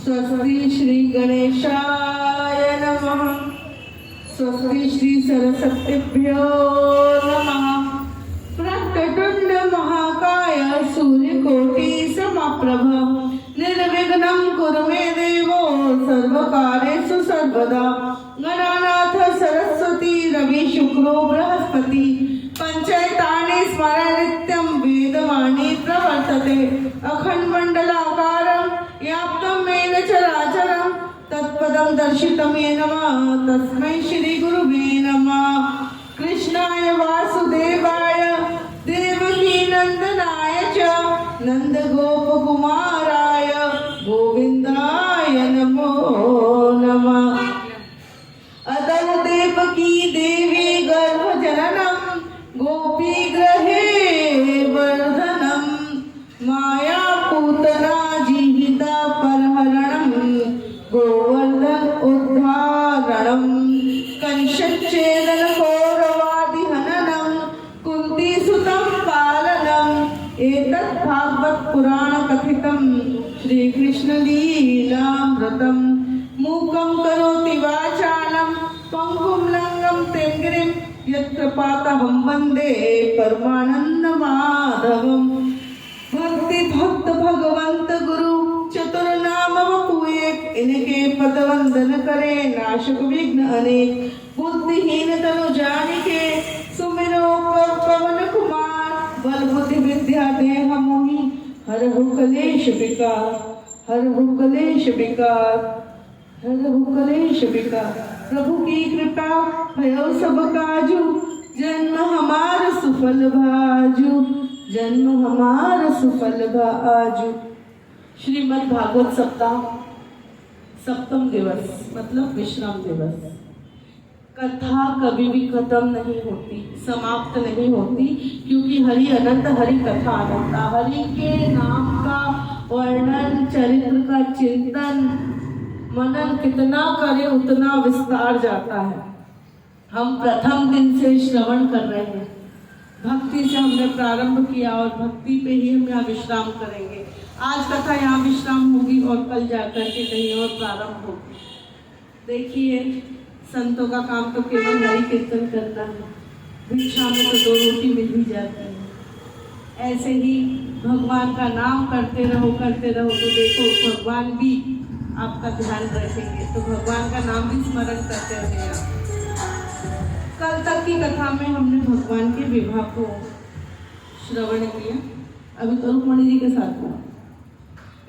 स्वस्ति श्री गणेशाय नमः। स्वस्ति श्री सरस्वतीभ्यो नमः। प्रकटुंड महाकाय सूर्यकोटि समप्रभ निर्विघ्नं कुरु मे देवो सर्वकार्येषु सर्वदा। गणानाथ सरस्वती रवि शुक्रो बृहस्पति पंचायतानि स्मरण नित्यं वेदवाणी प्रवर्तते। अखंडमंडलाकारं व्याप्तं येन चराचरं तत्पदं दर्शितं येन तस्मै श्री गुरुवे नमः। कृष्णाय वासुदेवाय देवकी नंदनाय च नंदगोपकुमाराय गोविंदाय नमो नमः। अतः देवकी देवी गर्भजननं गोपीगृहे वर्धनं मायापूतना जीविता परहरणं गोवर्धन उद्धारणं कंसच्छेदन कौरवादिहननं कुन्तीसुतं पालनम् एतत् भागवत पुराण कथितं श्रीकृष्ण लीलामृतं। मूकं करोति वाचालं पंगुं लंघं तेङ्गिरिं यत्कृपातहं वन्दे परमानंद माधवम्। भक्ति भक्त भगवंत गुरु चतुर्नाम वपु एक इनके पद वंदन करे नाशक विघ्न अनेक। बुद्धिहीन तनु जानिके सुमिरो पवन कुमार बल बुद्धि विद्या देह मोहि हरहु कलेश विकार हरहु कलेश विकार हरहु कलेश विकार। प्रभु की कृपा भयो सब काजू जन्म हमार सुफल भाजू जन्म हमार सुफल भाजू। श्रीमद् भागवत सप्ताह सप्तम दिवस मतलब विश्राम दिवस। कथा कभी भी खत्म नहीं होती, समाप्त नहीं होती, क्योंकि हरि अनंत हरि कथा अनंत। हरि के नाम का वर्णन चरित्र का चिंतन मनन कितना करे उतना विस्तार जाता है। हम प्रथम दिन से श्रवण कर रहे हैं। भक्ति से हमने प्रारंभ किया और भक्ति पे ही हम यहाँ विश्राम करेंगे। आज कथा यहाँ विश्राम होगी और कल जाकर के कहीं और प्रारंभ होगी। देखिए, संतों का काम तो केवल हरि कीर्तन करना है। भिक्षा में तो 2 रोटी मिल ही जाती है। ऐसे ही भगवान का नाम करते रहो तो देखो भगवान भी आपका ध्यान रखेंगे। तो भगवान का नाम भी स्मरण करते रहेगा। कल तक की कथा में हमने भगवान के विवाह को श्रवण किया। अभी तो रुक्मणी जी के साथ हुआ।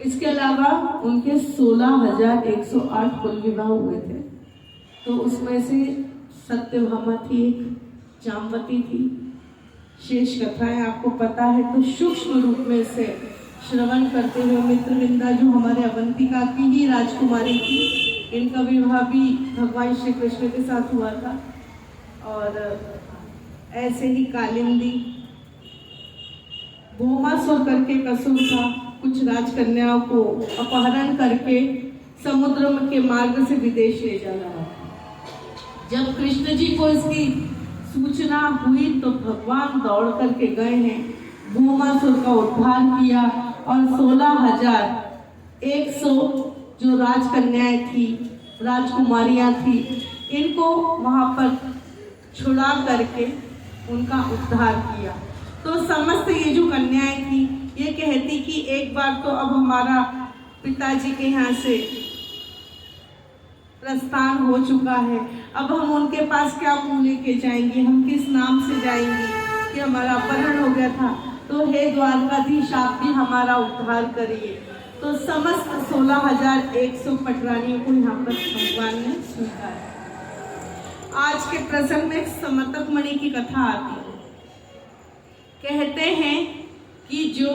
इसके अलावा उनके 16,108 कुल विवाह हुए थे। तो उसमें से सत्यभामा थी, एक जामवती थी। शेष कथाएं आपको पता है। तो सूक्ष्म रूप में से श्रवण करते हुए मित्रविंदा जो हमारे अवंतिका की ही राजकुमारी थी, इनका विवाह भी भगवान श्री कृष्ण के साथ हुआ था। और ऐसे ही कालिंदी, भौमासुर करके कसुर था, कुछ राजकन्याओं को अपहरण करके समुद्र के मार्ग से विदेश ले जा रहा था। जब कृष्ण जी को इसकी सूचना हुई तो भगवान दौड़ करके गए हैं, भौमासुर का उद्धार किया और 16,100 जो राजकन्याएं थी, राजकुमारियां थी, इनको वहां पर छुड़ा करके उनका उद्धार किया। तो समस्त ये जो कन्याएं थी ये कहती कि एक बार तो अब हमारा पिताजी के यहाँ से प्रस्थान हो चुका है, अब हम उनके पास क्या मुँह लेके जाएंगे, हम किस नाम से जाएंगे कि हमारा अपहरण हो गया था। तो हे द्वारकाधीश आप भी हमारा उद्धार करिए। तो समस्त 16,100 पटरानियों को यहाँ पर भगवान ने स्वीकार। आज के प्रसंग में समतक मणि की कथा आती है। कहते हैं कि जो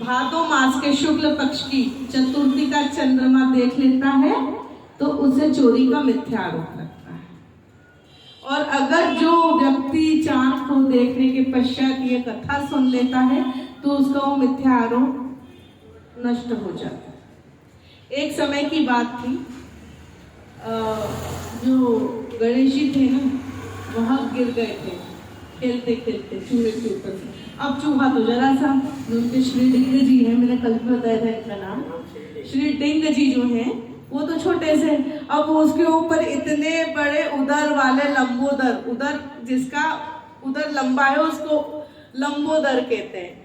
भादो मास के शुक्ल पक्ष की चतुर्थी का चंद्रमा देख लेता है तो उसे चोरी का मिथ्या आरोप लगता है। और अगर जो व्यक्ति चांद को देखने के पश्चात ये कथा सुन लेता है तो उसका वो मिथ्या आरोप नष्ट हो जाता है। एक समय की बात थी, जो गणेश जी थे ना, वहाँ गिर गए थे खेलते खेलते चूहे के ऊपर से। अब चूहा तो जरा सा, उनके श्री दिग्गज जी है, मैंने कल भी बताया था इनका नाम, श्री डिंग जी जो हैं वो तो छोटे से, अब उसके ऊपर इतने बड़े उदर वाले लंबोदर, उदर जिसका उदर लंबा है उसको लंबोदर कहते हैं।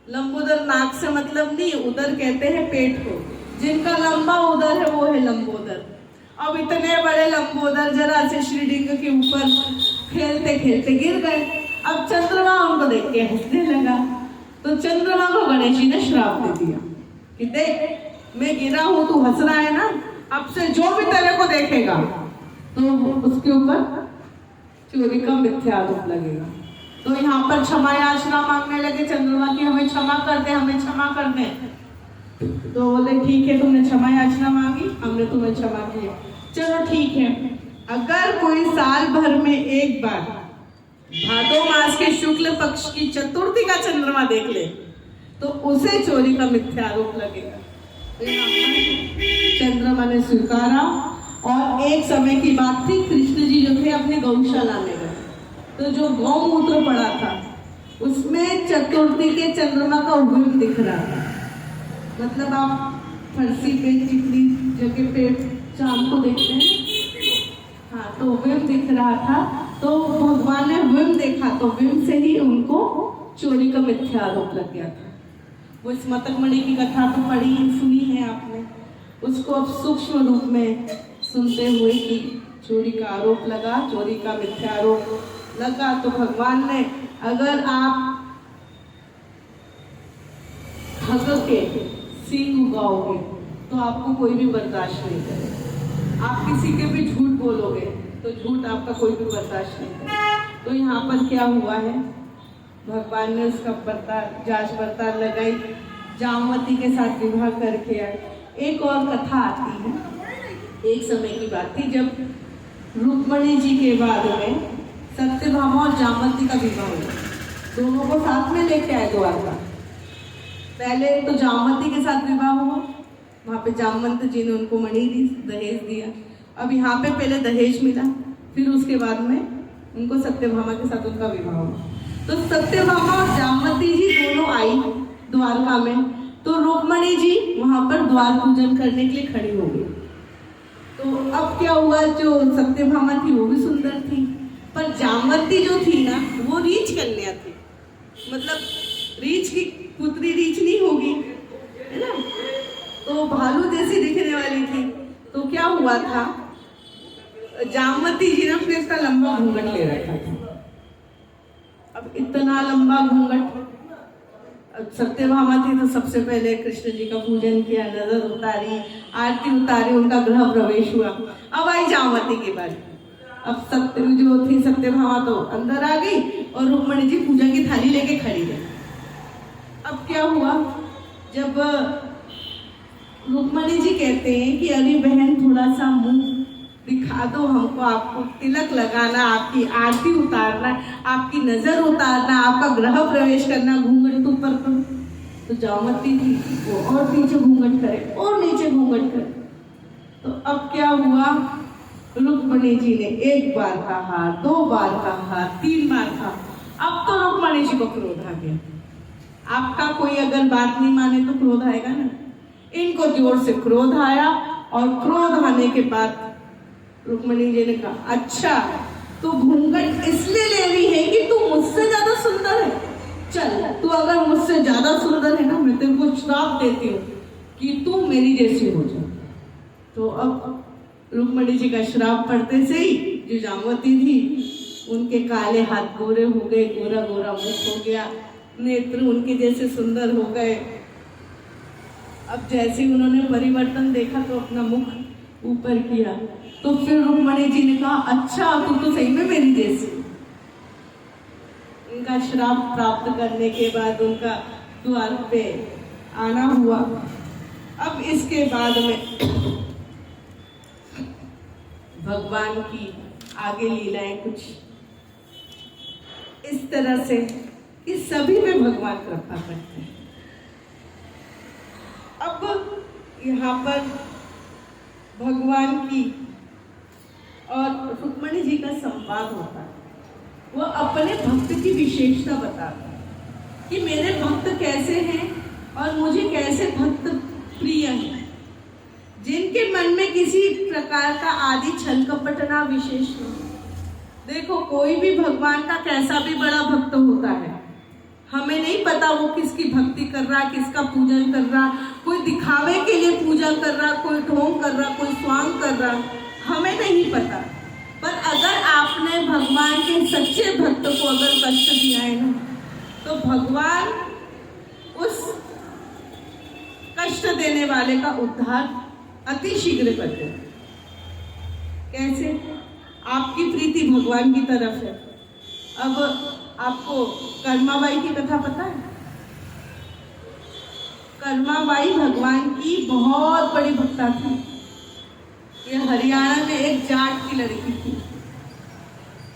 लंबोदर नाक से मतलब नहीं, उदर कहते हैं पेट को, जिनका लंबा उदर है वो है लंबोदर। अब इतने बड़े लंबोदर जरा से श्रीडिंग के ऊपर खेलते खेलते गिर गए। अब चंद्रमा उनको देख के हंसने लगा, तो चंद्रमा को गणेश जी ने श्राप दे दिया कि देख मैं गिरा हूं, तू हंस रहा है ना, अब से जो भी तेरे को देखेगा तो उसके ऊपर चोरी का मिथ्या आरोप लगेगा। तो यहाँ पर क्षमा याचना मांगने लगे चंद्रमा की, हमें क्षमा कर दे, हमें क्षमा कर दे। तो बोले ठीक है, तुमने क्षमा याचना मांगी, हमने तुम्हें क्षमा किया, चलो ठीक है। अगर कोई साल भर में एक बार भादो मास के शुक्ल पक्ष की चतुर्थी का चंद्रमा देख ले तो उसे चोरी का मिथ्या आरोप लगेगा। तो चंद्रमा ने स्वीकारा। और एक समय की बात थी, कृष्ण जी जो थे अपने गौशाला में गए, तो जो गौमूत्र पड़ा था उसमें चतुर्थी के चंद्रमा का उद्भव दिख रहा था। मतलब आप फरसी पे कितनी जगह पे चांद को देखते हैं, हाँ, तो विम दिख रहा था। तो भगवान ने विम देखा, तो विम से ही उनको चोरी का मिथ्या आरोप लग गया था। वो स्मृतक मणि की कथा तो पढ़ी सुनी है आपने, उसको अब सूक्ष्म रूप में सुनते हुए कि चोरी का आरोप लगा, चोरी का मिथ्या आरोप लगा। तो भगवान ने, अगर आप ठग के सींग उगाओगे तो आपको कोई भी बर्दाश्त नहीं करेगा, आप किसी के भी झूठ बोलोगे तो झूठ आपका कोई भी बर्दाश्त नहीं करेगा। तो यहाँ पर क्या हुआ है, भगवान ने उसका जांच पड़ताल लगाई, जामवती के साथ विवाह करके आए। एक और कथा आती है, एक समय की बात थी जब रुक्मणी जी के बाद में सत्यभामा और जामवती का विवाह हुआ, दोनों को साथ में लेके आए द्वारका। पहले तो जामवती के साथ विवाह हुआ, वहाँ पे जामवंत जी ने उनको मणि दी, दहेज दिया। अब यहाँ पे पहले दहेज मिला, फिर उसके बाद में उनको सत्यभामा के साथ उनका विवाह हुआ। तो सत्यभामा और जामवती जी दोनों आई द्वारका में, तो रुक्मणी जी वहाँ पर द्वार पूजन करने के लिए खड़ी हो गई। तो अब क्या हुआ, जो सत्यभामा थी वो भी सुंदर थी, पर जामवती जो थी ना वो रीछ कन्या थी, मतलब रीछ की पुत्री रीछ नहीं होगी, है ना, तो भालू जैसी दिखने वाली थी। तो क्या हुआ था, जामवती जी ने अपने इसका लंबा घूंघट ले रखा था। अब इतना लंबा घूंघट, सत्यभामा थी तो सबसे पहले कृष्ण जी का पूजन किया, नजर उतारी, आरती उतारी, उनका गृह प्रवेश हुआ। अब आई जामवती की बारी। अब सत्य जो थी सत्यभामा तो अंदर आ गई और रुक्मणी जी पूजा की थाली लेके खड़ी रही। अब क्या हुआ, जब रुक्मणी जी कहते हैं कि अरे बहन थोड़ा सा मुंह दिखा दो हमको, आपको तिलक लगाना, आपकी आरती उतारना, आपकी नजर उतारना, आपका गृह प्रवेश करना, घूंघट ऊपर करो। तो जामवती थी वो और नीचे घूंघट करे और नीचे घूंघट करे। तो अब क्या हुआ, रुक्मणी जी ने एक बार कहा, दो बार कहा, 3 बार कहा। अब तो रुक्मणी जी को क्रोध आ गया। आपका कोई अगर बात नहीं माने तो क्रोध आएगा ना, इनको जोर से क्रोध आया। और क्रोध आने के बाद रुक्मणी जी ने कहा, अच्छा तू घूंघट इसलिए ले रही है कि तू मुझसे ज्यादा सुंदर है, चल तू अगर मुझसे ज्यादा सुंदर है ना, मैं तेरे को श्राप देती हूँ कि तू मेरी जैसी हो जा। तो अब रुक्मणी जी का श्राप पड़ते से ही जो जामवती थी उनके काले हाथ गोरे हो गए, गोरा गोरा मुख हो गया, नेत्र उनके जैसे सुंदर हो गए। अब जैसे उन्होंने परिवर्तन देखा तो अपना मुख ऊपर किया। तो फिर रुक्मणी जी ने कहा, अच्छा तू तो सही में मेरी जैसी। इनका श्राप प्राप्त करने के बाद उनका द्वार पे आना हुआ। अब इसके बाद में भगवान की आगे लीलाएं कुछ इस तरह से कि सभी में भगवान कृपा करते हैं। अब यहाँ पर भगवान की और रुक्मणी जी का संवाद होता है, वो अपने भक्त की विशेषता बताता है कि मेरे भक्त कैसे हैं और मुझे कैसे भक्त प्रिय हैं। प्रकार का आदि छल कपट ना विशेष नहीं। देखो कोई भी भगवान का कैसा भी बड़ा भक्त होता है, हमें नहीं पता वो किसकी भक्ति कर रहा, किसका पूजन कर रहा, कोई दिखावे के लिए पूजा कर रहा, कोई ढोंग कर रहा, कोई स्वांग कर रहा, हमें नहीं पता। पर अगर आपने भगवान के सच्चे भक्त को अगर कष्ट दिया है ना, तो भगवान उस कष्ट देने वाले का उद्धार अति शीघ्र करते हैं। कैसे? आपकी प्रीति भगवान की तरफ है। अब आपको कर्माबाई की कथा पता है? कर्माबाई भगवान की बहुत बड़ी भक्ता थी। ये हरियाणा में एक जाट की लड़की थी।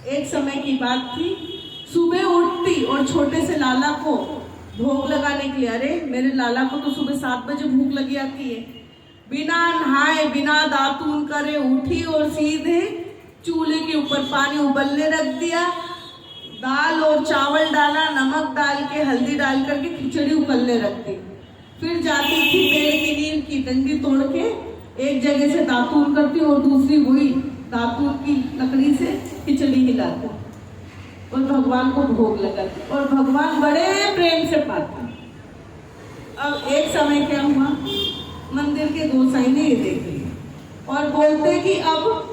एक समय की बात थी, सुबह उठती और छोटे से लाला को भोग लगाने के लिए, अरे मेरे लाला को तो सुबह 7 बजे भूख लगी आती है, बिना नहाए बिना दातून करे उठी और सीधे चूल्हे के ऊपर पानी उबलने रख दिया, दाल और चावल डाला, नमक डाल के हल्दी डाल करके खिचड़ी उबलने रख दी। फिर जाती थी पेड़ की नीम की डंडी तोड़ के एक जगह से दातून करती और दूसरी वही दातून की लकड़ी से खिचड़ी हिलाती और भगवान को भोग लगाती और भगवान बड़े प्रेम से पाते। अब एक समय क्या हुआ, मंदिर के गोसाई ने ये देख लिया और बोलते कि अब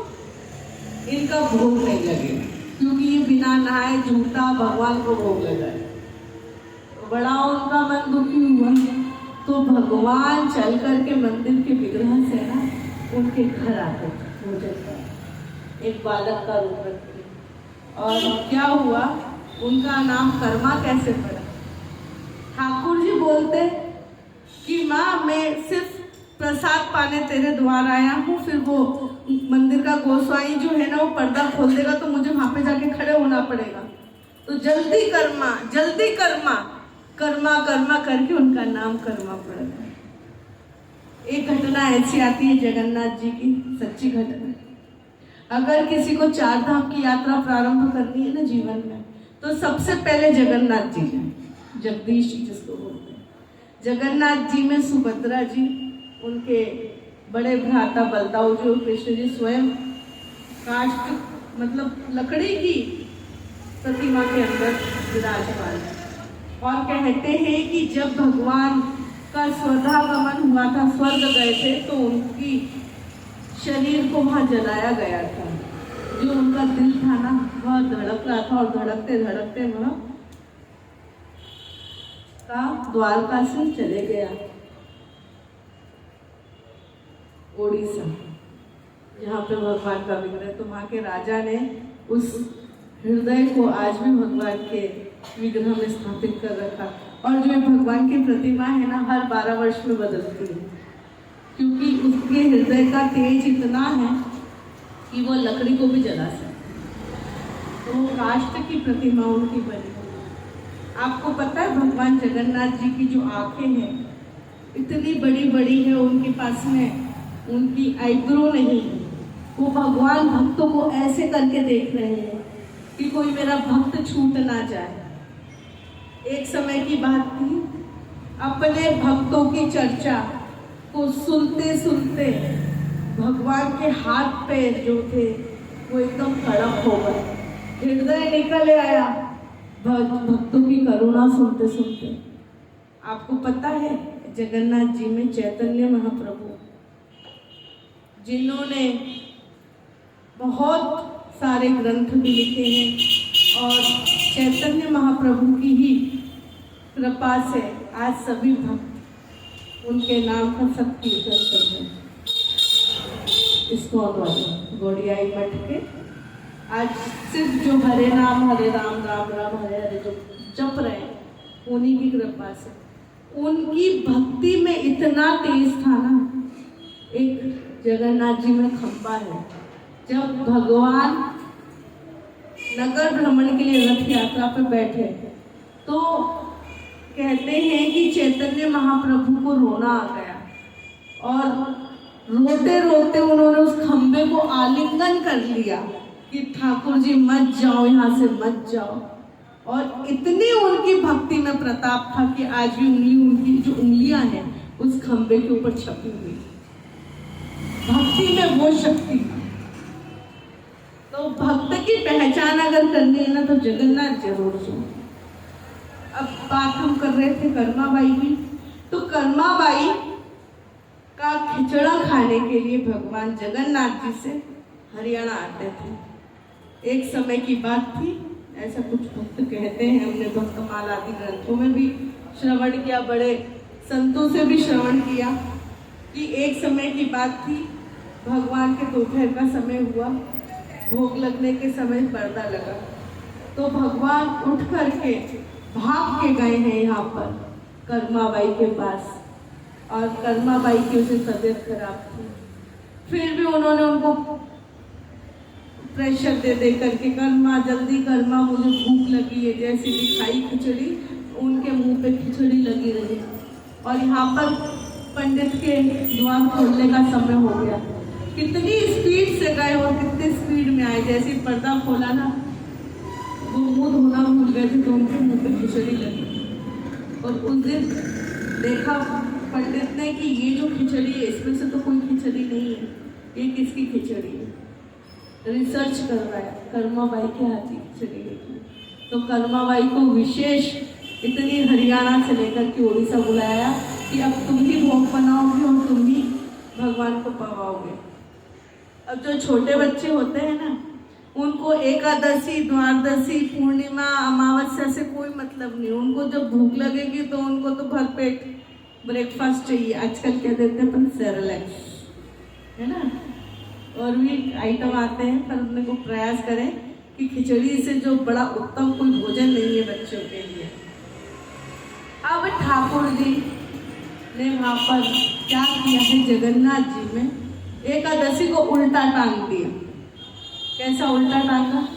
इनका भोग नहीं लगेगा क्योंकि ये बिना नहाए झूठा भगवान को भोग लगाए। तो बड़ा उनका मन दुखी हुआ। तो भगवान चल करके मंदिर के विग्रह से ना उनके घर आते भोजन का एक बालक का रूप रखते। और क्या हुआ, उनका नाम कर्मा कैसे पड़ा? ठाकुर जी बोलते कि माँ मैं सिर्फ प्रसाद पाने तेरे द्वार आया हूँ, फिर वो मंदिर का गोसाई जो है ना वो पर्दा खोल देगा तो मुझे वहां पे जाके खड़े होना पड़ेगा, तो जल्दी कर्मा जल्दी कर्मा, कर्मा कर्मा करके उनका नाम कर्मा पड़ गया। एक घटना ऐसी आती है जगन्नाथ जी की, सच्ची घटना। अगर किसी को 4 धाम की यात्रा प्रारंभ करनी है ना जीवन में, तो सबसे पहले जगन्नाथ जी है, जगदीश जी जिसको बोलते हैं। जगन्नाथ जी में सुभद्रा जी, उनके बड़े भ्राता बलदाऊ जी और कृष्ण जी स्वयं काष्ठ मतलब लकड़ी की प्रतिमा के अंदर विराजमान है। और कहते हैं कि जब भगवान का स्वर्गागमन हुआ था, स्वर्ग गए थे, तो उनकी शरीर को वहाँ जलाया गया था। जो उनका दिल था ना वह धड़क रहा था और धड़कते धड़कते वह का द्वारका से चले गया ओडिशा, जहाँ पे भगवान का विग्रह। तो वहाँ के राजा ने उस हृदय को आज भी भगवान के विग्रह में स्थापित कर रखा। और जो भगवान की प्रतिमा है ना हर 12 वर्ष में बदलती है, क्योंकि उसके हृदय का तेज इतना है कि वो लकड़ी को भी जला सकती। तो वो काष्ठ की प्रतिमा उनकी बनी। आपको पता है भगवान जगन्नाथ जी की जो आंखें हैं इतनी बड़ी बड़ी है, उनके पास में उनकी आईब्रो नहीं है। वो भगवान भक्तों को ऐसे करके देख रहे हैं कि कोई मेरा भक्त छूट ना जाए। एक समय की बात थी, अपने भक्तों की चर्चा को सुनते सुनते भगवान के हाथ पैर जो थे वो एकदम कड़क हो गए, हृदय निकल आया भक्तों की करुणा सुनते सुनते। आपको पता है जगन्नाथ जी में चैतन्य महाप्रभु, जिन्होंने बहुत सारे ग्रंथ भी लिखे हैं और चैतन्य महाप्रभु की ही कृपा से आज सभी भक्त उनके नाम का सब कीर्तन कर रहे हैं। इस्कॉन वाले गौड़ियाई मठ के आज सिर्फ जो हरे राम राम राम हरे हरे जो जप रहे हैं, उन्हीं की कृपा से। उनकी भक्ति में इतना तेज था ना। एक जगन्नाथ जी में खंबा है, जब भगवान नगर भ्रमण के लिए रथ यात्रा पर बैठे तो कहते हैं कि चैतन्य महाप्रभु को रोना आ गया और रोते रोते उन्होंने उस खंबे को आलिंगन कर लिया कि ठाकुर जी मत जाओ, यहाँ से मत जाओ। और इतनी उनकी भक्ति में प्रताप था कि आज भी उनकी जो उंगलियां हैं उस खंबे के ऊपर छपी हुई। भक्ति में वो शक्ति। तो भक्त की पहचान अगर करनी है ना तो जगन्नाथ जरूर सुनो। अब बात हम कर रहे थे कर्माबाई की, तो कर्माबाई का खिचड़ा खाने के लिए भगवान जगन्नाथ जी से हरियाणा आते थे। एक समय की बात थी, ऐसा कुछ भक्त कहते हैं, हमने भक्तमाल आदि ग्रंथों में भी श्रवण किया, बड़े संतों से भी श्रवण किया कि एक समय की बात थी, भगवान के दोपहर का समय हुआ, भोग लगने के समय पर्दा लगा, तो भगवान उठ करके भाग के गए हैं यहाँ पर कर्माबाई के पास, और कर्माबाई की उसे तबीयत खराब थी। फिर भी उन्होंने उनको प्रेशर दे दे करके, कर्मा जल्दी कर्मा, मुझे भूख लगी है, जैसी भी खाई खिचड़ी, उनके मुंह पे खिचड़ी लगी रही। और यहाँ पर पंडित के द्वार खोलने का समय हो गया। कितनी स्पीड से गए और कितनी स्पीड में आए, जैसे पर्दा खोला ना, वो मुंह धोना भूल गए थे तो उनके मुंह पे खिचड़ी लगी। और उस दिन देखा पंडित ने कि ये जो खिचड़ी है इसमें से तो कोई खिचड़ी नहीं है, ये किसकी खिचड़ी है। रिसर्च करवाया, कर्माबाई के हाथ की खिचड़ी है। तो कर्माबाई को विशेष इतनी हरियाणा से लेकर के उड़ीसा बुलाया कि अब तुम ही भोग बनाओगे और तुम ही भगवान को पवाओगे। अब जो छोटे बच्चे होते हैं ना, उनको एकादशी, द्वादशी, पूर्णिमा, अमावस्या से कोई मतलब नहीं। उनको जब भूख लगेगी तो उनको तो भरपेट ब्रेकफास्ट चाहिए। आजकल क्या देते हैं अपन, सेरेलैक्स, है ना, और भी आइटम आते हैं, पर अपने को प्रयास करें कि खिचड़ी से जो बड़ा उत्तम कोई भोजन नहीं है बच्चों के लिए। अब ठाकुर जी ने वहाँ पर क्या किया है, जगन्नाथ जी में एकादशी को उल्टा टांग दिया। कैसा उल्टा टांगा,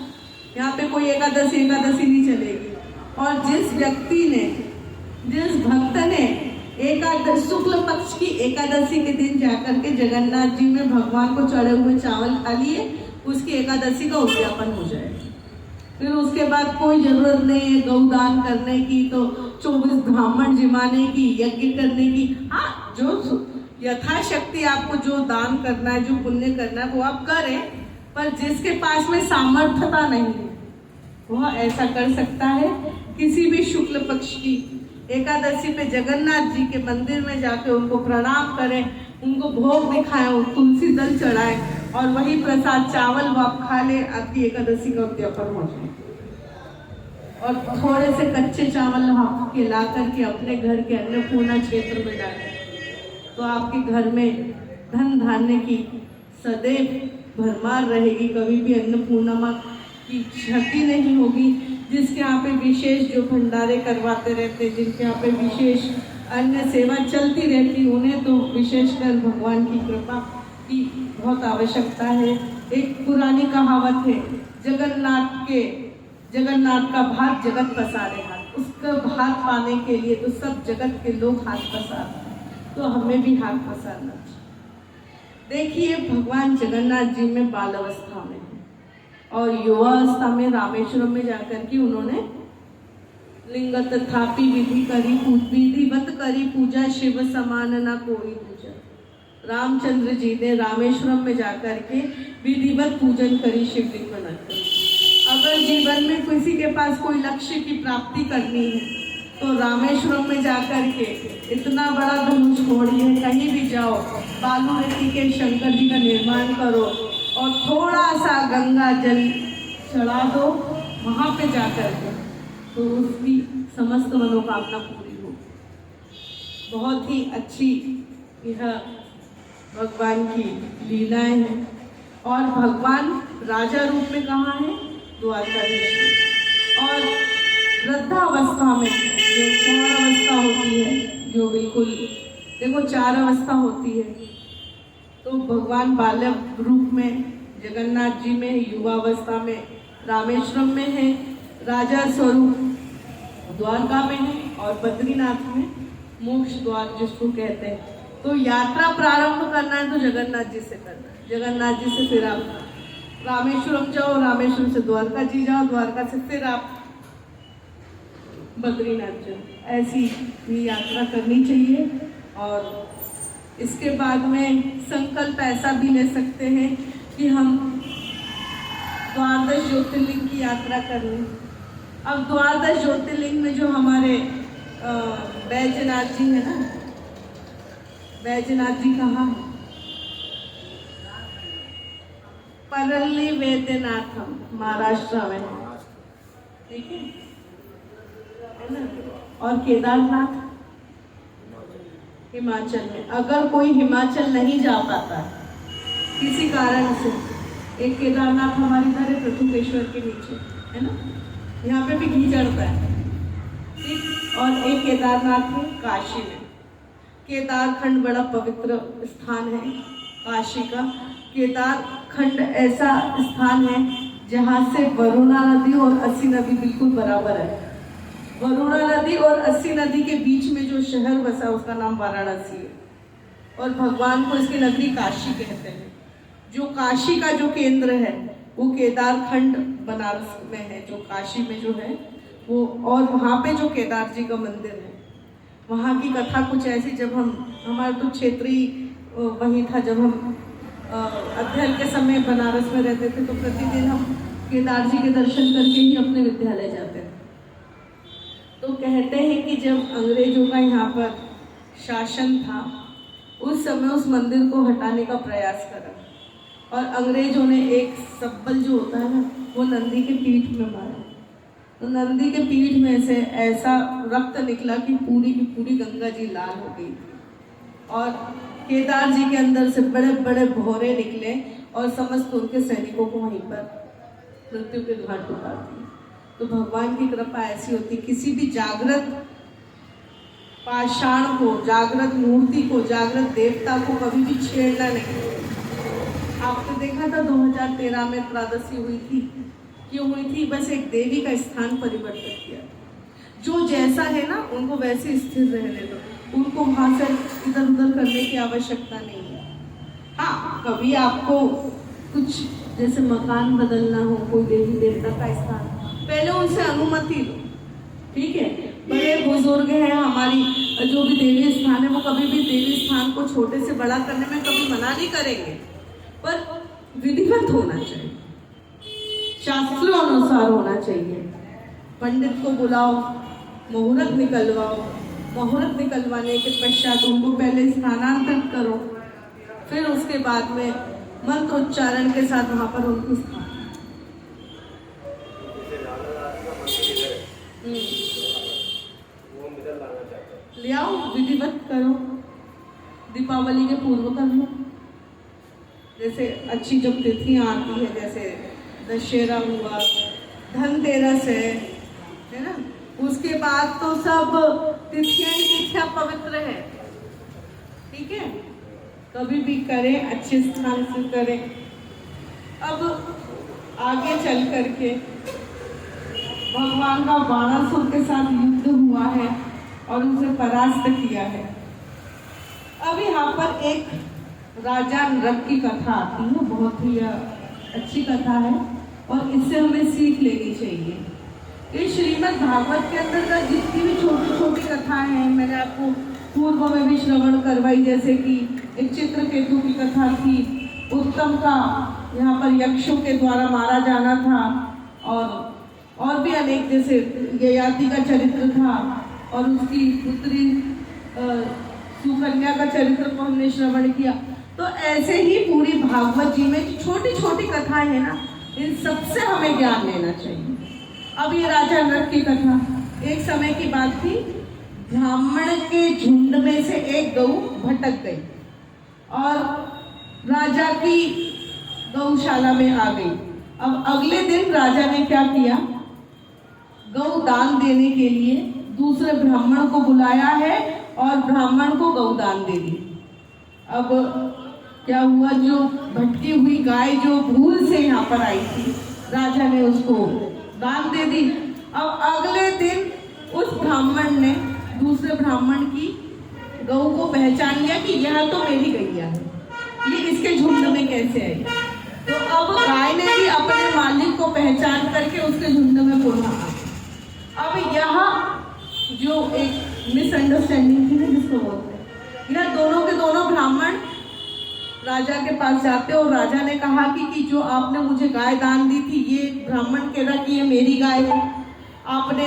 यहाँ पे कोई एकादशी नहीं चलेगी। और जिस व्यक्ति ने, जिस भक्त ने शुक्ल पक्ष की एकादशी के दिन जाकर के जगन्नाथ जी में भगवान को चढ़े हुए चावल खा लिए, उसकी एकादशी का उद्यापन हो जाएगा। फिर उसके बाद कोई जरूरत नहीं है गौदान करने की, तो 24 ब्राह्मण जिमाने की, यज्ञ करने की। हाँ, जो यथाशक्ति आपको जो दान करना है, जो पुण्य करना है, वो आप करें, पर जिसके पास में सामर्थ्यता नहीं है वह ऐसा कर सकता है। किसी भी शुक्ल पक्ष की एकादशी पे जगन्नाथ जी के मंदिर में जाके उनको प्रणाम करें, उनको भोग दिखाएं, तुलसी दल चढ़ाएं और वही प्रसाद चावल वो आप खा लें, आपकी एकादशी का उद्यापन हो जाए। और थोड़े से कच्चे चावल वहाँ के ला करके अपने घर के अन्नपूर्णा क्षेत्र में डालें, तो आपके घर में धन धान्य की सदैव भरमार रहेगी, कभी भी अन्नपूर्णिमा की क्षति नहीं होगी। जिसके यहाँ पे विशेष जो भंडारे करवाते रहते, जिनके यहाँ पे विशेष अन्य सेवा चलती रहती, उन्हें तो विशेषकर भगवान की कृपा की बहुत आवश्यकता है। एक पुरानी कहावत है, जगन्नाथ का भात जगत पसारे हाथ। उसका भात पाने के लिए तो सब जगत के लोग हाथ पसारते हैं, तो हमें भी हाथ पसारना चाहिए। देखिए, भगवान जगन्नाथ जी में बाल अवस्था में और युवा अवस्था में रामेश्वरम में जाकर के उन्होंने लिंग तथापि विधिवत करी पूजा, शिव समान न कोई दूजा। रामचंद्र जी ने रामेश्वरम में जाकर के विधिवत पूजन करी, शिवलिंग बनाकर। अगर जीवन में किसी के पास कोई लक्ष्य की प्राप्ति करनी है तो रामेश्वरम में जाकर के इतना बड़ा धनुष छोड़िए, कहीं भी जाओ, बालू रेती के शंकर जी का निर्माण करो और थोड़ा सा गंगा जल चढ़ा दो वहाँ पे जाकर के, तो उसकी समस्त मनोकामना पूरी हो। बहुत ही अच्छी यह भगवान की लीलाएं हैं। और भगवान राजा रूप में कहाँ है, द्वारकाधीश में। और वृद्धावस्था में जो कौन अवस्था होती है, जो बिल्कुल देखो 4 अवस्था होती है, तो भगवान बालक रूप में जगन्नाथ जी में, युवावस्था में रामेश्वरम में है, राजा स्वरूप द्वारका में है, और बद्रीनाथ में मोक्ष द्वार जिसको कहते हैं। तो यात्रा प्रारंभ करना है तो जगन्नाथ जी से करना है, जगन्नाथ जी से फिर आप रामेश्वरम जाओ, रामेश्वरम से द्वारका जी जाओ, द्वारका से फिर आप बद्रीनाथ जाओ। ऐसी भी यात्रा करनी चाहिए। और इसके बाद में संकल्प ऐसा भी ले सकते हैं कि हम द्वादश ज्योतिर्लिंग की यात्रा कर लें। अब द्वादश ज्योतिर्लिंग में जो हमारे बैजनाथ जी है ना, बैजनाथ जी कहाँ है? परल्ली वैद्यनाथम महाराष्ट्र में, ठीक है ना। और केदारनाथ हिमाचल में। अगर कोई हिमाचल नहीं जा पाता किसी कारण से, एक केदारनाथ हमारी इधर है पृथुकेश्वर के नीचे है ना, यहाँ पे भी घी चढ़ता है, ठीक। और एक केदारनाथ है काशी में। केदारखंड बड़ा पवित्र स्थान है काशी का। केदारखंड ऐसा स्थान है जहाँ से वरुणा नदी और अस्सी नदी बिल्कुल बराबर है। वरुणा नदी और अस्सी नदी के बीच में जो शहर बसा उसका नाम वाराणसी है, और भगवान को इसकी नगरी काशी कहते हैं। जो काशी का जो केंद्र है वो केदारखंड बनारस में है, जो काशी में जो है वो। और वहाँ पे जो केदार जी का मंदिर है, वहाँ की कथा कुछ ऐसी, जब हमारा तो क्षेत्रीय वही था, जब हम अध्ययन के समय बनारस में रहते थे तो प्रतिदिन हम केदार जी के दर्शन करके ही अपने विद्यालय जाते थे। तो कहते हैं कि जब अंग्रेजों का यहाँ पर शासन था उस समय उस मंदिर को हटाने का प्रयास करा, और अंग्रेजों ने एक सब्बल जो होता है ना वो नंदी के पीठ में मारा। तो नंदी के पीठ में से ऐसा रक्त निकला कि पूरी की पूरी गंगा जी लाल हो गई थी, और केदार जी के अंदर से बड़े बड़े भौरे निकले और समस्त उनके सैनिकों को वहीं पर मृत्यु के घाट उतार दिए। तो भगवान की कृपा ऐसी होती, किसी भी जागृत पाषाण को, जागृत मूर्ति को, जागृत देवता को कभी भी छेड़ना नहीं। आपने देखा था 2013 में त्रयोदशी हुई थी, क्यों हुई थी? बस एक देवी का स्थान परिवर्तित किया। जो जैसा है ना उनको वैसे स्थिर रहने दो, उनको वहां से इधर उधर करने की आवश्यकता नहीं है। हाँ, कभी आपको कुछ जैसे मकान बदलना हो, कोई देवी देवता का स्थान, पहले उनसे अनुमति लो, ठीक है। बड़े बुजुर्ग हैं हमारी, जो भी देवी स्थान है वो कभी भी देवी स्थान को छोटे से बड़ा करने में कभी मना नहीं करेंगे, पर विधिवत होना चाहिए, शास्त्रों अनुसार होना चाहिए। पंडित को बुलाओ, मुहूर्त निकलवाओ, मुहूर्त निकलवाने के पश्चात उनको पहले स्थानांतरित करो, फिर उसके बाद में मंत्र उच्चारण के साथ वहां पर उनकी स्थान ले आओ, विधिवत करो। दीपावली के पूर्व कर लो, जैसे अच्छी जब तिथियां आती है, जैसे दशहरा हुआ, धनतेरस है ना, उसके बाद तो सब तिथियां पवित्र है, ठीक है। कभी भी करें, अच्छे स्थान से करें। अब आगे चल करके भगवान का बाणासुर के साथ युद्ध हुआ है और उसे परास्त किया है। अब यहाँ पर एक राजा नृप की कथा आती है, बहुत ही अच्छी कथा है और इससे हमें सीख लेनी चाहिए। ये श्रीमद् भागवत के अंदर का जितनी भी छोटी छोटी कथाएं हैं, मैंने आपको पूर्व में भी श्रवण करवाई, जैसे कि एक चित्रकेतु की कथा थी, उत्तम का यहाँ पर यक्षों के द्वारा मारा जाना था, और भी अनेक, जैसे ययाति का चरित्र था और उसकी पुत्री सुकन्या का चरित्र को हमने श्रवण किया। तो ऐसे ही पूरी भागवत जी में छोटी छोटी कथाएं हैं ना, इन सबसे हमें ज्ञान लेना चाहिए। अब ये राजा नृप की कथा, एक समय की बात थी, ब्राह्मण के झुंड में से एक गऊ भटक गई और राजा की गौशाला में आ गई। अब अगले दिन राजा ने क्या किया, गौ दान देने के लिए दूसरे ब्राह्मण को बुलाया है और ब्राह्मण को गौ दान दे दी। अब क्या हुआ, जो भटकी हुई गाय जो भूल से यहाँ पर आई थी, राजा ने उसको दान दे दी। अब अगले दिन उस ब्राह्मण ने दूसरे ब्राह्मण की गौ को पहचान लिया कि यह तो मेरी गैया है, ये इसके झुंड में कैसे आई। तो अब गाय ने भी अपने मालिक को पहचान करके उसके झुंड में पुनः आ। अब यहाँ जो एक मिसअंडरस्टैंडिंग थी ना, जिसको बोलते हैं, यह दोनों के दोनों ब्राह्मण राजा के पास जाते और राजा ने कहा कि जो आपने मुझे गाय दान दी थी, ये ब्राह्मण कह रहा कि ये मेरी गाय है, आपने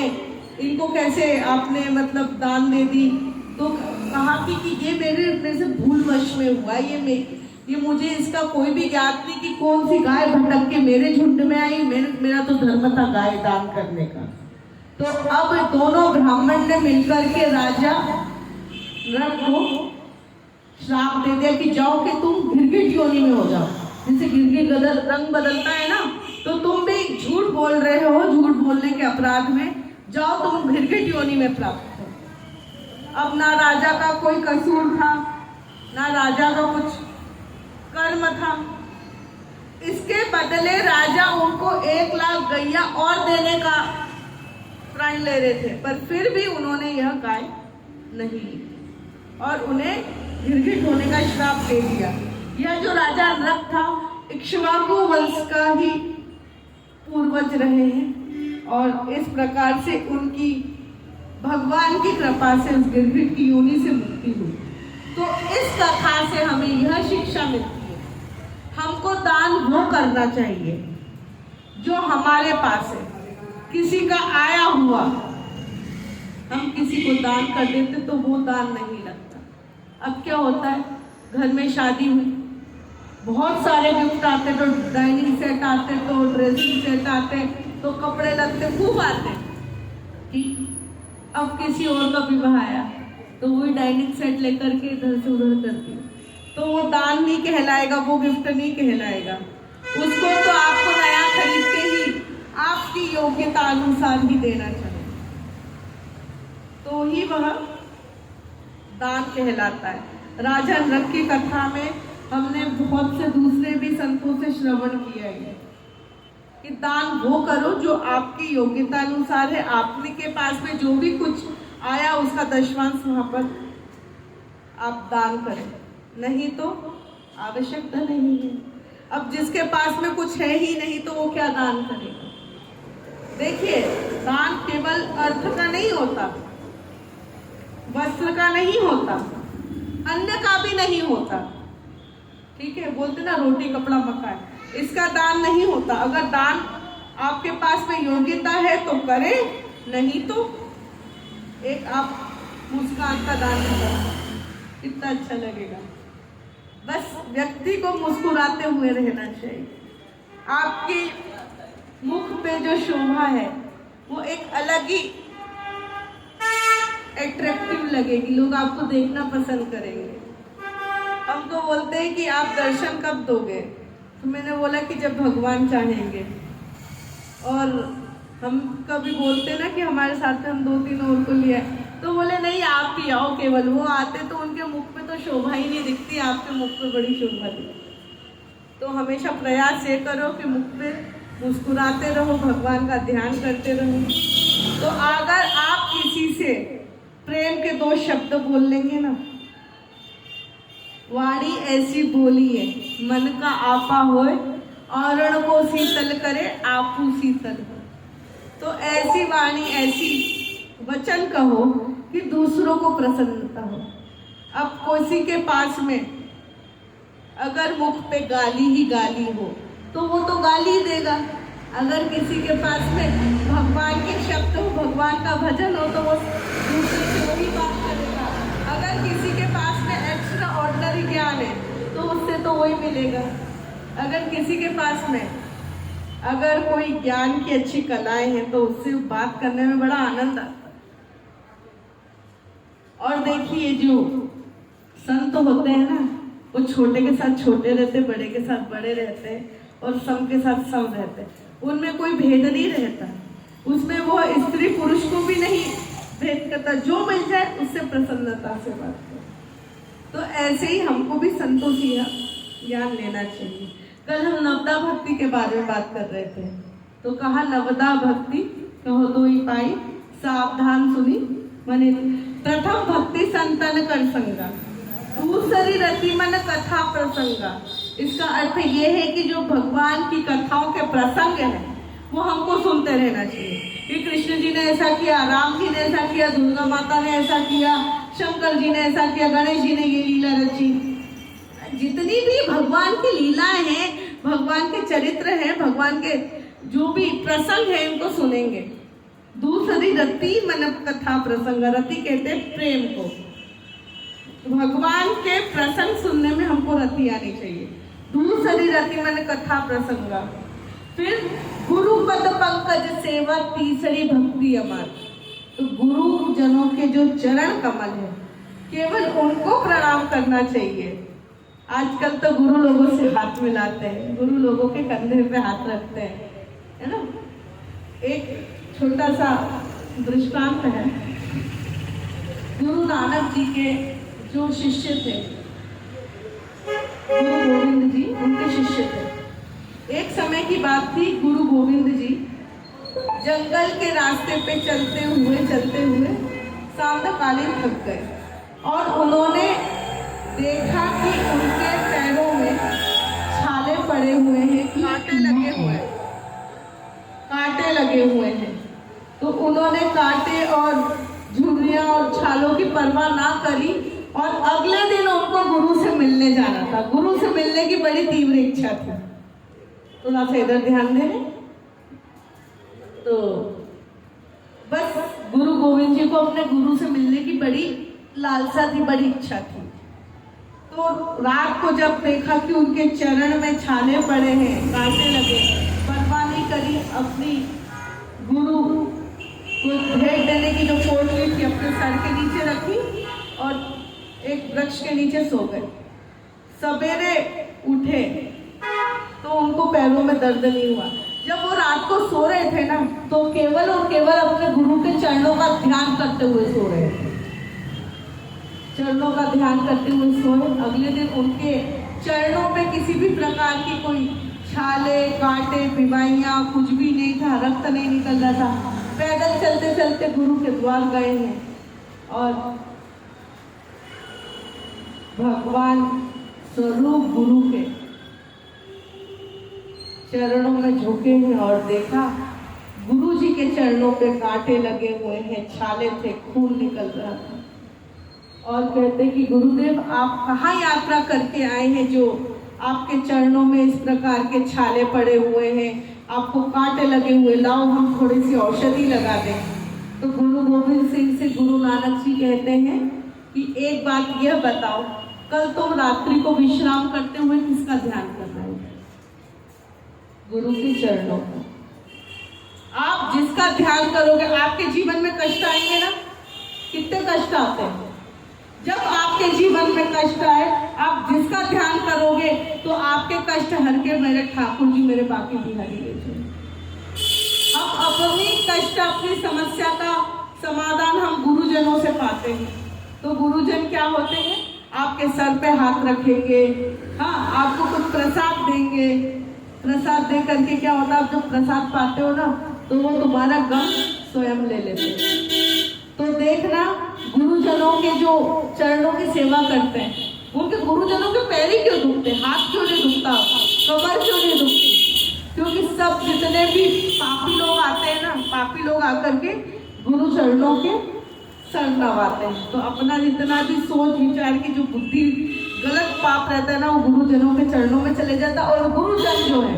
इनको कैसे आपने मतलब दान दे दी। तो कहा कि ये मेरे से भूलवश में हुआ, ये मुझे इसका कोई भी ज्ञात नहीं कि कौन सी गाय भटक के मेरे झुंड में आई, मेरा तो धर्म था गाय दान करने का। तो अब दोनों ब्राह्मण ने मिलकर के राजा नृप को श्राप दे दिया कि जाओ कि तुम गिरगिट योनि में हो जाओ। जैसे गिरगिट रंग बदलता है ना, तो तुम भी झूठ बोल रहे हो, झूठ बोलने के अपराध में जाओ तुम गिरगिट योनि में प्राप्त हो। अब ना राजा का कोई कसूर था, ना राजा का कुछ कर्म था। इसके बदले राजा उनको 1 लाख गैया और देने का प्रण ले रहे थे, पर फिर भी उन्होंने यह गाय नहीं ली और उन्हें गिरगिट होने का श्राप दे दिया। यह जो राजा नृप था, इक्ष्वाकु वंश का ही पूर्वज रहे हैं और इस प्रकार से उनकी भगवान की कृपा से उस गिरगिट की योनि से मुक्ति हुई। तो इस कथा से हमें यह शिक्षा मिलती है, हमको दान वो करना चाहिए जो हमारे पास है। किसी का आया हुआ हम किसी को दान कर देते तो वो दान नहीं लगता। अब क्या होता है, घर में शादी हुई, बहुत सारे गिफ्ट आते, तो डाइनिंग सेट आते, तो ड्रेसिंग सेट आते, तो कपड़े लगते, खूब आते। ठीक, अब किसी और का विवाह आया तो वही डाइनिंग सेट लेकर के इधर से उधर करती, तो वो दान नहीं कहलाएगा, वो गिफ्ट नहीं कहलाएगा। उसको तो आपको नया खरीद के ही आपकी योग्यता अनुसार ही देना चाहिए, तो ही वह दान कहलाता है। राजा नृप की कथा में हमने बहुत से दूसरे भी संतों से श्रवण किया है कि दान वो करो जो आपकी योग्यता अनुसार है। आपने के पास में जो भी कुछ आया उसका दशवांश वहां पर आप दान करें, नहीं तो आवश्यकता नहीं है। अब जिसके पास में कुछ है ही नहीं तो वो क्या दान करेगा। देखिए, दान केवल अर्थ का नहीं होता, वस्त्र का नहीं होता, अन्य का भी नहीं होता। ठीक है, बोलते ना रोटी कपड़ा मकान, इसका दान नहीं होता। अगर दान आपके पास में योग्यता है तो करें, नहीं तो एक आप मुस्कान का दान करें, कितना अच्छा लगेगा। बस व्यक्ति को मुस्कुराते हुए रहना चाहिए। आपके मुख पे जो शोभा है वो एक अलग ही एट्रैक्टिव लगेगी, लोग आपको देखना पसंद करेंगे। हम तो बोलते हैं कि आप दर्शन कब दोगे, तो मैंने बोला कि जब भगवान चाहेंगे। और हम कभी बोलते ना कि हमारे साथ हम 2-3 और को लिया, तो बोले नहीं आप ही आओ केवल। वो आते तो उनके मुख पे तो शोभा ही नहीं दिखती, आपके मुख पे बड़ी शोभा दिखती। तो हमेशा प्रयास ये करो कि मुख पे मुस्कुराते रहो, भगवान का ध्यान करते रहो। तो अगर आप किसी से प्रेम के 2 शब्द बोल लेंगे ना, वाणी ऐसी बोली है मन का आपा होए, औरण को शीतल करे आपू शीतल हो। तो ऐसी वाणी, ऐसी वचन कहो कि दूसरों को प्रसन्नता हो। अब किसी के पास में अगर मुख पे गाली ही गाली हो तो वो तो गाली ही देगा। अगर किसी के पास में भगवान के शब्द हो, भगवान का भजन हो, तो वो दूसरे से वही बात करेगा। अगर किसी के पास में एक्स्ट्रा ऑर्डिनरी ज्ञान है तो उससे तो वही मिलेगा। अगर किसी के पास में अगर कोई ज्ञान की अच्छी कलाएं हैं तो उससे बात करने में बड़ा आनंद आता है। और देखिए, जो संत होते हैं ना, वो छोटे के साथ छोटे रहते, बड़े के साथ बड़े रहते हैं और सम के साथ सम रहते हैं। उनमें कोई भेद नहीं रहता, उसमें वो स्त्री पुरुष को भी नहीं भेद करता, जो मिल जाए उससे प्रसन्नता से बात करता। तो ऐसे ही हमको भी संतोषी ज्ञान लेना चाहिए। कल हम नवदा भक्ति के बारे में बात कर रहे थे, तो कहा नवदा भक्ति कहो तो ही पाई, सावधान सुनी मने। प्रथम भक्ति संतन कर संगा, दूसरी रति मन कथा प्रसंगा। इसका अर्थ ये है कि जो भगवान की कथाओं के प्रसंग हैं वो हमको सुनते रहना चाहिए कि कृष्ण जी ने ऐसा किया, राम जी ने ऐसा किया, दुर्गा माता ने ऐसा किया, शंकर जी ने ऐसा किया, गणेश जी ने ये लीला रची। जितनी भी भगवान की लीलाएं हैं, भगवान के चरित्र हैं, भगवान के जो भी प्रसंग है इनको सुनेंगे। दूसरी रति मन कथा प्रसंग, रति कहते हैं प्रेम को। भगवान के प्रसंग सुनने में हमको रति आनी चाहिए। दूसरी रति मन कथा प्रसंग। फिर गुरु पद पंकज सेवा, तीसरी भक्ति अमर। तो गुरु जनों के जो चरण कमल है केवल उनको प्रणाम करना चाहिए। आजकल तो गुरु लोगों से हाथ मिलाते हैं, गुरु लोगों के कंधे पे हाथ रखते हैं, है ना। एक छोटा सा दृष्टांत है। गुरु नानक जी के जो शिष्य थे, गुरु गोविंद जी उनके शिष्य थे। एक समय की बात थी, गुरु गोविंद जी जंगल के रास्ते पे चलते हुए सांध्यकालीन थक गए और उन्होंने देखा कि उनके पैरों में छाले पड़े हुए हैं, कांटे लगे हुए हैं। तो उन्होंने कांटे और झुर्रियां और छालों की परवाह ना करी और अगले दिन उनको गुरु से मिलने जाना था। गुरु से मिलने की बड़ी तीव्र इच्छा थी। थोड़ा सा इधर ध्यान दे रहे। तो बस गुरु गोविंद जी को अपने गुरु से मिलने की बड़ी लालसा थी, बड़ी इच्छा थी। तो रात को जब देखा कि उनके चरण में छाले पड़े हैं, कांटे लगे, परवाह नहीं करी, अपनी गुरु को भेंट देने की जो पोटली थी अपने सर के नीचे रखी और एक वृक्ष के नीचे सो गए। सवेरे उठे तो उनको पैरों में दर्द नहीं हुआ। जब वो रात को सो रहे थे ना, तो केवल और केवल अपने गुरु के चरणों का ध्यान करते हुए सो रहे थे। चरणों का ध्यान करते हुए सोए। अगले दिन उनके चरणों पे किसी भी प्रकार की कोई छाले, कांटे, बीमारियां कुछ भी नहीं था, रक्त नहीं निकल रहा था। पैदल चलते चलते गुरु के द्वार गए हैं और भगवान स्वरूप गुरु के चरणों में झुके हैं और देखा गुरु जी के चरणों पे कांटे लगे हुए हैं, छाले थे, खून निकल रहा था। और कहते कि गुरुदेव आप कहाँ यात्रा करके आए हैं जो आपके चरणों में इस प्रकार के छाले पड़े हुए हैं, आपको कांटे लगे हुए, लाओ हम थोड़ी सी औषधि लगा दें। तो गुरु गोविंद सिंह से गुरु नानक जी कहते हैं कि एक बात यह बताओ, कल तुम रात्रि को विश्राम करते हुए किसका ध्यान कर रहे हो? गुरु के चरणों का। आप जिसका ध्यान करोगे, आपके जीवन में कष्ट आएंगे ना, कितने कष्ट आते हैं। जब आपके जीवन में कष्ट आए, आप जिसका ध्यान करोगे तो आपके कष्ट हर के मेरे ठाकुर जी मेरे बाकी बिहारी ले जाए। हम अपनी कष्ट, अपनी समस्या का समाधान हम गुरुजनों से पाते हैं। तो गुरुजन क्या होते हैं? आपके सर पे हाथ रखेंगे, हाँ, आपको कुछ प्रसाद देंगे। प्रसाद दे करके क्या होता है, आप जब प्रसाद पाते हो ना, तो वो तुम्हारा गम स्वयं ले लेते हैं। तो देखना, गुरुजनों के जो चरणों की सेवा करते हैं, उनके गुरुजनों के पैर ही क्यों दुखते, हाथ क्यों नहीं दुखता, कमर क्यों नहीं दुखती? क्योंकि सब जितने भी पापी लोग आते हैं ना, पापी लोग आकर के गुरु चरणों के सर नवाते हैं। तो अपना जितना भी सोच विचार की जो बुद्धि गलत पाप रहता है ना, वो गुरुजनों के चरणों में चले जाता है। और गुरुजन जो है,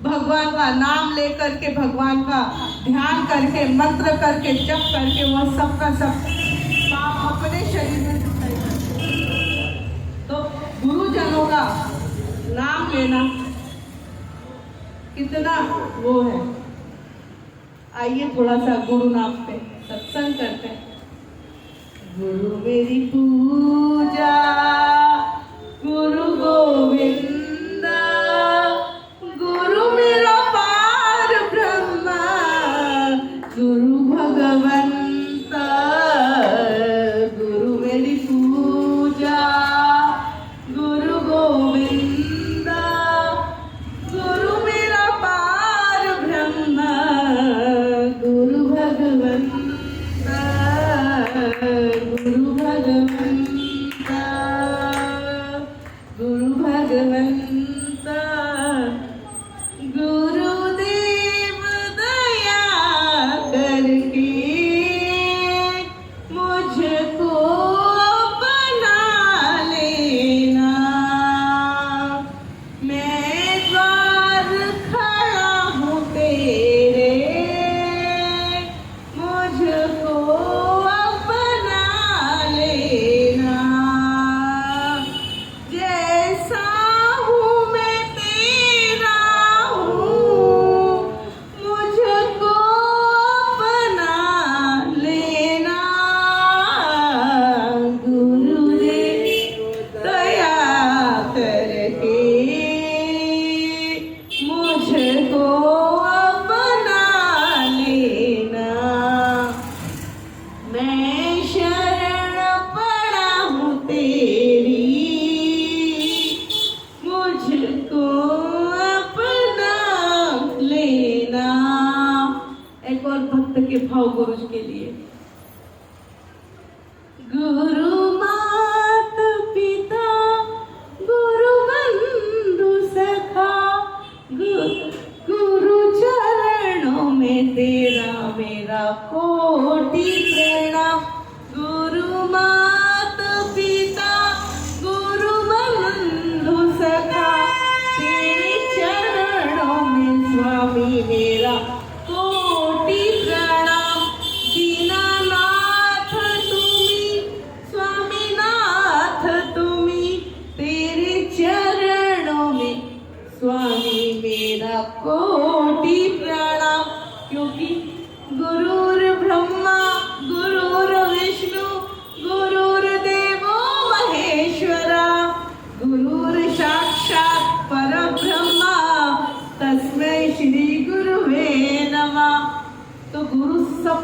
भगवान का नाम लेकर के, भगवान का ध्यान करके, मंत्र करके, जप करके, वह सबका सब पाप अपने शरीर में सुखाई करते हैं। तो गुरुजनों का नाम लेना कितना वो है। आइए थोड़ा सा गुरु नाम पे सत्संग करते हैं। गुरु मेरी पूजा, गुरु गोविंद, गुरु मेरा पार ब्रह्म, गुरु भगवंत, गुरु मेरी पूजा, गुरु गोविंद, गुरु मेरा पार ब्रह्म, गुरु भगवंत, गुरु भगवंत।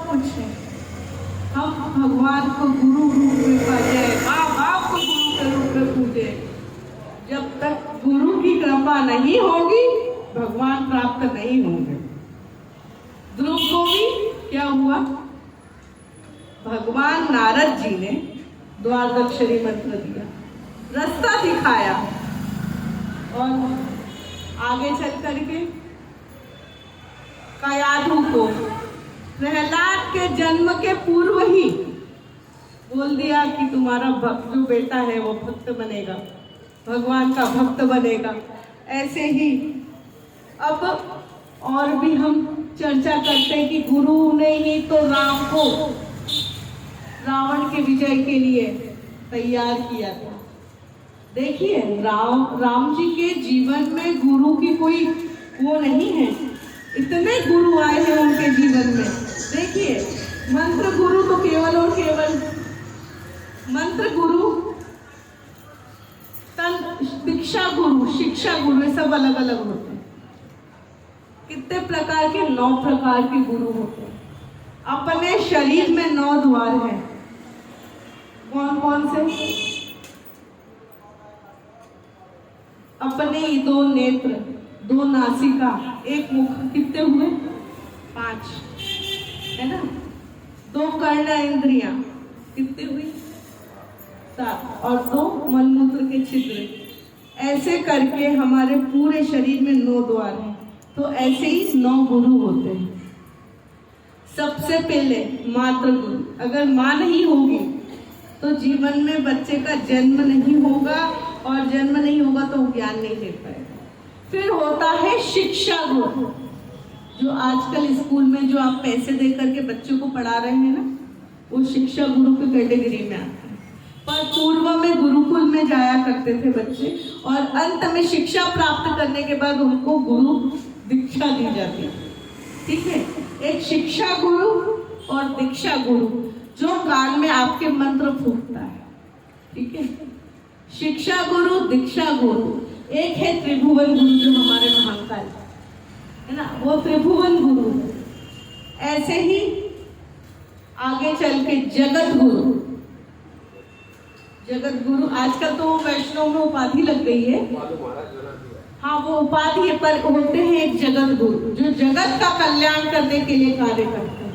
कुछ है। हम भगवान को गुरु रूप में पाए, माँ बाप को गुरु के रूप में पूजे। जब तक गुरु की कृपा नहीं होगी भगवान प्राप्त नहीं होंगे। ध्रुव को भी क्या हुआ, भगवान नारद जी ने द्वादशाक्षरी मंत्र दिया, रास्ता दिखाया, और आगे चल करके कयाधु को प्रहलाद के जन्म के पूर्व ही बोल दिया कि तुम्हारा भक्त जो बेटा है वो भक्त बनेगा, भगवान का भक्त बनेगा। ऐसे ही अब और भी हम चर्चा करते हैं कि गुरु ने ही तो राम को रावण के विजय के लिए तैयार किया था। देखिए राम जी के जीवन में गुरु की कोई वो नहीं है, इतने गुरु आए हैं उनके जीवन में। देखिए मंत्र गुरु तो केवल और केवल मंत्र गुरु, दीक्षा गुरु, शिक्षा गुरु, ये सब अलग अलग होते हैं। कितने प्रकार के, 9 प्रकार के गुरु होते हैं। अपने शरीर में 9 द्वार हैं। कौन कौन से? अपने 2 नेत्र, 2 नासिका, 1 मुख, कितने हुए? 5 है ना। 2 कर्ण इंद्रियां, कितने हुई? 7, और 2 मलमूत्र के छिद्र। ऐसे करके हमारे पूरे शरीर में 9 द्वार हैं। तो ऐसे ही 9 गुरु होते हैं। सबसे पहले मातृ गुरु, अगर माँ नहीं होगी तो जीवन में बच्चे का जन्म नहीं होगा, और जन्म नहीं होगा तो ज्ञान नहीं ले पाएगा। फिर होता है शिक्षा गुरु, जो आजकल स्कूल में जो आप पैसे दे करके बच्चों को पढ़ा रहे हैं ना, वो शिक्षा गुरु की कैटेगरी में आता है। पर पूर्व में गुरुकुल में जाया करते थे बच्चे, और अंत में शिक्षा प्राप्त करने के बाद उनको गुरु दीक्षा दी जाती है। ठीक है, एक शिक्षा गुरु और दीक्षा गुरु जो कान में आपके मंत्र फूंकता है। ठीक है, शिक्षा गुरु, दीक्षा गुरु। एक है त्रिभुवन गुरु जो हमारे महाकाल है ना, वो त्रिभुवन गुरु। ऐसे ही आगे चल के जगत गुरु। जगत गुरु आजकल तो वैष्णव में उपाधि लग गई है, हाँ वो उपाधि है, पर होते हैं एक जगत गुरु जो जगत का कल्याण करने के लिए कार्य करते हैं।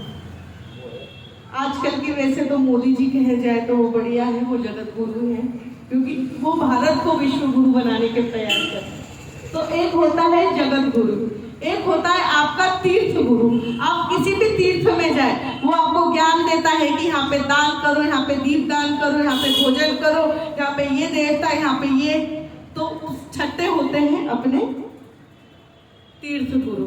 आजकल की वैसे तो मोदी जी कहे जाए तो वो बढ़िया है, वो जगत गुरु है, क्योंकि वो भारत को विश्व गुरु बनाने के प्रयास करते हैं। तो एक होता है जगत गुरु, एक होता है आपका तीर्थ गुरु। आप किसी भी तीर्थ में जाए, वो आपको ज्ञान देता है कि यहाँ पे दान करो, यहाँ पे दीप दान करो, यहाँ पे भोजन करो, यहाँ पे ये देवता, यहाँ पे ये। तो छठे होते हैं अपने तीर्थ गुरु।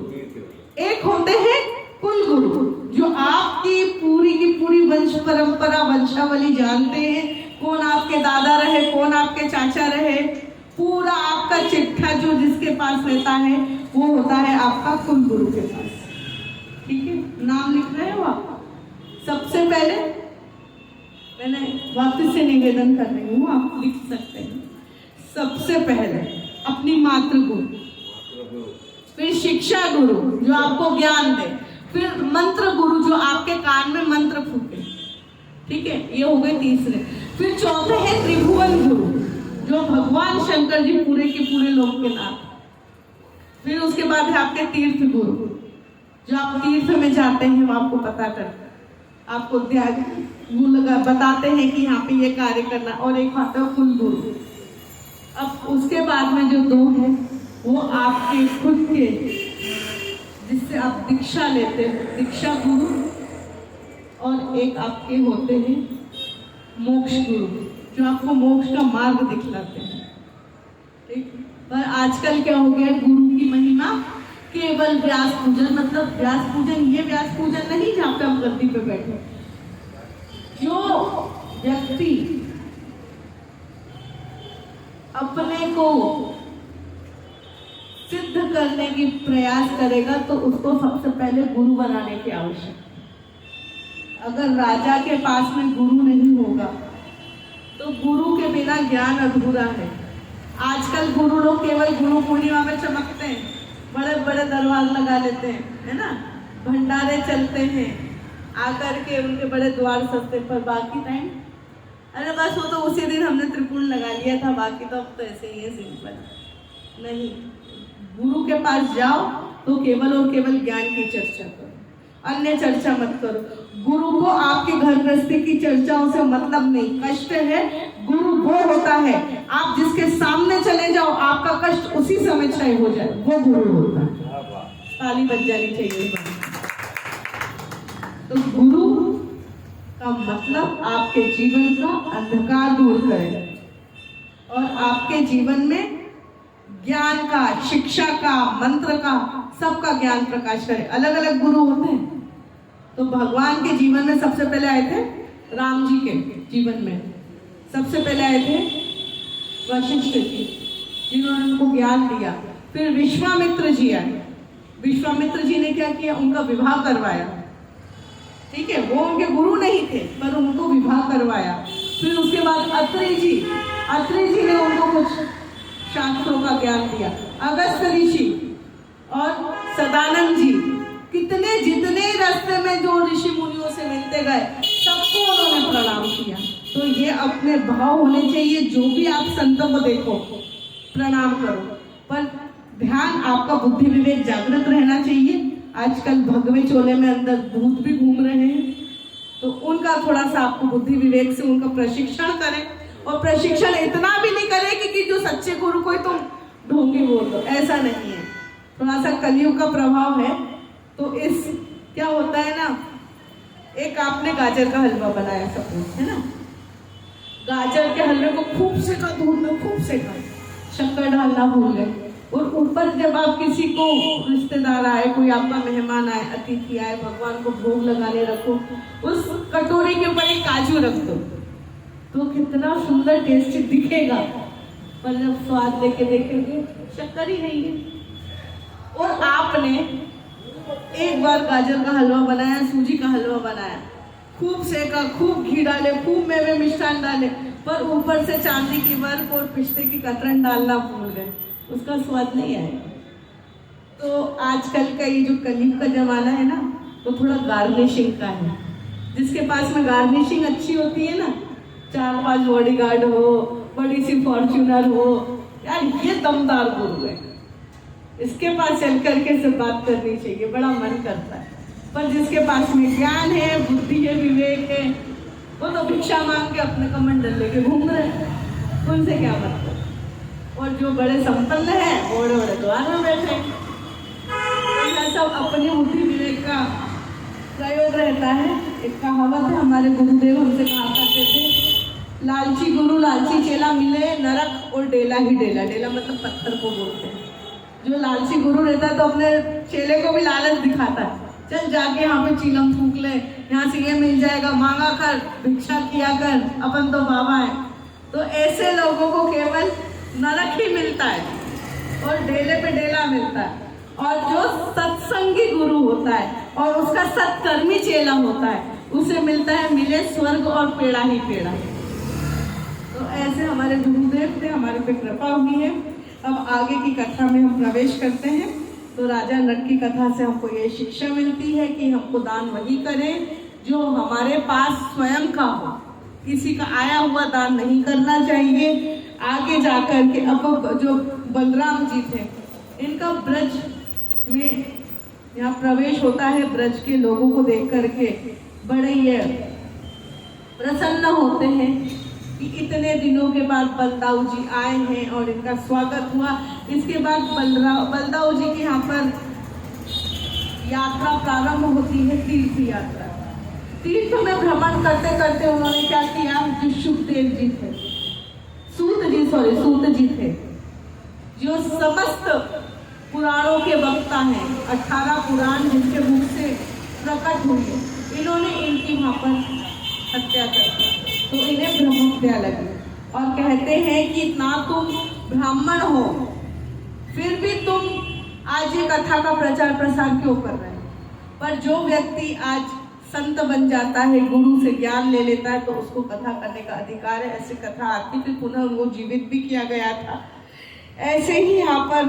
एक होते हैं कुल गुरु, जो आपकी पूरी की पूरी वंश परंपरा, वंशावली जानते हैं, कौन आपके दादा रहे, कौन आपके चाचा रहे, पूरा आपका चिट्ठा जो जिसके पास रहता है वो होता है आपका कुल गुरु के पास। ठीक है, नाम लिख रहे हो आप। सबसे पहले मैंने वापस से निवेदन कर रही हूँ, आप लिख सकते हैं। सबसे पहले अपनी मातृ गुरु, फिर शिक्षा गुरु जो आपको ज्ञान दे, फिर मंत्र गुरु जो आपके कान में मंत्र फूके। ठीक है, ये हो गए तीसरे। फिर चौथे है त्रिभुवन गुरु, जो भगवान शंकर जी पूरे के पूरे लोक के नाथ। फिर उसके बाद है आपके तीर्थ गुरु, जो आप तीर्थ में जाते हैं वो आपको पता करते हैं, आपको बताते हैं कि यहाँ पे ये कार्य करना। और एक आता है कुल गुरु। अब उसके बाद में जो 2 है वो आपके खुद के, जिससे आप दीक्षा लेते हैं, दीक्षा गुरु। और एक आपके होते हैं मोक्ष गुरु, जो आपको मोक्ष का मार्ग दिखलाते हैं। ठीक, पर आजकल क्या हो गया, गुरु की महिमा केवल व्यास पूजन, मतलब व्यास पूजन, ये व्यास पूजन नहीं जहाँ पे हम गद्दी पे बैठे। जो व्यक्ति अपने को सिद्ध करने की प्रयास करेगा तो उसको सबसे पहले गुरु बनाने की आवश्यकता। अगर राजा के पास में गुरु नहीं होगा तो गुरु के बिना ज्ञान अधूरा है। आजकल गुरु लोग केवल गुरु पूर्णिमा में चमकते हैं, बड़े बड़े दरबार लगा लेते हैं, है ना, भंडारे चलते हैं। आकर के उनके बड़े द्वार सस्ते पर बाकी टाइम अरे बस वो तो उसी दिन हमने त्रिपुण लगा लिया था, बाकी तो अब तो ऐसे ही है सिंपल। नहीं, गुरु के पास जाओ तो केवल और केवल ज्ञान की चर्चा करो, अन्य चर्चा मत करो। गुरु को आपके घर गृहस्थी की चर्चाओं से मतलब नहीं, कष्ट है गुरु वो होता है आप जिसके सामने चले जाओ आपका कष्ट उसी समय क्षय हो जाए, वो गुरु होता है। ताली बज जानी चाहिए। तो गुरु का मतलब आपके जीवन का अंधकार दूर करे और आपके जीवन में ज्ञान का, शिक्षा का, मंत्र का, सबका ज्ञान प्रकाश करे। अलग अलग गुरु होते हैं। तो भगवान के जीवन में सबसे पहले आए थे राम जी के जीवन में, सबसे पहले आए थे वशिष्ठ जी जिन्होंने उनको ज्ञान दिया। फिर विश्वामित्र जी आए। विश्वामित्र जी ने क्या किया, उनका विवाह करवाया। ठीक है, वो उनके गुरु नहीं थे पर उनको विवाह करवाया। फिर उसके बाद अत्रि जी ने उनको कुछ शास्त्रों का ज्ञान दिया। अगस्त ऋषि और सदानंद जी, कितने जितने रास्ते में जो ऋषि मुनियों से मिलते गए सबको उन्होंने प्रणाम किया। तो ये अपने भाव होने चाहिए, जो भी आप संतों को देखो प्रणाम करो, पर ध्यान आपका बुद्धि विवेक जागृत रहना चाहिए। आजकल भगवे चोले में अंदर भूत भी घूम रहे हैं, तो उनका थोड़ा सा आपको बुद्धि विवेक से उनका प्रशिक्षण करें। और प्रशिक्षण इतना भी नहीं करें कि जो सच्चे गुरु को तुम ढोंगी बोल दो, ऐसा नहीं है। थोड़ा सा कलयुग का प्रभाव है। तो इस क्या होता है ना, एक आपने गाजर का हलवा बनाया सपोज, है ना, गाजर के हलवे को खूब सेका, दूध में खूब सेका, शक्कर डालना भूल गए, और ऊपर जब आप किसी को रिश्तेदार आए, कोई आपका मेहमान आए, अतिथि आए, भगवान को भोग लगाने रखो, उस कटोरी के ऊपर एक काजू रख दो, तो कितना सुंदर टेस्टी दिखेगा। पर जब स्वाद लेके देखेंगे शक्कर ही नहीं है। और आपने एक बार गाजर का हलवा बनाया, सूजी का हलवा बनाया, खूब सेका, खूब घी डाले, खूब मेवे मिष्ठान डाले, पर ऊपर से चांदी की वर्क और पिस्ते की कतरन डालना भूल गए, उसका स्वाद नहीं आएगा। तो आजकल का ये जो कलयुग का जमाना है ना, तो थोड़ा गार्निशिंग का है। जिसके पास में गार्निशिंग अच्छी होती है ना, 4-5 बॉडीगार्ड हो, बड़ी सी फॉर्च्यूनर हो, यार ये दमदार गुरु है, इसके पास चल करके से बात करनी चाहिए, बड़ा मन करता है। पर जिसके पास में ज्ञान है, बुद्धि है, विवेक है, वो तो भिक्षा मांग के अपने कमंडल लेके घूम रहे हैं, उनसे क्या मतलब। और जो बड़े संपन्न है वो बड़े बड़े द्वार में बैठे हैं। तो यह सब अपनी बुद्धि विवेक का प्रयोग रहता है। एक कहावत है, हमारे गुरुदेव हमसे कहा करते थे, लालची गुरु लालची चेला मिले नरक और डेला ही डेला। डेला मतलब पत्थर को बोलते हैं। जो लालची गुरु रहता है तो अपने चेले को भी लालच दिखाता है, चल जाके यहाँ पे चीलम फूंक ले, यहाँ से ये मिल जाएगा, मांगा कर, भिक्षा किया कर, अपन तो बाबा है। तो ऐसे लोगों को केवल नरक ही मिलता है और डेले पे डेला मिलता है। और जो सत्संगी गुरु होता है और उसका सत्कर्मी चेला होता है, उसे मिलता है मिले स्वर्ग और पेड़ा ही पेड़ा। तो ऐसे हमारे गुरुदेव थे, हमारे पे कृपा हुई है। अब आगे की कथा में हम प्रवेश करते हैं। तो राजा नट की कथा से हमको ये शिक्षा मिलती है कि हमको दान वही करें जो हमारे पास स्वयं का हो, किसी का आया हुआ दान नहीं करना चाहिए। आगे जाकर के अब जो बलराम जी थे, इनका ब्रज में यहाँ प्रवेश होता है। ब्रज के लोगों को देख करके बड़े ये प्रसन्न होते हैं कि इतने दिनों के बाद बलदाऊ जी आए हैं और इनका स्वागत हुआ। इसके बाद बलदाऊ जी के यहाँ पर यात्रा प्रारंभ होती है, तीर्थ यात्रा। तीर्थ में भ्रमण करते करते उन्होंने क्या किया, जो सुखदेव जी थे, सूत जी थे, जो समस्त पुराणों के वक्ता हैं, 18 पुराण जिनके मुख से प्रकट हुए, इन्होंने इनकी वहाँ पर हत्या कर दी। तो इन्हें ब्रह्म हत्या लगी और कहते हैं कि ना तुम ब्राह्मण हो फिर भी तुम आज ये कथा का प्रचार प्रसार क्यों कर रहे हैं। पर जो व्यक्ति आज संत बन जाता है, गुरु से ज्ञान ले लेता है, तो उसको कथा करने का अधिकार है। ऐसी कथा आती थी, पुनः उनको जीवित भी किया गया था। ऐसे ही यहाँ पर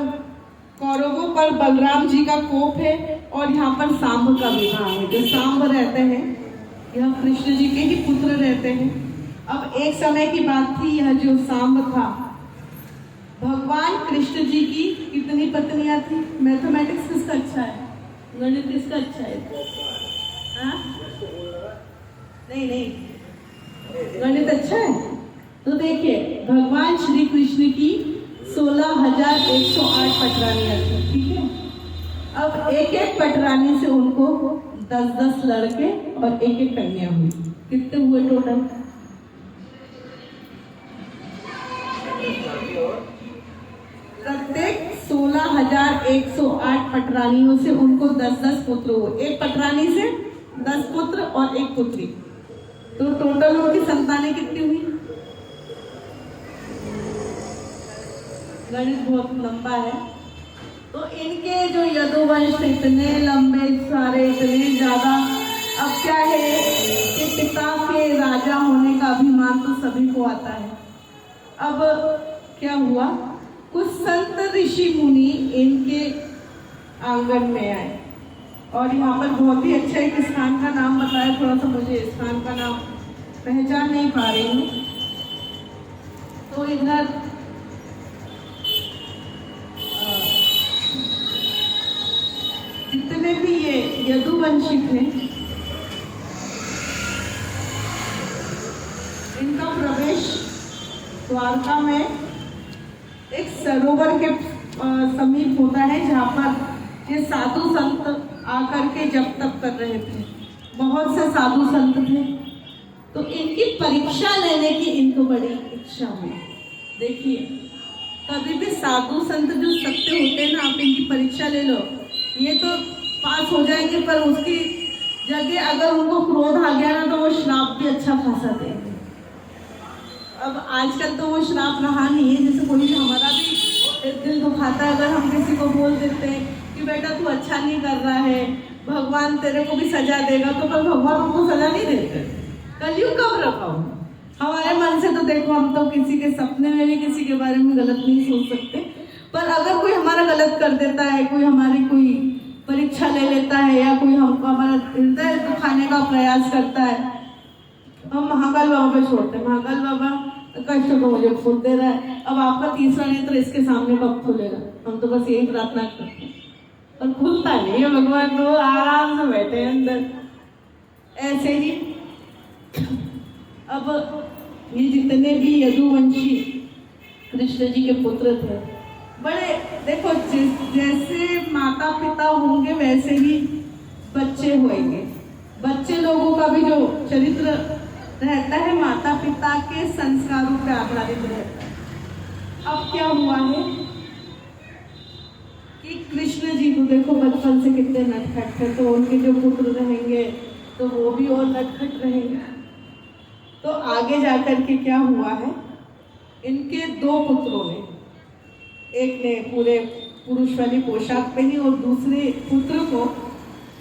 कौरवों पर बलराम जी का कोप है और यहाँ पर सांब का विवाह है। जो सांब रहते हैं यह कृष्ण जी के ही पुत्र रहते हैं। अब एक समय की बात थी, यह जो सांब था, भगवान कृष्ण जी की कितनी पत्नियां थी? मैथमेटिक्स किसका अच्छा है? गणित किसका अच्छा है? हाँ? नहीं, गणित अच्छा है। तो देखिए, भगवान श्री कृष्ण की 16,108 पटरानियां थी, ठीक है। अब एक एक पटरानी से उनको 10-10 लड़के और एक एक कन्या हुई। कितने हुए टोटल? प्रत्येक 16,108 पटरानियों से उनको 10-10 पुत्र हुए। एक पटरानी से 10 पुत्र और एक पुत्री, तो टोटल उनकी संतानें कितनी हुई? गणित बहुत लंबा है। तो इनके जो यदुवंश इतने लंबे सारे, इतने ज्यादा। अब क्या है कि पिता के राजा होने का अभिमान तो सभी को आता है। अब क्या हुआ, कुछ संत ऋषि मुनि इनके आंगन में आए और यहाँ पर बहुत ही अच्छा एक स्थान का नाम बताया। थोड़ा सा मुझे स्थान का नाम पहचान नहीं पा रही हूँ। तो इधर जितने भी ये यदुवंशी थे, इनका प्रवेश द्वारका में एक सरोवर के समीप होता है, जहाँ पर ये साधु संत आकर के जप तप कर रहे थे। बहुत से साधु संत थे, तो इनकी परीक्षा लेने की इनको बड़ी इच्छा हुई। देखिए, कभी भी साधु संत जो सत्य होते हैं ना, आप इनकी परीक्षा ले लो, ये तो पास हो जाएंगे, पर उसकी जगह अगर उनको क्रोध आ गया ना, तो वो श्राप भी अच्छा खासा देंगे। अब आजकल तो वो श्राप रहा नहीं है। जैसे कोई हमारा भी दिल दुखाता है अगर हम किसी को बोल देते हैं कि बेटा तू अच्छा नहीं कर रहा है, भगवान तेरे को भी सजा देगा, तो कल भगवान हमको सजा नहीं देते। कलयुग कब रखा हो? हमारे मन से तो देखो, हम तो किसी के सपने में भी किसी के बारे में गलत नहीं सोच सकते, पर अगर कोई हमारा गलत कर देता है, कोई हमारी कोई परीक्षा ले लेता है, या कोई हमको हमारा हृदय दुखाने का प्रयास करता है, हम महाकाल बाबा पे छोड़ते हैं। महाकाल बाबा कष्ट को मुझे फूल दे रहा है, अब आपका तीसरा नेत्र इसके सामने कब खुलेगा? हम तो बस यही प्रार्थना करते हैं, पर खुलता नहीं है। भगवान तो आराम से बैठे हैं अंदर। ऐसे ही अब ये जितने भी यदुवंशी कृष्ण जी के पुत्र थे, बड़े देखो, जैसे माता पिता होंगे वैसे ही बच्चे होंगे। बच्चे लोगों का भी जो चरित्र रहता है माता पिता के संस्कारों पर आधारित रहता है। अब क्या हुआ है कि कृष्ण जी को देखो बचपन से कितने नटखट थे, तो उनके जो पुत्र रहेंगे तो वो भी और नटखट रहेंगे। तो आगे जाकर के क्या हुआ है, इनके 2 पुत्रों ने, एक ने पूरे पुरुष वाली पोशाक पहनी और दूसरे पुत्र को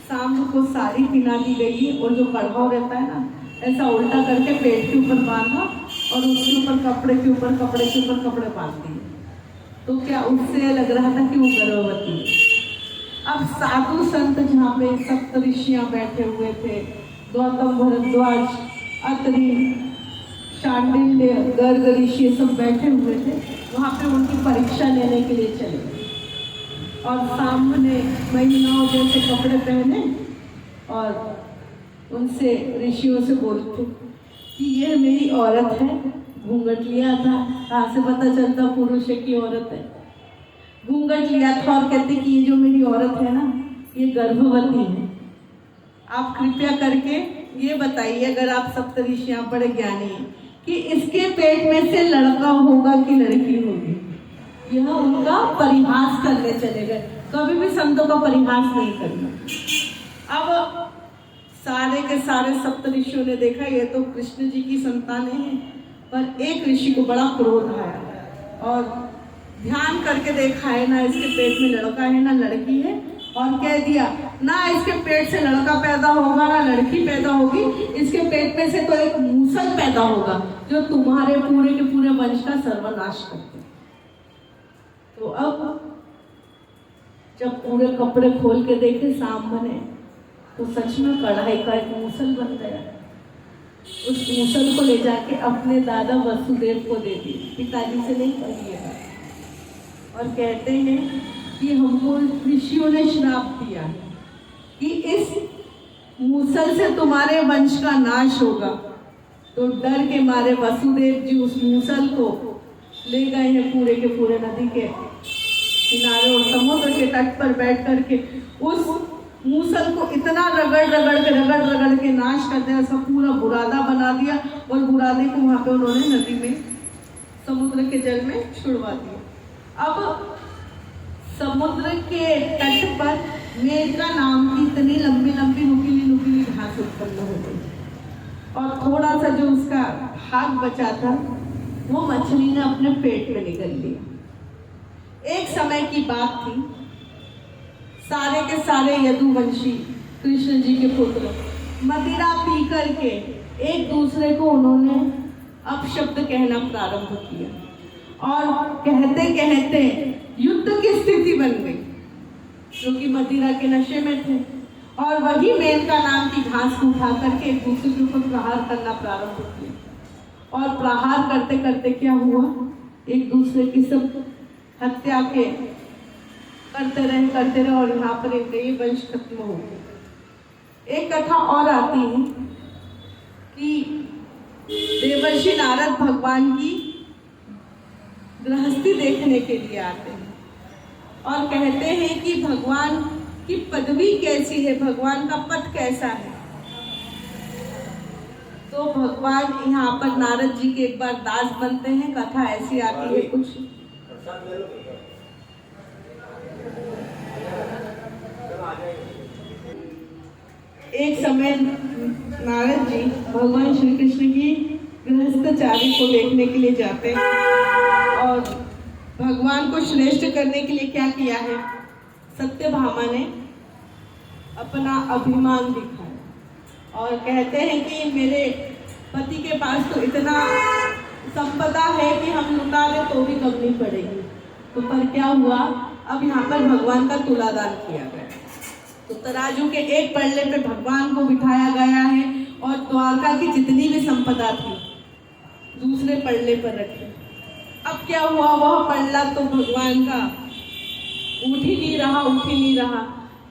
सांब को साड़ी पहना दी गई, और जो कड़वा रहता है ना, ऐसा उल्टा करके पेट के ऊपर बांधा और उसके ऊपर कपड़े के ऊपर कपड़े बांध दिए। तो क्या उससे लग रहा था कि वो गर्भवती है। अब साधु संत जहाँ पे सप्त ऋषियाँ बैठे हुए थे, गौतम, भरद्वाज, अत्रि, शांडिल्य, गर्ग ऋषि सब बैठे हुए थे, वहाँ पे उनकी परीक्षा लेने के लिए चले गए। और सामने महिलाओं जैसे कपड़े पहने और उनसे ऋषियों से बोलते कि ये मेरी औरत है। घूंघट लिया था, कहाँ से पता चलता पुरुष है कि औरत है? घूंघट लिया था और कहते कि ये जो मेरी औरत है ना, ये गर्भवती है। आप कृपया करके ये बताइए, अगर आप सप्तऋषि आप बड़े ज्ञानी हैं, कि इसके पेट में से लड़का होगा कि लड़की होगी? यह उनका परिहास करने चले गए। कभी भी संतों का परिहास नहीं करना। अब सारे के सारे सप्तऋषियों ने देखा ये तो कृष्ण जी की संतानें हैं, पर एक ऋषि को बड़ा क्रोध आया और ध्यान करके देखा है ना इसके पेट में लड़का है ना लड़की है, और कह दिया ना इसके पेट से लड़का पैदा होगा ना लड़की पैदा होगी, इसके पेट में से तो एक मूसल पैदा होगा जो तुम्हारे पूरे के पूरे वंश का सर्वनाश कर दे। तो अब जब पूरे कपड़े खोल के देखे सामने तो सच में कढ़ाई का एक मूसल बन गया। उस मूसल को ले जाके अपने दादा वसुदेव को दे दी, पिताजी से नहीं कहिएगा। और कहते हैं कि हमको ऋषियों ने श्राप दिया कि इस मूसल से तुम्हारे वंश का नाश होगा। तो डर के मारे वसुदेव जी उस मूसल को ले गए हैं पूरे के पूरे नदी के किनारे और समुद्र के तट पर बैठ करके उस मूसल को इतना रगड़ के नाश कर दिया, उसका पूरा बुरादा बना दिया और बुरादे को वहां पे उन्होंने नदी में समुद्र के जल में छुड़वा दिया। अब समुद्र के तट पर मेघा नाम की इतनी लंबी लंबी नुकीली घास उत्पन्न हो गई और थोड़ा सा जो उसका भाग बचा था वो मछली ने अपने पेट में निगल लिया। एक समय की बात थी, सारे के सारे यदुवंशी कृष्ण जी के पुत्र मदिरा पी करके एक दूसरे को उन्होंने अपशब्द कहना प्रारंभ किया और कहते कहते युद्ध की स्थिति बन गई, क्योंकि मदिरा के नशे में थे और वही मेनका नाम की घास को उठा करके एक दूसरे के ऊपर प्रहार करना प्रारंभ किया। और प्रहार करते करते क्या हुआ, एक दूसरे की सब हत्या के करते रहे और यहाँ पर ये वंश खत्म हो गया। एक कथा और आती है कि देवर्षि नारद भगवान की गृहस्थी देखने के लिए आते हैं और कहते हैं कि भगवान की पदवी कैसी है, भगवान का पद कैसा है। तो भगवान यहाँ पर नारद जी के एक बार दास बनते हैं। कथा ऐसी आती है कुछ, एक समय नारद जी भगवान श्री कृष्ण की गृहस्थचारी को देखने के लिए जाते हैं और भगवान को श्रेष्ठ करने के लिए क्या किया है, सत्यभामा ने अपना अभिमान दिखाया और कहते हैं कि मेरे पति के पास तो इतना संपदा है कि हम लुटा दे तो भी कम नहीं पड़ेगी। तो पर क्या हुआ, अब यहाँ पर भगवान का तुलादान किया गया। तो तराजू के एक पल्ले पे भगवान को बिठाया गया है और द्वारका की जितनी भी संपदा थी दूसरे पल्ले पर रखी। अब क्या हुआ, वह पल्ला तो भगवान का उठ ही नहीं रहा।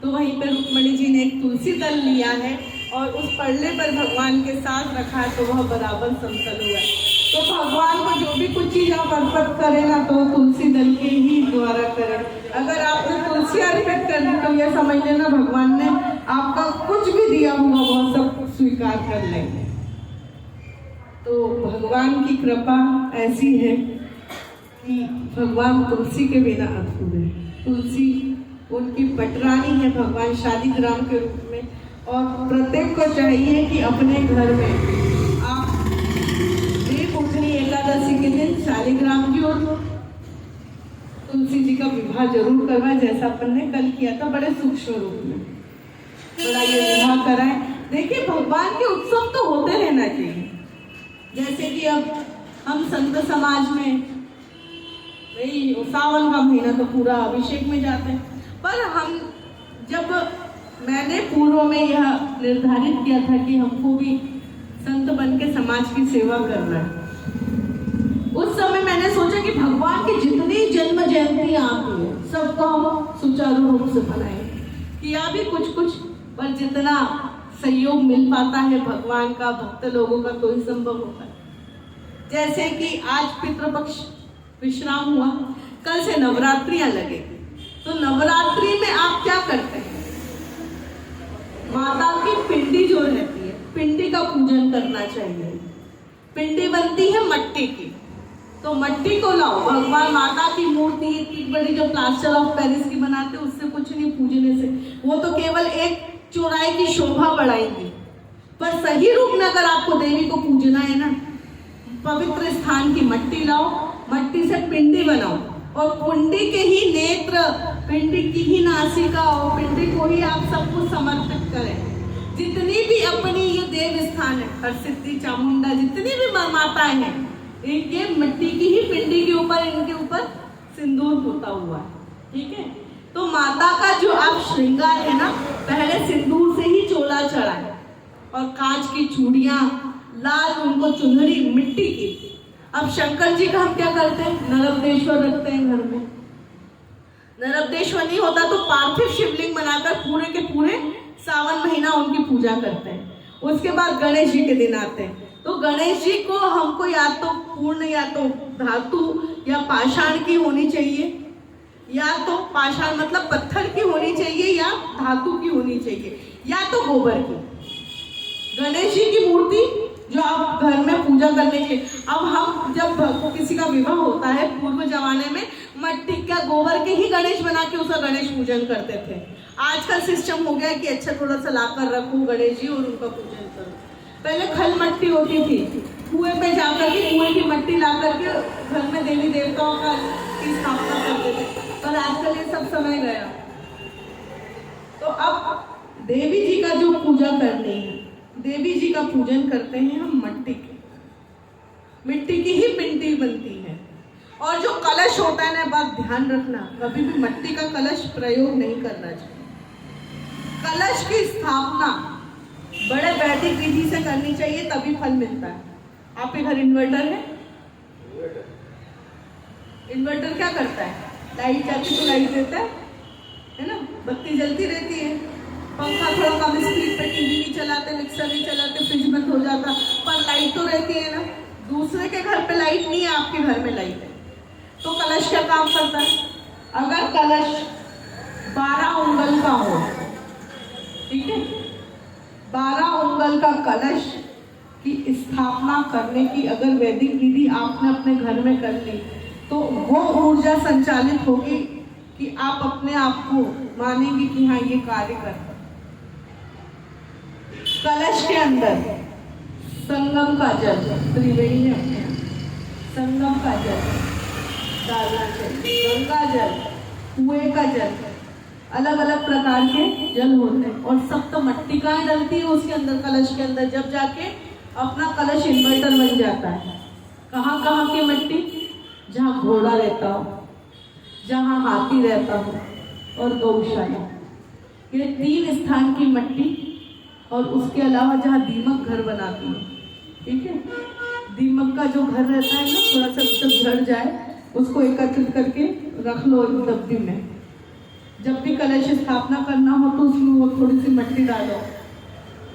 तो वहीं पर रुक्मणी जी ने एक तुलसी दल लिया है और उस पल्ले पर भगवान के साथ रखा है, तो वह बराबर समतल हुआ है। तो भगवान को जो भी कुछ चीज आप अर्पित करें ना तो तुलसी दल के ही द्वारा करें। अगर आपने तुलसी अर्पित कर दी तो यह समझ लेना भगवान ने आपका कुछ भी दिया हुआ वह सब स्वीकार कर लेंगे। तो भगवान की कृपा ऐसी है कि भगवान तुलसी के बिना अधूरे हैं। तुलसी उनकी पटरानी है भगवान शालिग्राम के रूप में और प्रत्येक को चाहिए कि अपने घर में आप एक उठनी एकादशी के दिन शालिग्राम की और तुलसी जी का विवाह जरूर करवाएं, जैसा अपन ने कल किया था बड़े सूक्ष्म रूप में, बड़ा ये विवाह कराएं। देखिए भगवान के उत्सव तो होते रहना चाहिए। जैसे कि अब हम संत समाज में भाई सावन का महीना तो पूरा अभिषेक में जाते हैं, पर हम जब मैंने पूर्व में यह निर्धारित किया था कि हमको भी संत बन के समाज की सेवा करना है, उस समय मैंने सोचा कि भगवान की जितनी जन्म जयंती आती है सबको हम सुचारू रूप से मनाएं। किया भी कुछ पर जितना सहयोग मिल पाता है भगवान का, भक्त लोगों का, तो ही संभव होता है। जैसे कि आज पितृपक्ष विश्राम हुआ, कल से नवरात्रियां लगेगी। तो नवरात्रि में आप क्या करते हैं, माता की पिंडी जो रहती है, पिंडी का पूजन करना चाहिए। पिंडी बनती है मट्टी की, तो मट्टी को लाओ, भगवान माता की मूर्ति इतनी बड़ी जो प्लास्टर ऑफ पेरिस की बनाते हैं उससे कुछ नहीं पूजने से, वो तो केवल एक चौड़ाई की शोभा बढ़ाएगी। पर सही रूप में अगर आपको देवी को पूजना है ना, पवित्र स्थान की मट्टी लाओ, मट्टी से पिंडी बनाओ और पिंडी के ही नेत्र, पिंडी की ही नासिका और पिंडी को ही आप सब कुछ समर्पित करें। जितनी भी अपनी ये देव स्थान है, हरसिद्धि, चामुंडा, जितनी भी माताएं हैं, ये मिट्टी की ही पिंडी के ऊपर, इनके ऊपर सिंदूर होता हुआ है, ठीक है। तो माता का जो आप श्रृंगार है ना, पहले सिंदूर से ही चोला चढ़ाए और कांच की चूड़ियां, लाल उनको चुनरी मिट्टी की। अब शंकर जी का हम क्या करते हैं, नर्मदेश्वर रखते हैं घर में। नर्मदेश्वर नहीं होता तो पार्थिव शिवलिंग बनाकर पूरे के पूरे सावन महीना उनकी पूजा करते हैं। उसके बाद गणेश जी के दिन आते हैं, तो गणेश जी को हमको या तो पूर्ण या तो धातु या पाषाण की होनी चाहिए, या तो पाषाण मतलब पत्थर की होनी चाहिए, या धातु की होनी चाहिए, या तो गोबर की। गणेश जी की मूर्ति जो आप घर में पूजा करने के, अब हम जब किसी का विवाह होता है, पूर्व जमाने में मट्टी का गोबर के ही गणेश बना के उसका गणेश पूजन करते थे। आजकल सिस्टम हो गया कि अच्छा थोड़ा सा लाकर रखो गणेश जी और उनका पूजन करो। पहले खल मट्टी होती थी, कुएं पे जाकर के कुएं की मट्टी ला करके घर में देवी देवताओं का की स्थापना करते थे, पर आजकल ये सब समय गया। तो अब देवी जी का जो पूजा करनी है, देवी जी का पूजन करते हैं हम मट्टी की, मिट्टी की ही पिंडी बनती है। और जो कलश होता है ना, बात ध्यान रखना, कभी भी मट्टी का कलश प्रयोग नहीं करना चाहिए। कलश की स्थापना बड़े वैदिक विधि से करनी चाहिए, तभी फल मिलता है। आपके घर इन्वर्टर है? इन्वर्टर क्या करता है, लाइट जाती तो लाइट देता है ना, बत्ती जलती रहती है। पंखा थोड़ा कम स्पीड पे, टीवी नहीं चलाते, मिक्सर नहीं चलाते, फ्रिज बंद हो जाता, पर लाइट तो रहती है ना। दूसरे के घर पे लाइट नहीं है, आपके घर में लाइट है, तो कलश क्या काम करता है? अगर कलश 12 उंगल का हो, ठीक है, 12 उंगल का कलश की स्थापना करने की अगर वैदिक विधि आपने अपने घर में कर ली, तो वो ऊर्जा संचालित होगी कि आप अपने आप को मानेंगे कि हाँ ये कार्य करता। कलश के अंदर संगम का जल, त्रिवेणी में अपने संगम का जल डालना चाहिए, गंगा जल, कुएं का जल, अलग अलग प्रकार के जल होते हैं, और सब तो मट्टी का ही डलती है उसके अंदर, कलश के अंदर। जब जाके अपना कलश इन्वर्टर बन जाता है। कहाँ कहाँ की मिट्टी? जहाँ घोड़ा रहता हो, जहाँ हाथी रहता हो, और गौशाला, ये 3 स्थान की मिट्टी। और उसके अलावा जहाँ दीमक घर बनाती है, ठीक है, दीमक का जो घर रहता है ना, थोड़ा सा जब झड़ जाए उसको एकत्रित करके रख लो एक डब्बी में। जब भी कलश स्थापना करना हो तो उसमें वो थोड़ी सी मिट्टी डालो।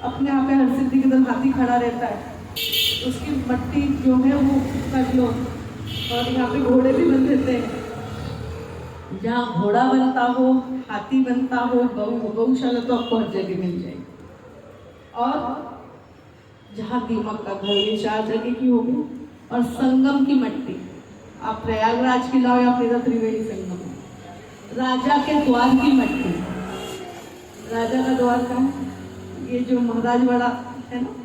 अपने यहाँ पे हर सिद्धि के तरफ हाथी खड़ा रहता है, उसकी मिट्टी जो है वो कर लो। और यहाँ पे घोड़े भी बन देते हैं, जहाँ घोड़ा बनता हो, हाथी बनता हो, गौशाला तो आपको हर जगह मिल जाएगी। और जहाँ दीमक का घर, ये 4 जगह की होगी। और संगम की मिट्टी आप प्रयागराज की लाओ या फिर त्रिवेणी संगम, राजा के द्वार की मिट्टी। राजा का द्वार कहाँ है? ये जो महाराजवाड़ा है ना,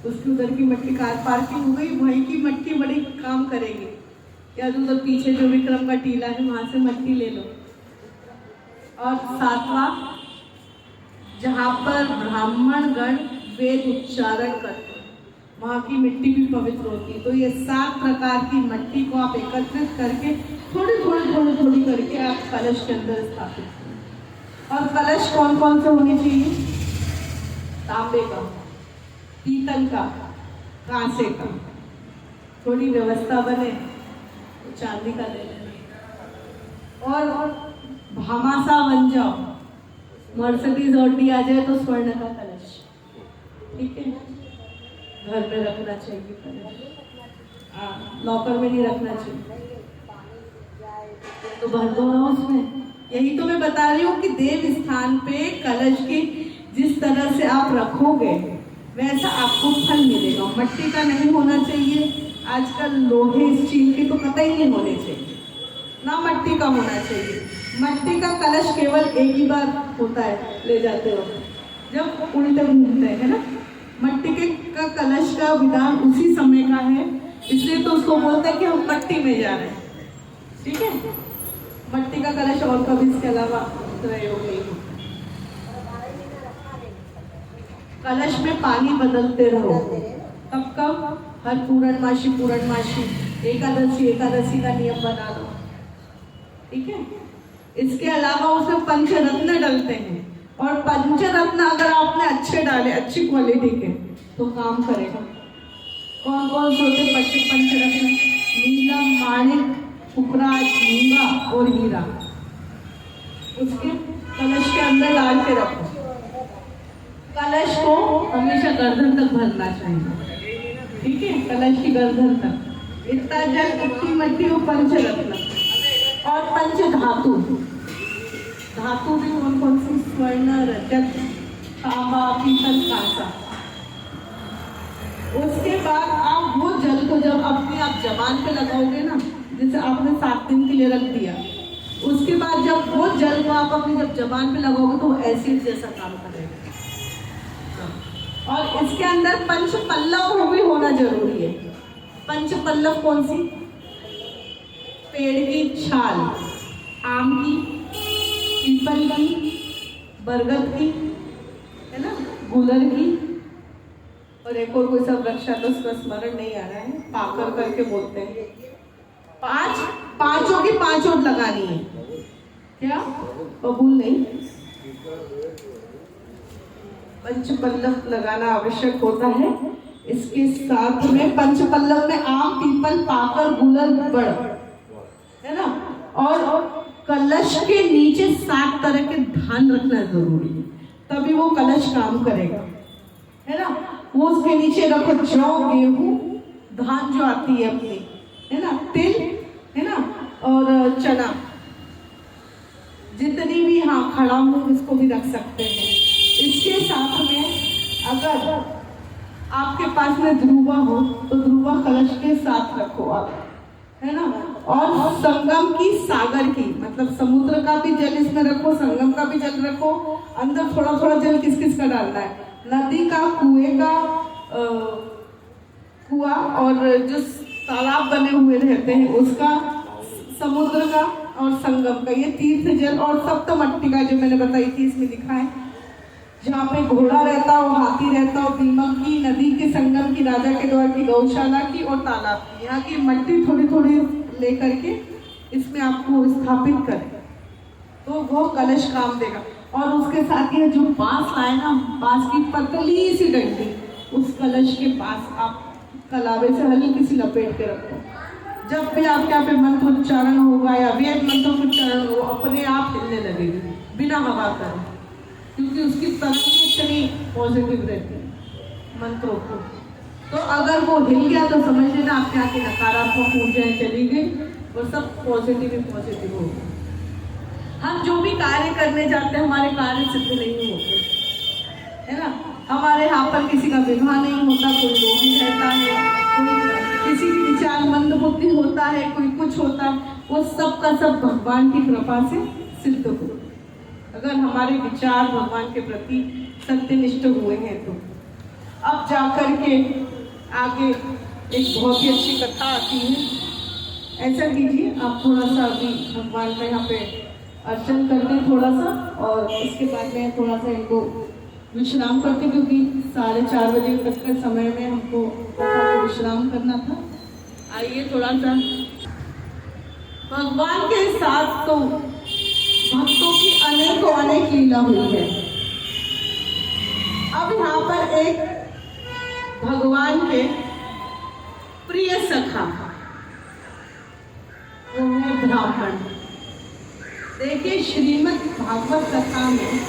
उसकी उधर की मिट्टी कार पार्किंग हो गई, वहीं की मिट्टी बड़ी काम करेगी। या तो उधर पीछे जो विक्रम का टीला है वहां से मिट्टी ले लो। और 7वां, जहाँ पर ब्राह्मण गण वेद उच्चारण करते हैं, वहाँ की मिट्टी भी पवित्र होती है। तो ये 7 प्रकार की मिट्टी को आप एकत्रित करके थोड़ी करके आप कलश के अंदर स्थापित करें। और कलश कौन कौन से होने चाहिए? तांबे का, पीतल का, कांसे का। थोड़ी व्यवस्था बने तो चांदी का ले लेना। और भामासा बन जाओ, मर्सिडीज ऑडी आ जाए तो स्वर्ण का कलश, ठीक है, घर में रखना चाहिए कलश, लॉकर में नहीं रखना चाहिए, तो भर दो ना उसमें। यही तो मैं बता रही हूँ कि देव स्थान पे कलश की जिस तरह से आप रखोगे वैसा आपको फल मिलेगा। मिट्टी का नहीं होना चाहिए, आजकल लोहे स्टील के तो कतई नहीं होने चाहिए, ना मिट्टी का होना चाहिए। मिट्टी का कलश केवल एक ही बार होता है ले जाते हो जब उल्टे घूमते हैं ना। मिट्टी के का कलश का विधान उसी समय का है, इसलिए तो उसको बोलते हैं कि हम मिट्टी में जा रहे हैं, ठीक है। मिट्टी का कलश और कभी इसके अलावा प्रयोग नहीं होता। कलश में पानी बदलते रहो, कब कब? हर पूर्णमासी एकादशी का नियम बना लो, ठीक है। इसके अलावा उसमें पंचरत्न डलते हैं, और पंचरत्न अगर आपने अच्छे डाले, अच्छी क्वालिटी के, तो काम करेगा। कौन कौन से होते पंचरत्न? नीलम, माणिक, पुकराज, मूंगा और हीरा। उसके कलश के अंदर डाल के रखो। कलश को हमेशा गर्दन तक भरना चाहिए, ठीक है? कलश की गर्दन तक इतना जल, इतनी मट्टी और पंचरत्न और पंच धातु। धातु भी कौन कौन सी? स्वर्ण, रजत, तांबा, पीतल, कांसा। उसके बाद आप वो जल को जब अपनी आप जबान पे लगाओगे ना, जैसे आपने 7 दिन के लिए रख दिया, उसके बाद जब वो जल को आप अपनी जब जबान पे लगाओगे तो वो एसिड जैसा काम करेगा। और इसके अंदर पंच पल्लव भी होना जरूरी है। पंच पल्लव कौन सी? पेड़ की छाल, आम की, पीपल की, बरगद की, है ना, गुलर की, और एक और कोई सा वृक्ष है तो उसका स्मरण नहीं आ रहा है, पाकर करके बोलते हैं। पांचों की पांचों लगानी है। क्या? कबूल नहीं? पंचपल्लव लगाना आवश्यक होता है। इसके साथ में पंचपल्लव में आम, पीपल, पाकर, गुलर, बड़, है ना, और कलश के नीचे 7 तरह के धान रखना जरूरी है, तभी वो कलश काम करेगा, है ना। वो उसके नीचे रखो जौ, गेहूं, धान जो आती है अपनी, है ना, तिल, है ना, और चना, जितनी भी, हाँ, खड़ा मूंग इसको भी रख सकते हैं। इसके साथ में अगर आपके पास में ध्रुवा हो तो ध्रुवा कलश के साथ रखो आप, है ना। और संगम की, सागर की, मतलब समुद्र का भी जल इसमें रखो, संगम का भी जल रखो। अंदर थोड़ा थोड़ा जल किस किस का डालना है? नदी का, कुएं का, कुआ, और जो तालाब बने हुए रहते हैं उसका, समुद्र का और संगम का, ये तीर्थ जल। और सप्तमट्टी का जो मैंने बताई थी इसमें लिखा है, जहाँ पे घोड़ा रहता हो, हाथी रहता हो, दीमक की, नदी के, संगम की, राजा के द्वार की, गौशाला की और तालाब की, यहाँ की मट्टी थोड़ी थोड़ी लेकर के इसमें आपको स्थापित करें तो वो कलश काम देगा। और उसके साथ ये जो बांस लाए ना, बांस की पतली सी डंडी, उस कलश के पास आप कलावे से हल्की सी लपेट के रखो। जब भी आपके यहाँ पे मंत्रोच्चारण होगा या वेद मंत्रोच्चारण हो, अपने आप हिलने लगेगी बिना हवा करे, क्योंकि उसकी तरंग इतनी पॉजिटिव रहती है मंत्रों को। तो अगर वो हिल गया तो समझ लेना आपके यहाँ की नकारात्मक ऊर्जाएं चली गई और सब पॉजिटिव ही पॉजिटिव हो गए। हम जो भी कार्य करने जाते हैं हमारे कार्य सिद्ध नहीं होते, है ना। हमारे यहाँ पर किसी का विवाह नहीं होता, कोई रोगी रहता है, कोई किसी की विचार मंद बुद्धि होता है, कोई कुछ होता है, वो सब का सब भगवान की कृपा से सिद्ध हो, अगर हमारे विचार भगवान के प्रति सत्यनिष्ठ हुए हैं तो। अब जाकर के आगे एक बहुत ही अच्छी कथा आती है। ऐसा कीजिए, आप थोड़ा सा अभी भगवान का यहाँ पे अर्चन करते हैं थोड़ा सा, और इसके बाद में थोड़ा सा इनको विश्राम करते, क्योंकि 4:30 बजे तक के समय में हमको विश्राम करना था। आइए थोड़ा सा भगवान के साथ तो भक्तों की अनेक लीला हुई है। अब यहाँ पर एक भगवान के प्रिय सखा, वो है ब्राह्मण। देखिए, श्रीमद् भागवत कथा में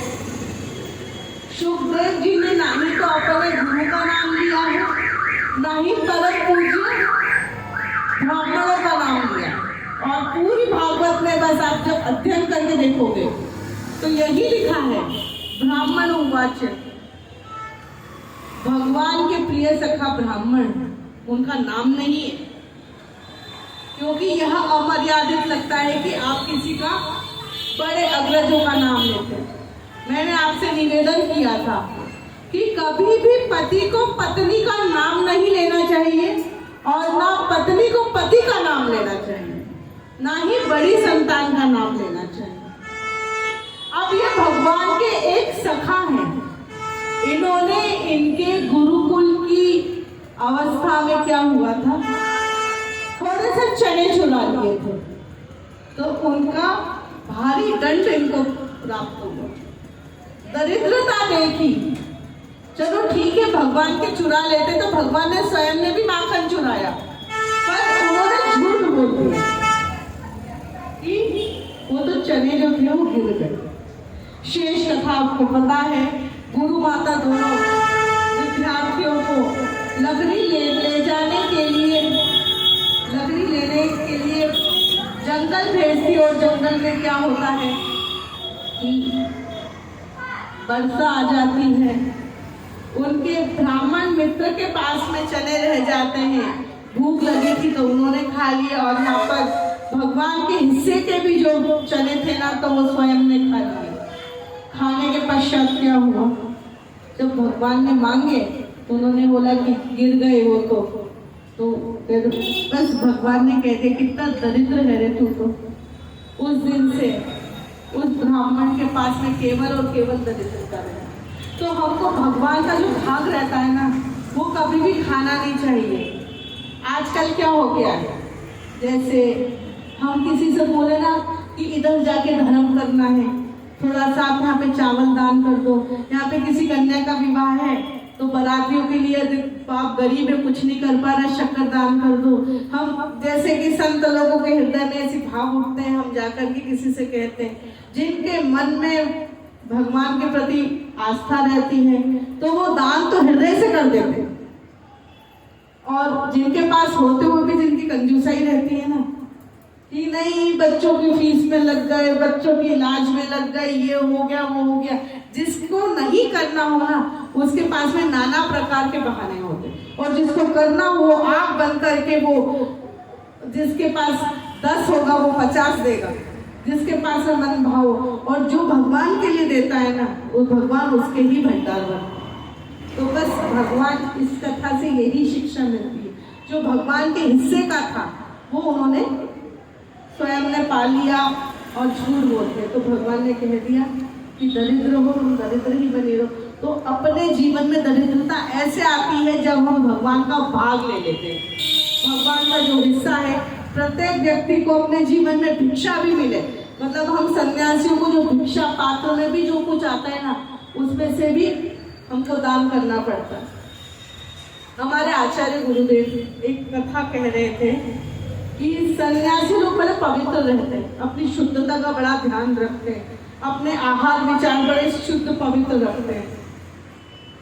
सुखदेव जी ने ना ही तो अपने गुरु का नाम लिया है, ना ही परम पूज्य ब्राह्मणों का नाम लिया। और पूरी भागवत में बस आप जब अध्ययन करके देखोगे तो यही लिखा है, ब्राह्मण उवाच। भगवान के प्रिय सखा ब्राह्मण, उनका नाम नहीं है, क्योंकि यह अमर्यादित लगता है कि आप किसी का बड़े अग्रजों का नाम लेते हैं। मैंने आपसे निवेदन किया था कि कभी भी पति को पत्नी का नाम नहीं लेना चाहिए, और ना पत्नी को पति का नाम लेना चाहिए, ना ही बड़ी संतान का नाम लेना चाहिए। अब ये भगवान के एक सखा हैं, इन्होंने इनके गुरुकुल की अवस्था में क्या हुआ था, थोड़े से चने चुरा लिए थे, तो उनका भारी दंड इनको प्राप्त हुआ। दरिद्रता देखी, चलो ठीक है भगवान के चुरा लेते तो भगवान ने स्वयं ने भी माखन चुराया, पर उन्होंने झूठ बोल दिया कि वो तो चने जो थे वो गिर गए। शेष कथा आपको पता है, गुरु माता दोनों विद्यार्थियों को लकड़ी ले जाने के लिए, लकड़ी लेने के लिए जंगल भेजती, और जंगल में क्या होता है कि वर्षा आ जाती है, उनके ब्राह्मण मित्र के पास में चने रह जाते हैं, भूख लगी थी तो उन्होंने खा लिए, और यहाँ पर भगवान के हिस्से के भी जो चने थे ना तो वो स्वयं ने खा लिए। खाने के पश्चात क्या हुआ, जब भगवान ने मांगे तो उन्होंने बोला कि गिर गए वो तो फिर बस भगवान ने कहते कितना दरिद्र है रे तू। तो उस दिन से उस ब्राह्मण के पास में केवल और केवल दरिद्रता रहे। तो हमको भगवान का जो भाग रहता है ना वो कभी भी खाना नहीं चाहिए। आजकल क्या हो गया है, जैसे हम किसी से बोले ना कि इधर जाके धर्म करना है, थोड़ा सा आप यहाँ पे चावल दान कर दो, यहाँ पे किसी कन्या का विवाह है तो बारातियों के लिए आप गरीब है कुछ नहीं कर पा रहा, शक्कर दान कर दो। हम जैसे कि संत लोगों के हृदय में ऐसी भाव उठते हैं, हम जाकर के किसी से कहते हैं, जिनके मन में भगवान के प्रति आस्था रहती है तो वो दान तो हृदय से कर देते हैं, और जिनके पास होते हुए भी जिनकी कंजूसाई रहती है ना कि नहीं बच्चों की फीस में लग गए, बच्चों के इलाज में लग गए, ये हो गया वो हो गया, जिसको नहीं करना हो ना उसके पास में नाना प्रकार के बहाने होते, और जिसको करना हो आंख बंद करके वो, जिसके पास 10 होगा वो 50 देगा, जिसके पास मन भाव, और जो भगवान के लिए देता है ना वो भगवान उसके ही भंडार भरता है। तो बस भगवान इस कथा से यही शिक्षा मिलती है, जो भगवान के हिस्से का था वो उन्होंने स्वयं ने पा लिया और झूठ बोलते तो भगवान ने कह दिया कि दरिद्र हो तुम दरिद्र ही बने रहो। तो अपने जीवन में दरिद्रता ऐसे आती है जब हम भगवान का भाग ले लेते हैं। भगवान का जो हिस्सा है प्रत्येक व्यक्ति को अपने जीवन में भिक्षा भी मिले, मतलब हम सन्यासियों को जो भिक्षा पात्र में भी जो कुछ आता है ना उसमें से भी हमको दान करना पड़ता है। हमारे आचार्य गुरुदेव एक कथा कह रहे थे कि सन्यासी लोग बड़े पवित्र रहते हैं, अपनी शुद्धता का बड़ा ध्यान रखते हैं, अपने आहार विचार बड़े शुद्ध पवित्र रखते हैं।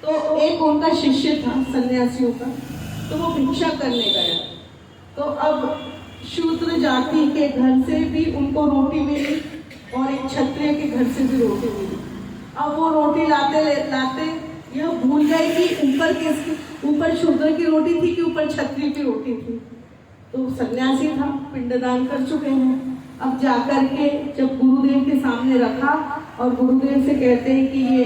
तो एक उनका शिष्य था सन्यासियों का, तो वो भिक्षा करने गया, तो अब शूद्र जाति के घर से भी उनको रोटी मिली और एक क्षत्रिय के घर से भी रोटी मिली। अब वो रोटी लाते लाते यह भूल गए कि ऊपर शूद्र की रोटी थी कि ऊपर क्षत्रिय की रोटी थी। तो सन्यासी था, पिंडदान कर चुके हैं, अब जाकर के जब गुरुदेव के सामने रखा और गुरुदेव से कहते हैं कि ये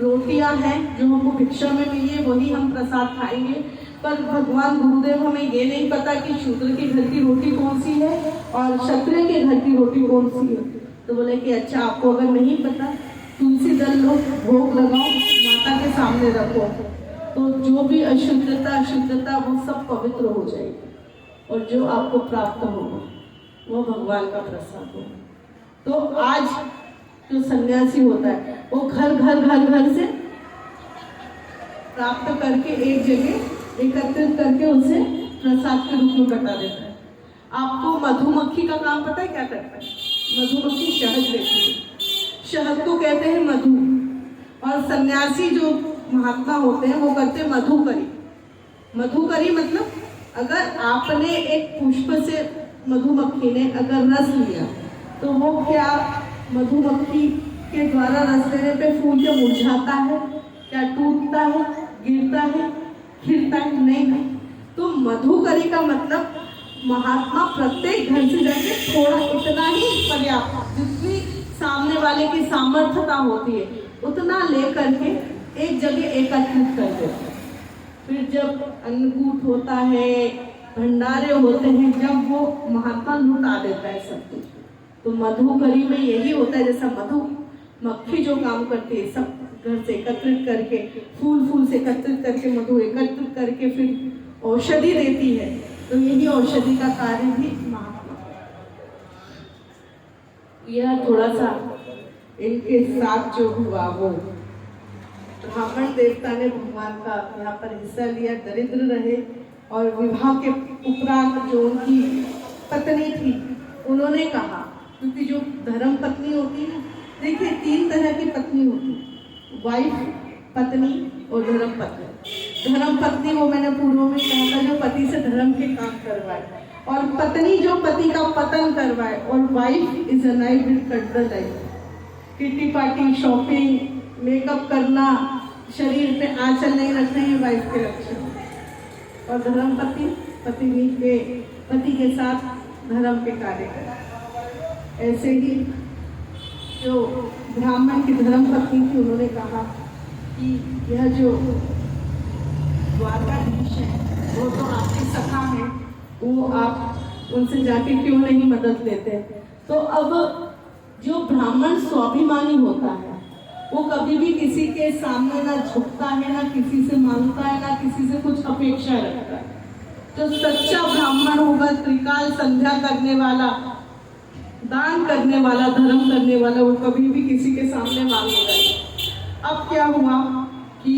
रोटियां हैं जो हमको भिक्षा में मिली है वही हम प्रसाद खाएंगे, पर भगवान गुरुदेव हमें ये नहीं पता कि शूद्र के घर की रोटी कौन सी है और क्षत्रिय के घर की रोटी कौन सी है। तो बोले कि अच्छा आपको अगर नहीं पता तुलसी दल लो, भोग लगाओ, माता के सामने रखो, तो जो भी अशुद्धता वो सब पवित्र हो जाएगी और जो आपको प्राप्त होगा वो भगवान का प्रसाद होगा। तो आज जो सन्यासी होता है वो घर से प्राप्त करके एक जगह एकत्रित करके उसे प्रसाद के रूप में बता देता है। आपको मधुमक्खी का काम पता है क्या करता है? मधुमक्खी शहद देती है, शहद को कहते हैं मधु, और सन्यासी जो महात्मा होते हैं वो करते हैं मधुकरी। मधुकरी मतलब अगर आपने एक पुष्प से मधुमक्खी ने अगर रस लिया तो वो क्या मधुमक्खी के द्वारा रस लेने पे फूल क्या मुरझाता है, क्या टूटता है, गिरता है, खिलता है? नहीं। तो मधुकरी का मतलब महात्मा प्रत्येक घर से जाके थोड़ा इतना ही पर्याप्त, जितनी सामने वाले की सामर्थ्यता होती है उतना लेकर के एक जगह एकत्रित कर देते हैं। फिर जब अन्नकूट होता है, भंडारे होते हैं, जब वो महात्मा लुटा देता है सब कुछ। तो मधुकरी में यही होता है, जैसा मधुमक्खी जो काम करती है सब घर से एकत्रित करके, फूल से एकत्रित करके, मधु एकत्रित करके फिर औषधि देती है, तो यही औषधि का कार्य भी महात्मा। यह थोड़ा सा इनके साथ जो हुआ वो ब्राह्मण देवता ने भगवान का यहाँ पर हिस्सा लिया, दरिद्र रहे और विवाह के उपरांत जो उनकी पत्नी थी उन्होंने कहा, क्योंकि जो धर्म पत्नी होती है, देखिए 3 तरह की पत्नी होती है, वाइफ पत्नी और धर्म पत्नी। धर्म पत्नी वो मैंने पूर्व में कहा था जो पति से धर्म के काम करवाए, और पत्नी जो पति का पतन करवाए, और wife is a knife with cut the life. Kitty party, shopping, makeup करना, शरीर पे आंचल नहीं रखना, ये वाइफ के लक्षण। और धर्म पति पति के साथ धर्म के कार्य करें। ऐसे ही जो ब्राह्मण की धर्म पत्नी थी उन्होंने कहा कि यह जो द्वारकाधीश है वो तो आपके सखा है, वो आप उनसे जाके क्यों नहीं मदद लेते। तो अब जो ब्राह्मण स्वाभिमानी होता है वो कभी भी किसी के सामने ना झुकता है, ना किसी से मांगता है, ना किसी से कुछ अपेक्षा रखता है। जो सच्चा ब्राह्मण होगा, त्रिकाल संध्या करने वाला, दान करने वाला, धर्म करने वाला, वो कभी भी किसी के सामने मांगेगा नहीं। अब क्या हुआ कि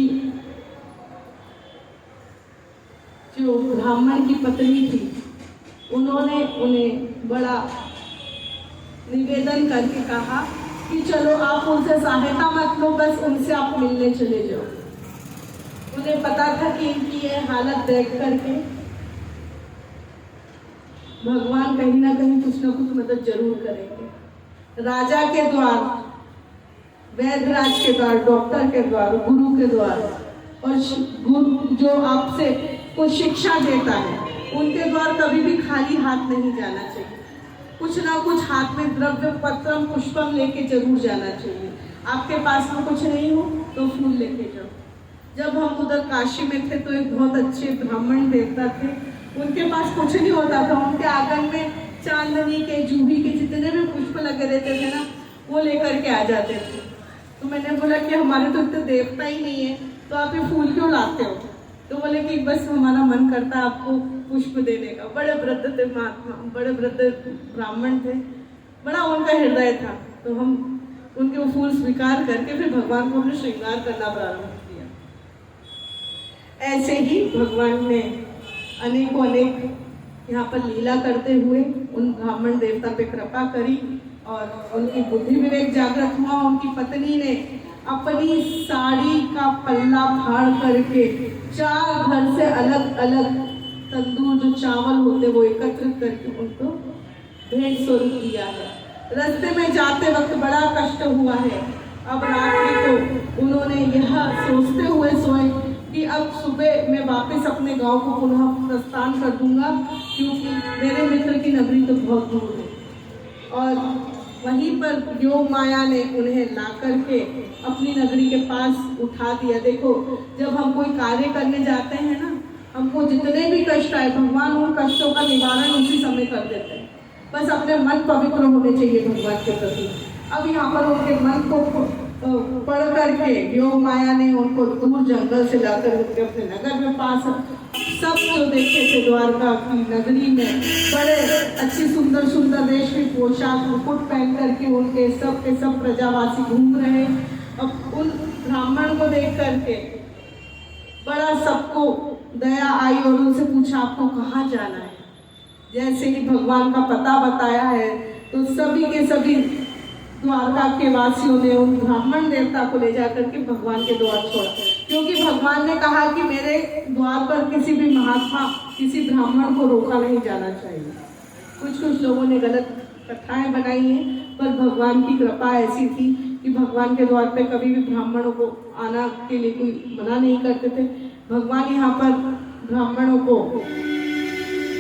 जो ब्राह्मण की पत्नी थी उन्होंने उन्हें बड़ा निवेदन करके कहा कि चलो आप उनसे सहायता मत लो, बस उनसे आप मिलने चले जाओ। उन्हें पता था कि इनकी ये हालत देख करके भगवान कहीं ना कहीं कुछ ना कुछ मदद जरूर करेंगे। राजा के द्वार, वैद्यराज के द्वार, डॉक्टर के द्वार, गुरु के द्वार, और गुरु जो आपसे कुछ शिक्षा देता है उनके द्वार कभी भी खाली हाथ नहीं जाना चाहिए। कुछ ना कुछ हाथ में द्रव्य, पत्रम, पुष्पम लेके जरूर जाना चाहिए। आपके पास में कुछ नहीं हो तो फूल लेके जाओ। जब हम उधर काशी में थे तो एक बहुत अच्छे ब्राह्मण देवता थे, उनके पास कुछ नहीं होता था, उनके आंगन में चांदनी के, जूही के जितने भी पुष्प लगे रहते थे ना, वो लेकर के आ जाते थे। तो मैंने बोला कि हमारे तो इतने देवता ही नहीं है, तो आप ये फूल क्यों लाते हो? तो बोले कि बस हमारा मन करता है आपको पुष्प देने का। बड़े वृद्ध थे महात्मा, बड़े वृद्ध ब्राह्मण थे, बड़ा उनका हृदय था। तो हम उनके वो फूल स्वीकार करके फिर भगवान को हमने श्रृंगार करना प्रारंभ किया। ऐसे ही भगवान ने अनेकों अनेक यहाँ पर लीला करते हुए उन ब्राह्मण देवता पे कृपा करी और उनकी बुद्धि विवेक जागृत हुआ। उनकी पत्नी ने अपनी साड़ी का पल्ला फाड़ करके 4 घर से अलग अलग तंदूर जो चावल होते वो एकत्रित करके उनको भेंट स्वरूप दिया है। रास्ते में जाते वक्त बड़ा कष्ट हुआ है। अब रात्रि को उन्होंने यह सोचते हुए सोए कि अब सुबह मैं वापस अपने गांव को पुनः प्रस्थान कर दूंगा, क्योंकि मेरे मित्र की नगरी तो बहुत दूर है। और वहीं पर योग माया ने उन्हें ला करके अपनी नगरी के पास उठा दिया। देखो, जब हम कोई कार्य करने जाते हैं ना, हमको जितने भी कष्ट आए भगवान उन कष्टों का निवारण उसी समय कर देते हैं। बस अपने मन पवित्र होने चाहिए भगवान के प्रति। अब यहाँ पर उनके मन को पढ़ करके योग माया ने उनको दूर जंगल से लाकर उनके अपने नगर में पास सब जो देखे थे द्वारका की नगरी में बड़े अच्छी सुंदर सुंदर रेशमी पोशाक मुकुट पहन करके उनके सब के सब प्रजावासी घूम रहे। अब उन ब्राह्मण को देख करके बड़ा सबको दया आई और उनसे पूछा आपको कहाँ जाना है। जैसे ही भगवान का पता बताया है तो सभी के सभी द्वारका के वासियों ने उन ब्राह्मण देवता को ले जाकर के भगवान के द्वार छोड़ा, क्योंकि भगवान ने कहा कि मेरे द्वार पर किसी भी महात्मा, किसी ब्राह्मण को रोका नहीं जाना चाहिए। कुछ लोगों ने गलत कथाएं बनाई हैं, पर भगवान की कृपा ऐसी थी कि भगवान के द्वार पे कभी भी ब्राह्मणों को आना के लिए कोई मना नहीं करते थे। भगवान यहाँ पर ब्राह्मणों को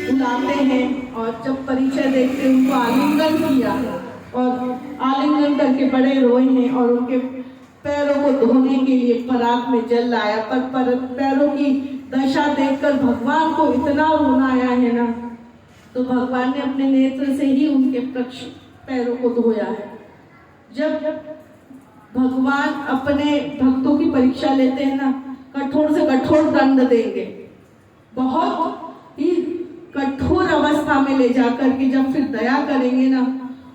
बुलाते हैं और जब परिचय देखते उनको आलिंगन किया और आलिंगन करके बड़े रोए हैं और उनके पैरों को धोने के लिए परात में जल लाया, पर पैरों की दशा देखकर भगवान को इतना रोना आया है ना, तो भगवान ने अपने नेत्र से ही उनके पैरों को धोया है। जब भगवान अपने भक्तों की परीक्षा लेते हैं ना, कठोर से कठोर दंड देंगे, बहुत ही कठोर अवस्था में ले जाकर के जब फिर दया करेंगे ना,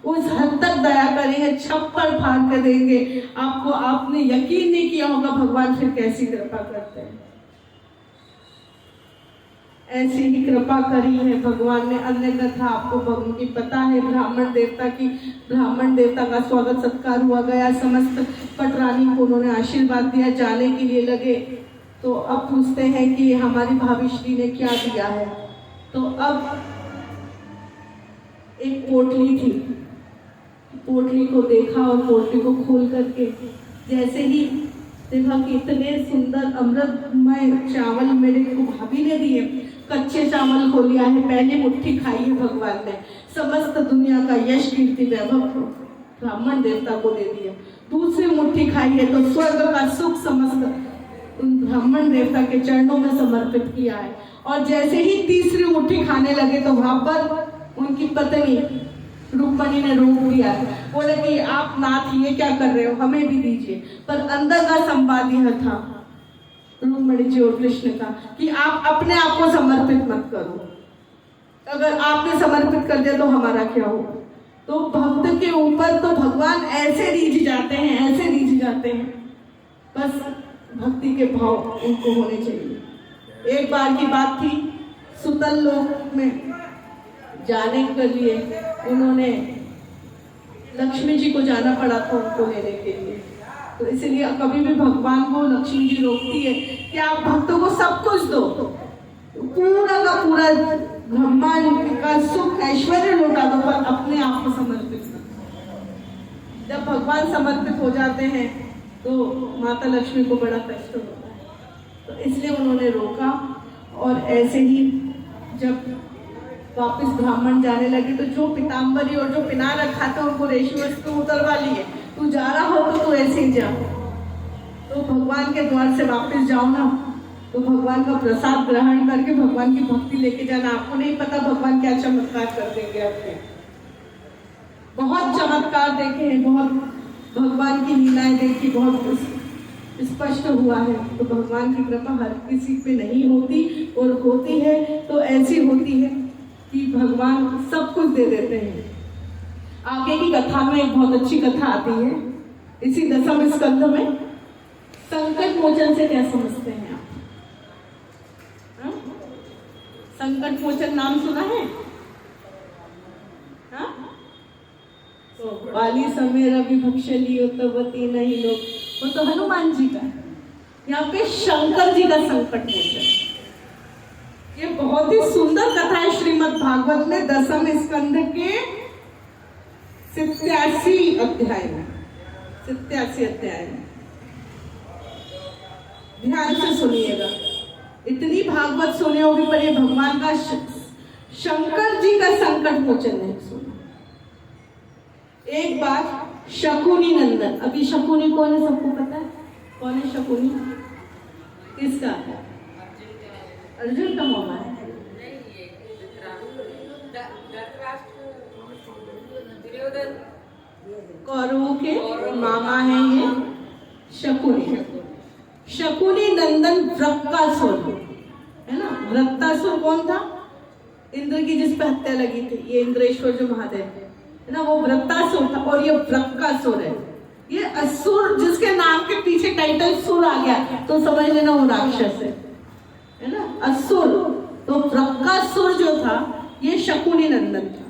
उस हद तक दया करेंगे, छप्पर फाड़ कर देंगे आपको। आपने यकीन नहीं किया होगा भगवान फिर कैसी कृपा करते हैं। ऐसी ही कृपा करी है भगवान ने। अन्य कथा आपको भगवान की पता है, ब्राह्मण देवता का स्वागत सत्कार हुआ गया। समस्त पटरानी को उन्होंने आशीर्वाद दिया, जाने के लिए लगे। तो अब पूछते हैं कि हमारी भाभी श्री ने क्या दिया है। तो अब एक पोटली थी, पोटली को देखा और पोटली को खोल करके जैसे ही देखा कि इतने सुंदर अमृतमय चावल मेरे को भाभी ने दिए। कच्चे चावल को लिया है, पहले मुट्ठी खाई है भगवान ने, समस्त दुनिया का यश कीर्ति वैभव ब्राह्मण देवता को दे दिया। दूसरी मुट्ठी खाई है तो स्वर्ग का सुख समस्त उन ब्राह्मण देवता के चरणों में समर्पित किया है। और जैसे ही तीसरी मुट्ठी खाने लगे तो वहां पर उनकी पत्नी रुक्मणी ने रोक दिया, बोले कि आप नाथ ये क्या कर रहे हो, हमें भी दीजिए। पर अंदर का संवाद यह था रुक्मणी जी और कृष्ण का कि आप अपने आप को समर्पित मत करो, अगर आपने समर्पित कर दिया तो हमारा क्या हो। तो भक्त के ऊपर तो भगवान ऐसे रीझ जाते हैं, ऐसे रीझ जाते हैं, बस भक्ति के भाव उनको होने चाहिए। एक बार की बात थी, सुतल लोक में जाने के लिए उन्होंने लक्ष्मी जी को जाना पड़ा था उनको लेने के लिए। तो इसलिए कभी भी भगवान को लक्ष्मी जी रोकती है कि आप भक्तों को सब कुछ दो, पूरा का पूरा ब्रह्मांड का सुख ऐश्वर्य लौटा दो, पर अपने आप को समर्पित करो। जब भगवान समर्पित हो जाते हैं तो माता लक्ष्मी को बड़ा कष्ट होता है, तो इसलिए उन्होंने रोका। और ऐसे ही जब वापस ब्राह्मण जाने लगे तो जो पीताम्बरी और जो पिनार रखा था उनको रेशमी वस्त्र उतरवा लिए, तू जा रहा हो तो तू ऐसे ही जा, तो भगवान के द्वार से वापस जाओ ना, तो भगवान का प्रसाद ग्रहण करके भगवान की भक्ति लेके जाना। आपको नहीं पता भगवान क्या चमत्कार कर देंगे आपके। बहुत चमत्कार देखे हैं, बहुत भगवान की लीलाएं देखी, बहुत स्पष्ट हुआ है। तो भगवान की कृपा हर किसी पे नहीं होती, और होती है तो ऐसी होती है कि भगवान सब कुछ दे देते हैं। आगे की कथा में एक बहुत अच्छी कथा आती है, इसी 10वें स्कंध में। संकट मोचन से क्या समझते हैं आप? हा? संकट मोचन नाम सुना है? हा? तो बाली समय रवि भक्षलियो तवती नहीं लोग, वो तो हनुमान जी का। यहाँ पे शंकर जी का संकट मोचन। ये बहुत ही सुंदर कथा है श्रीमद् भागवत में 10वें स्कंध के 87 अध्याय में। 87 अध्याय में ध्यान से सुनिएगा। इतनी भागवत सुनी होगी पर ये भगवान का शंकर जी का संकट मोचन नहीं सुना। एक बार शकुनी नंदन, अभी शकुनी कौन है सबको पता है? कौन है शकुनी? किसका? अर्जुन का मामा है। कौरवों के मामा है ये शकुनी। शकुनी नंदन वृक्कासुर है ना। वृक्कासुर कौन था? इंद्र की जिस पे हत्या लगी थी, ये इंद्रेश्वर जो महादेव है ना, वो वृक्कासुर था। और ये वृक्कासुर है, ये असुर जिसके नाम के पीछे टाइटल सुर आ गया तो समझ लेना वो राक्षस है ना, असुर। तो वृक्कासुर जो था ये शकुनी नंदन था।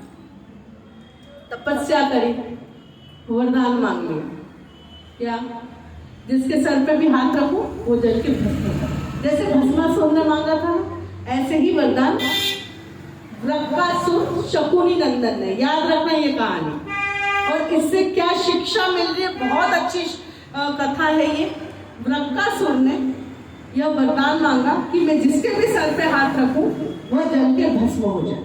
तपस्या करी, वरदान मांग लिया, क्या? जिसके सर पे भी हाथ रखो वो जल के भस्म हो। जैसे भस्मासुर ने मांगा था ऐसे ही वरदान वृक्कासुर शकुनी नंदन ने। याद रखना ये कहानी। और इससे क्या शिक्षा मिल रही है? बहुत अच्छी कथा है ये। वृक्कासुर ने यह वरदान मांगा कि मैं जिसके भी सर पे हाथ रखूं वह जल के भस्म हो जाए।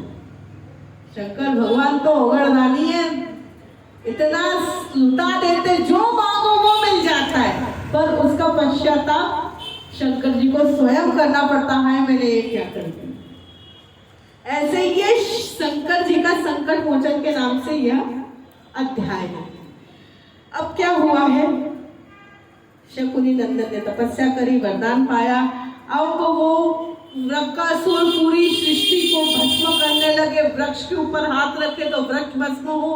शंकर भगवान तो ओगरदानी है, इतना लुटा देते, जो मांगो वो मिल जाता है, पर उसका पश्चाताप शंकर जी को स्वयं करना पड़ता है, मैंने ये क्या कर दिया। ऐसे ये शंकर जी का संकट मोचन के नाम से यह अध्याय है। अब क्या हुआ है? शकुनी नंदन ने तपस्या करी, वरदान पाया। अब वो वृक्कासुर पूरी सृष्टि को भस्म करने लगे। वृक्ष के ऊपर हाथ रखे तो वृक्ष भस्म हो,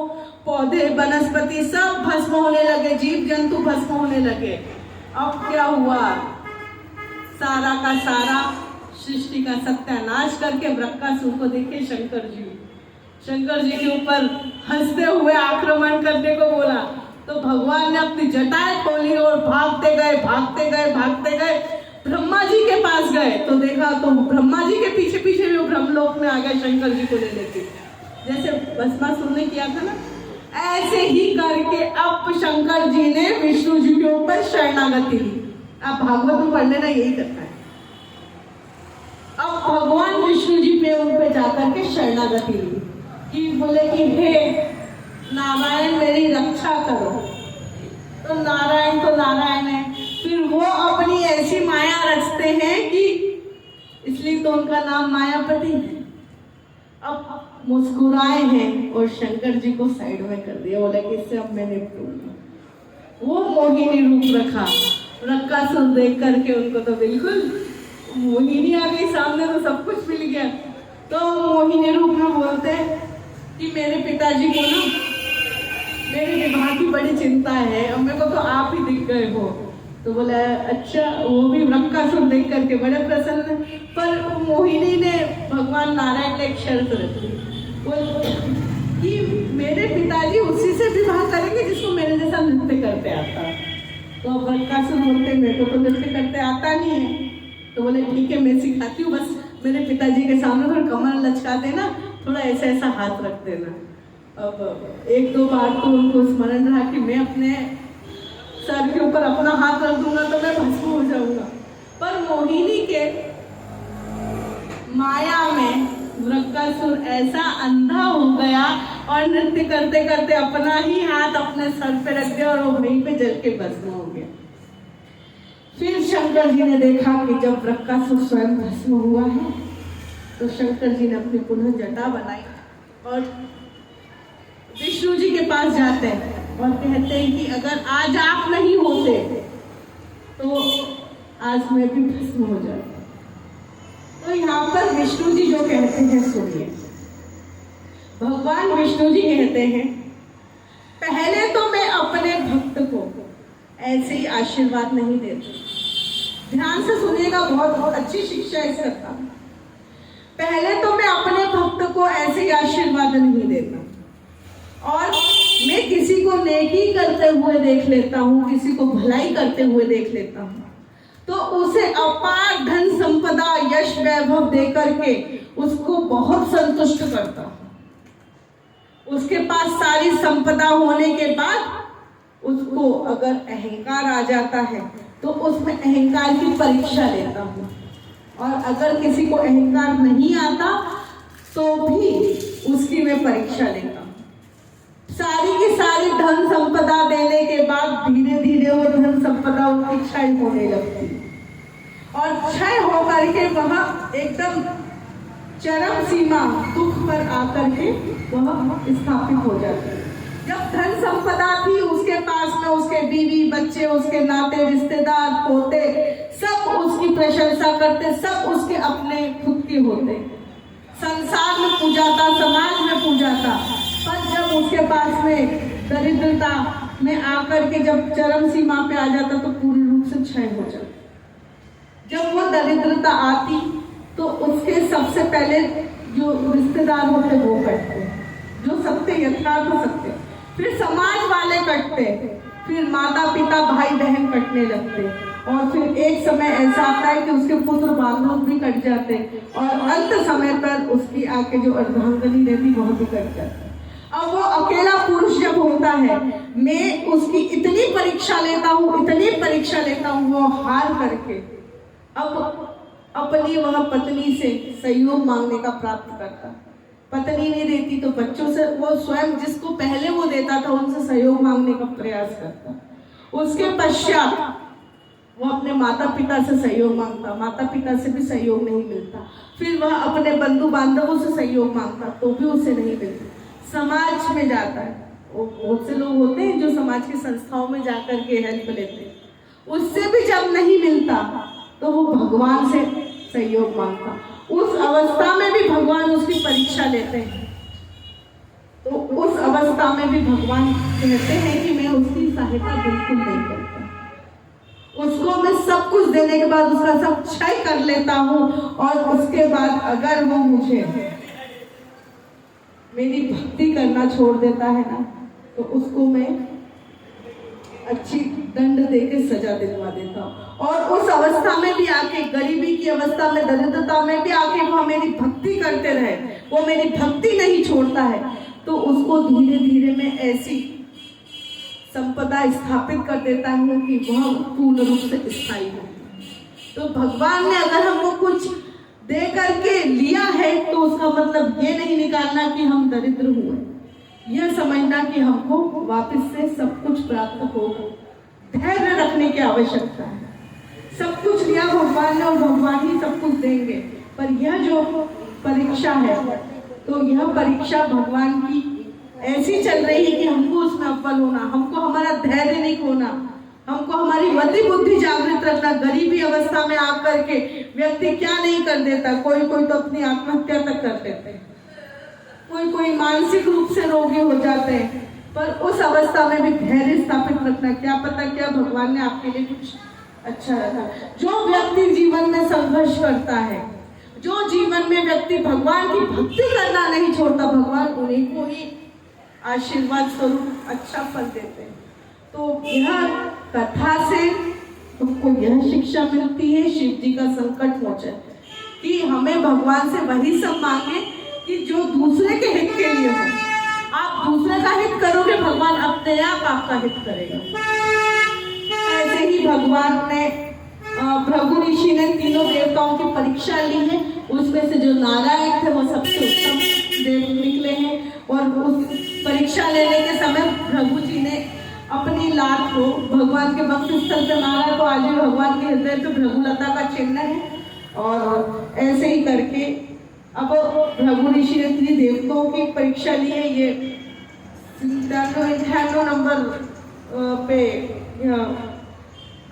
पौधे वनस्पति सब भस्म होने लगे, जीव जंतु भस्म होने लगे। अब क्या हुआ, सारा का सारा सृष्टि का सत्यानाश करके वृक्कासुर को देखे शंकर जी के ऊपर हंसते हुए आक्रमण करने को बोला। तो भगवान ने अपनी जटाएं खोली और भागते गए ब्रह्मा जी के पास गए। तो देखा तो ब्रह्मा जी के पीछे पीछे भी वो ब्रह्मलोक में आ गए शंकर जी को लेने के, जैसे भस्मासुर ने किया था ना, ऐसे ही करके अब शंकर जी ने विष्णु जी के ऊपर शरणागति ली। आप भागवत में पढ़ लेना, यही करता है। अब भगवान विष्णु जी पे उन पे जाकर के शरणागति ली कि बोले कि हे नारायण मेरी रक्षा करो। तो नारायण है, फिर वो अपनी ऐसी माया रचते हैं कि इसलिए तो उनका नाम मायापति है। अब मुस्कुराए हैं और शंकर जी को साइड में कर दिया, बोला कि इससे अब मैं निपटूंगा। वो मोहिनी रूप रखा, वृक्कासुर देख करके उनको तो बिल्कुल मोहिनी आ गई सामने, तो सब कुछ मिल गया। तो मोहिनी रूप में बोलते कि मेरे पिताजी को ना मेरे विवाह की बड़ी चिंता है और मेरे को तो आप ही दिख गए हो। तो बोला अच्छा, वो भी वृक्कासुर देख करके बड़े प्रसन्न। पर मोहिनी ने भगवान नारायण ने एक शर्त रखी कि मेरे पिताजी उसी से विवाह करेंगे जिसको मेरे जैसा नृत्य करते आता। तो वृक्कासुर बोलते मेरे को तो नृत्य करते आता नहीं है। तो बोले ठीक है, मैं सिखाती हूँ, बस मेरे पिताजी के सामने थोड़ा कमर लचका देना, थोड़ा ऐसा हाथ रख देना। अब एक दो बार तो उनको स्मरण रहा कि मैं अपने सर के ऊपर अपना हाथ रख दूंगा तो मैं भस्म हो जाऊंगा। पर मोहिनी के माया में वृक्कासुर ऐसा अंधा हो गया और नृत्य करते करते अपना ही हाथ अपने सर पे रख दिया और वो वहीं पे जल के भस्म हो गया। फिर शंकर जी ने देखा कि जब वृक्कासुर स्वयं भस्म हुआ है तो शंकर जी ने अपनी पुनः जटा बनाई और विष्णु जी के पास जाते हैं और कहते हैं कि अगर आज आप नहीं होते तो आज मैं भी भस्म हो जाता। तो यहाँ पर विष्णु जी जो कहते हैं सुनिए। भगवान विष्णु जी कहते हैं पहले तो मैं अपने भक्त को ऐसे ही आशीर्वाद नहीं देता। ध्यान से सुनिएगा, बहुत अच्छी शिक्षा है इसका। पहले तो मैं अपने भक्त को ऐसे ही आशीर्वाद नहीं देता और मैं किसी को नेकी करते हुए देख लेता हूँ, किसी को भलाई करते हुए देख लेता हूँ तो उसे अपार धन संपदा यश वैभव दे करके उसको बहुत संतुष्ट करता हूँ। उसके पास सारी संपदा होने के बाद उसको अगर अहंकार आ जाता है तो उसमें अहंकार की परीक्षा लेता हूँ और अगर किसी को अहंकार नहीं आता तो भी उसकी मैं परीक्षा लेता हूँ। सारी की सारी धन संपदा देने के बाद धीरे धीरे वो धन संपदा उसकी क्षय होने लगती और क्षय होकर के वह एकदम चरम सीमा दुख पर आकर के वह स्थापित हो जाती है। जब धन संपदा थी उसके पास में उसके बीवी बच्चे, उसके नाते रिश्तेदार, पोते सब उसकी प्रशंसा करते, सब उसके अपने खुद के होते, संसार में पूजा था, समाज में पूजा था। पर जब उसके पास में दरिद्रता में आकर के जब चरम सीमा पे आ जाता तो पूर्ण रूप से क्षय हो जाता। जब वो दरिद्रता आती तो उसके सबसे पहले जो रिश्तेदार होते वो कटते, जो सत्य यथार्थ सत्य, फिर समाज वाले कटते, फिर माता पिता भाई बहन कटने लगते और फिर एक समय ऐसा आता है कि उसके पुत्र बांधव भी कट जाते और अंत समय पर उसकी आके जो अर्धांगिनी रहती वह भी कट जाती। अब वो अकेला पुरुष जब होता है, मैं उसकी इतनी परीक्षा लेता हूँ वो हार करके अब अपनी वह पत्नी से सहयोग मांगने का प्राप्त करता। पत्नी नहीं देती तो बच्चों से, वो स्वयं जिसको पहले वो देता था उनसे सहयोग मांगने का प्रयास करता। उसके पश्चात वो अपने माता पिता से सहयोग मांगता, माता पिता से भी सहयोग नहीं मिलता, फिर वह अपने बंधु बांधवों से सहयोग मांगता तो भी उसे नहीं मिलता। समाज में जाता है, बहुत से लोग होते हैं जो समाज की संस्थाओं में जाकर के हेल्प लेते हैं, उससे भी जब नहीं मिलता तो वो भगवान से सहयोग मांगता, उस अवस्था में भी भगवान उसकी परीक्षा लेते हैं। तो उस अवस्था में भी भगवान कहते हैं कि मैं उसकी सहायता बिल्कुल नहीं करता, उसको मैं सब कुछ देने के बाद उसका सब क्षय कर लेता हूँ, और उसके बाद अगर वो मुझे मेरी भक्ति करना छोड़ देता है ना, तो उसको मैं अच्छी दंड देके सजा दिलवा देता हूँ। और उस अवस्था में भी आके, गरीबी की अवस्था में, दरिद्रता में भी आके वो मेरी भक्ति करते रहे, वो मेरी भक्ति नहीं छोड़ता है, तो उसको धीरे धीरे मैं ऐसी संपदा स्थापित कर देता हूँ कि वह पूर्ण रूप से स्थायी हो। तो भगवान ने अगर हमको कुछ दे करके लिया है, तो उसका मतलब ये नहीं निकालना कि हम दरिद्र हुए, यह समझना कि हमको वापस से सब कुछ प्राप्त होगा। धैर्य रखने की आवश्यकता है। सब कुछ लिया भगवान ने और भगवान ही सब कुछ देंगे, पर यह जो परीक्षा है, तो यह परीक्षा भगवान की ऐसी चल रही है कि हमको उसमें अव्वल होना, हमको हमारा धैर्य नहीं खोना, हमको हमारी मति बुद्धि जागृत रखना। गरीबी अवस्था में आकर के व्यक्ति क्या नहीं कर देता, कोई कोई तो अपनी आत्महत्या तक कर देते हैं, कोई कोई मानसिक रूप से रोगी हो जाते हैं, पर उस अवस्था में भी धैर्य स्थापित रखना। क्या पता क्या भगवान ने आपके लिए कुछ अच्छा रखा। जो व्यक्ति जीवन में संघर्ष करता है, जो जीवन में व्यक्ति भगवान की भक्ति करना नहीं छोड़ता, भगवान उन्हीं को ही आशीर्वाद स्वरूप अच्छा फल देते हैं। तो यह कथा से तुमको यह शिक्षा मिलती है, शिव जी का संकट मोचन, कि हमें भगवान से वही सब मांगे कि जो दूसरे के हित के लिए हो। आप दूसरे का हित करोगे, भगवान अपने आप आपका हित करेगा। ऐसे ही भगवान ने भृगु ऋषि ने तीनों देवताओं की परीक्षा ली है, उसमें से जो नारायण थे वो सबसे उत्तम देव निकले हैं। और उस परीक्षा लेने के समय भृगु जी ने अपनी लात को भगवान के वक्ष स्थल पे मारा, तो आज भी भगवान के हृदय पे भृगुलता का चिन्ह है। और ऐसे ही करके अब भृगु ऋषि ने तीन देवताओं की परीक्षा ली है। ये 98 नंबर पे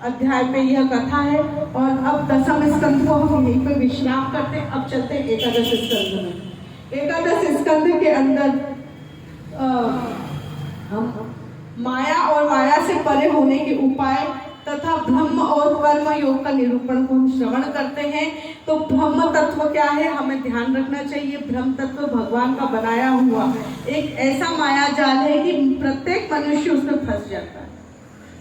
अध्याय पे यह कथा है। और अब दसम स्कंद को हम यहीं पे विश्राम करते हैं। अब चलते हैं एकादश स्कंद में। एकादश स्कंद के अंदर हम माया और माया से परे होने के उपाय तथा ब्रह्म और कर्म योग का निरूपण को हम श्रवण करते हैं। तो ब्रह्म तत्व क्या है, हमें ध्यान रखना चाहिए। ब्रह्म तत्व भगवान का बनाया हुआ एक ऐसा माया जाल है कि प्रत्येक मनुष्य उसमें फंस जाता है।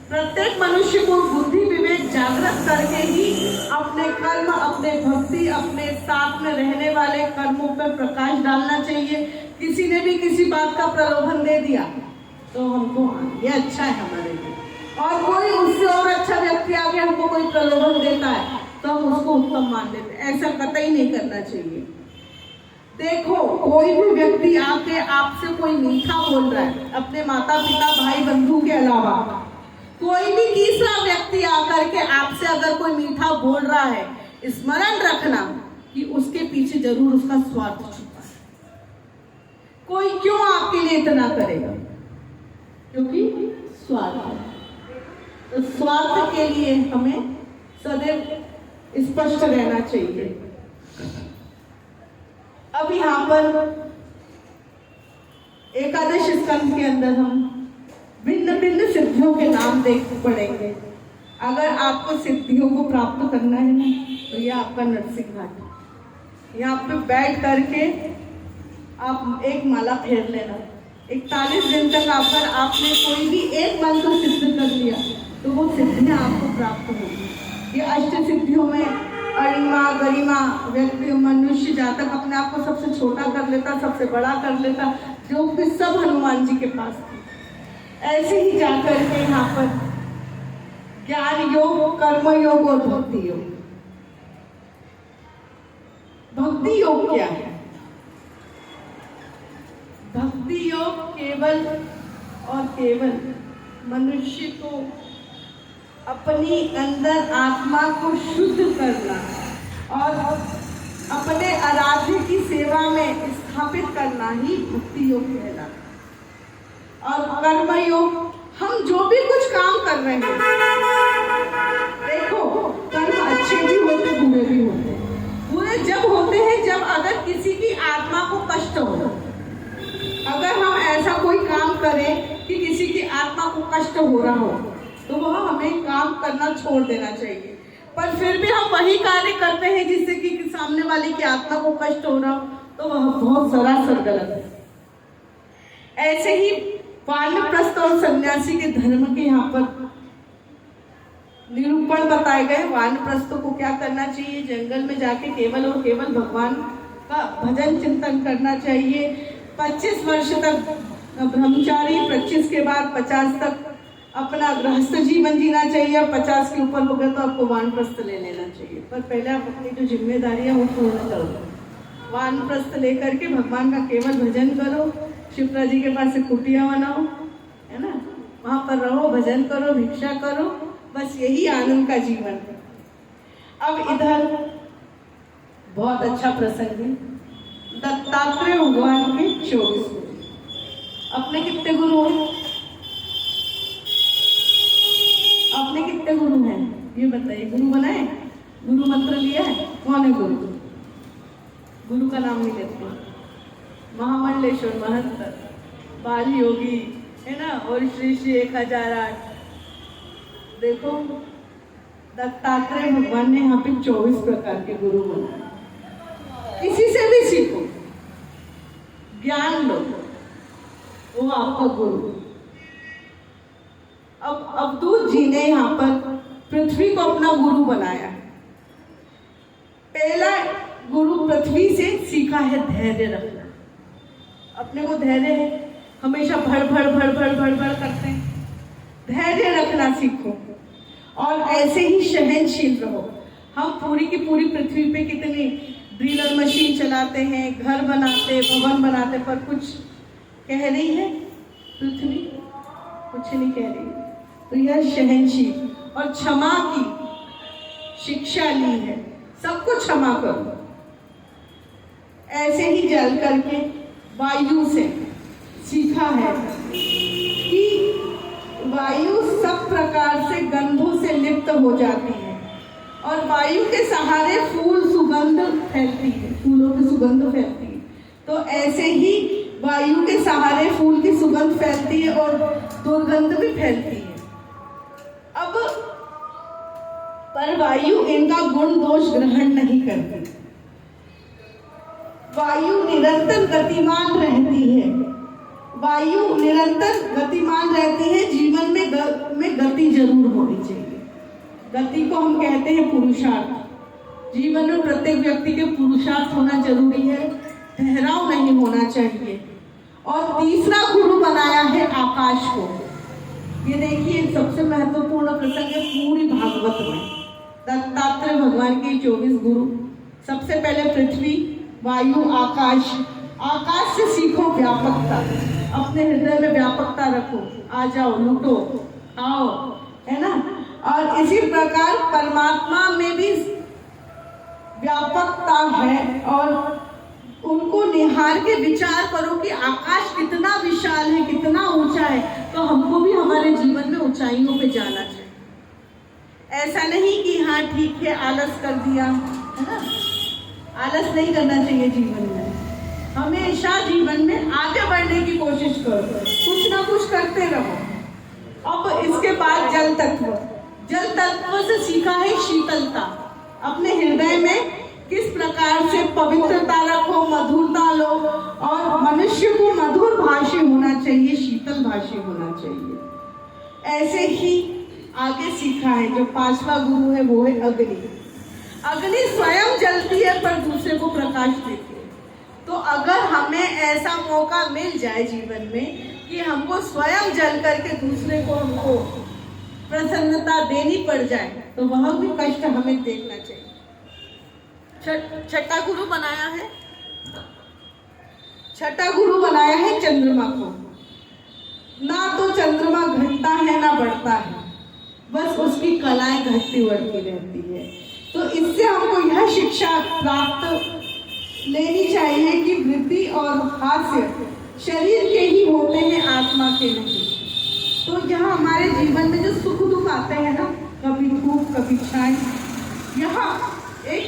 प्रत्येक मनुष्य को बुद्धि विवेक जागृत करके ही अपने कर्म, अपने भक्ति, अपने साथ में रहने वाले कर्मों पर प्रकाश डालना चाहिए। किसी ने भी किसी बात का प्रलोभन दे दिया तो हमको ये अच्छा है हमारे लिए, और कोई उससे और अच्छा व्यक्ति आके हमको कोई प्रलोभन देता है तो हम उसको उत्तम मान लेते हैं। ऐसा कतई नहीं करना चाहिए। देखो, कोई भी व्यक्ति आके आपसे कोई मीठा बोल रहा है, अपने माता पिता भाई बंधु के अलावा कोई भी तीसरा व्यक्ति आकर के आपसे अगर कोई मीठा बोल रहा है, स्मरण रखना कि उसके पीछे जरूर उसका स्वार्थ छुपा है। कोई क्यों आपके लिए इतना करेगा? क्योंकि स्वार्थ है। तो स्वार्थ के लिए हमें सदैव स्पष्ट रहना चाहिए। अब यहाँ पर एकादश स्कंद के अंदर हम भिन्न भिन्न सिद्धियों के नाम देख पड़ेंगे। अगर आपको सिद्धियों को प्राप्त करना है ना, तो ये आपका नरसिंह घाट है। यहाँ पे बैठ करके आप एक माला फेर लेना। 41 दिन तक अगर आपने कोई भी एक मंत्र सिद्ध कर लिया तो वो सिद्धियाँ आपको प्राप्त होगी। ये अष्ट सिद्धियों में अरिमा गरिमा व्यक्ति मनुष्य जातक अपने आप को सबसे छोटा कर लेता, सबसे बड़ा कर लेता, जो कि सब हनुमान जी के पास थी। ऐसे ही जाकर के यहाँ पर ज्ञान योग, कर्म योग और भक्ति योग। भक्ति योग क्या है? भक्ति योग केवल और केवल मनुष्य को अपनी अंदर आत्मा को शुद्ध करना और अपने आराध्य की सेवा में स्थापित करना ही भक्ति योग कहलाता। और कर्म योग, हम जो भी कुछ काम कर रहे हैं, देखो कर्म अच्छे भी होते बुरे भी होते, में जब होते हैं जब अगर किसी की आत्मा को कष्ट हो। अगर हम ऐसा कोई काम करें कि किसी की आत्मा को कष्ट हो रहा हो तो वह हमें काम करना छोड़ देना चाहिए। पर फिर भी हम वही कार्य करते हैं जिससे कि सामने वाले की आत्मा को कष्ट हो रहा हो, तो वह बहुत सरासर गलत है। ऐसे ही वानप्रस्थ और सन्यासी के धर्म के यहाँ पर निरूपण बताए गए। वानप्रस्थों को क्या करना चाहिए? जंगल में जाके केवल और केवल भगवान का भजन चिंतन करना चाहिए। 25 वर्ष तक ब्रह्मचारी, 25 के बाद 50 तक अपना गृहस्थ जीवन जीना चाहिए। 50 के ऊपर हो गया तो आपको वानप्रस्थ ले लेना चाहिए, पर पहले आप अपनी जो जिम्मेदारी है वो पूर्ण करो। वानप्रस्थ लेकर के भगवान का केवल भजन करो। शिप्रा जी के पास एक कुटिया बनाओ, है ना, वहाँ पर रहो, भजन करो, भिक्षा करो, बस यही आनंद का जीवन है। अब इधर बहुत अच्छा प्रसंग है, दत्तात्रेय भगवान के 24 गुरु। अपने कितने गुरु हैं? अपने कितने गुरु हैं ये बताइए। गुरु बनाए? गुरु मंत्र लिया है? कौन है गुरु? गुरु का नाम नहीं लेते। महामंडलेश्वर महंत, बाल योगी, है ना, और श्री श्री 1008। देखो दत्तात्रेय भगवान ने यहाँ पे 24 प्रकार के गुरु बनाए। किसी से भी सीखो, ज्ञान लो, वो आपका गुरु। अब अवधूत जी ने यहाँ पर पृथ्वी को अपना गुरु बनाया। पहला गुरु पृथ्वी से सीखा है धैर्य रखना। अपने को धैर्य है, हमेशा भड़ भड़ भड़ भड़ भड़ भड़ करते हैं। धैर्य रखना सीखो और ऐसे ही सहनशील रहो। हम पूरी की पूरी पृथ्वी पे कितनी ड्रिलर मशीन चलाते हैं, घर बनाते, भवन बनाते, पर कुछ कह रही है पृथ्वी? कुछ नहीं कह रही। तो यह सहनशील और क्षमा की शिक्षा ली है, सबको क्षमा करो। ऐसे ही जल करके वायु से सीखा है कि वायु सब प्रकार से गंधों से लिप्त हो जाती है और वायु के सहारे फूल सुगंध फैलती है, फूलों की सुगंध फैलती है। तो ऐसे ही वायु के सहारे फूल की सुगंध फैलती है और दुर्गंध भी फैलती है। अब पर वायु इनका गुण दोष ग्रहण नहीं करती। वायु निरंतर गतिमान रहती है। वायु निरंतर गतिमान रहती है। जीवन में गति जरूर होनी चाहिए। गति को हम कहते हैं पुरुषार्थ। जीवन में प्रत्येक व्यक्ति के पुरुषार्थ होना जरूरी है, ठहराव नहीं होना चाहिए। और तीसरा गुरु बनाया है आकाश को। ये देखिए सबसे महत्वपूर्ण प्रसंग है पूरी भागवत में। दत्तात्रेय भगवान के 24 गुरु। सबसे पहले पृथ्वी, वायु, आकाश। आकाश से सीखो व्यापकता, अपने हृदय में व्यापकता रखो। आ जाओ, लूटो, आओ, है ना। और इसी प्रकार परमात्मा में भी व्यापकता है और उनको निहार के विचार करो कि आकाश कितना विशाल है, कितना ऊंचा है। तो हमको भी हमारे जीवन में ऊंचाइयों पे जाना चाहिए। ऐसा नहीं कि हाँ ठीक है, आलस कर दिया, है ना। आलस नहीं करना चाहिए जीवन में। हमेशा जीवन में आगे बढ़ने की कोशिश करो, कुछ ना कुछ करते रहो। अब इसके बाद जल तत्व। जल तत्व से सीखा है शीतलता। अपने हृदय में किस प्रकार से पवित्रता रखो, मधुरता लो और मनुष्य को मधुर भाषी होना चाहिए, शीतल भाषी होना चाहिए। ऐसे ही आगे सीखा है जो 5वां गुरु है वो है अग्नि। अग्नि स्वयं जलती है पर दूसरे को प्रकाश देती है। तो अगर हमें ऐसा मौका मिल जाए जीवन में कि हमको स्वयं जल करके दूसरे को हमको प्रसन्नता देनी पड़ जाए तो वह भी कष्ट हमें देखना चाहिए। छठा गुरु बनाया है, छठा गुरु बनाया है चंद्रमा को। ना तो चंद्रमा घटता है ना बढ़ता है, बस उसकी कलाएं घटती बढ़ती रहती है। तो इससे हमको यह शिक्षा प्राप्त लेनी चाहिए कि वृद्धि और हास्य शरीर के ही होते हैं, आत्मा के नहीं। तो यहाँ हमारे जीवन में जो सुख दुख आते हैं ना, कभी धूप कभी छाई, यहाँ एक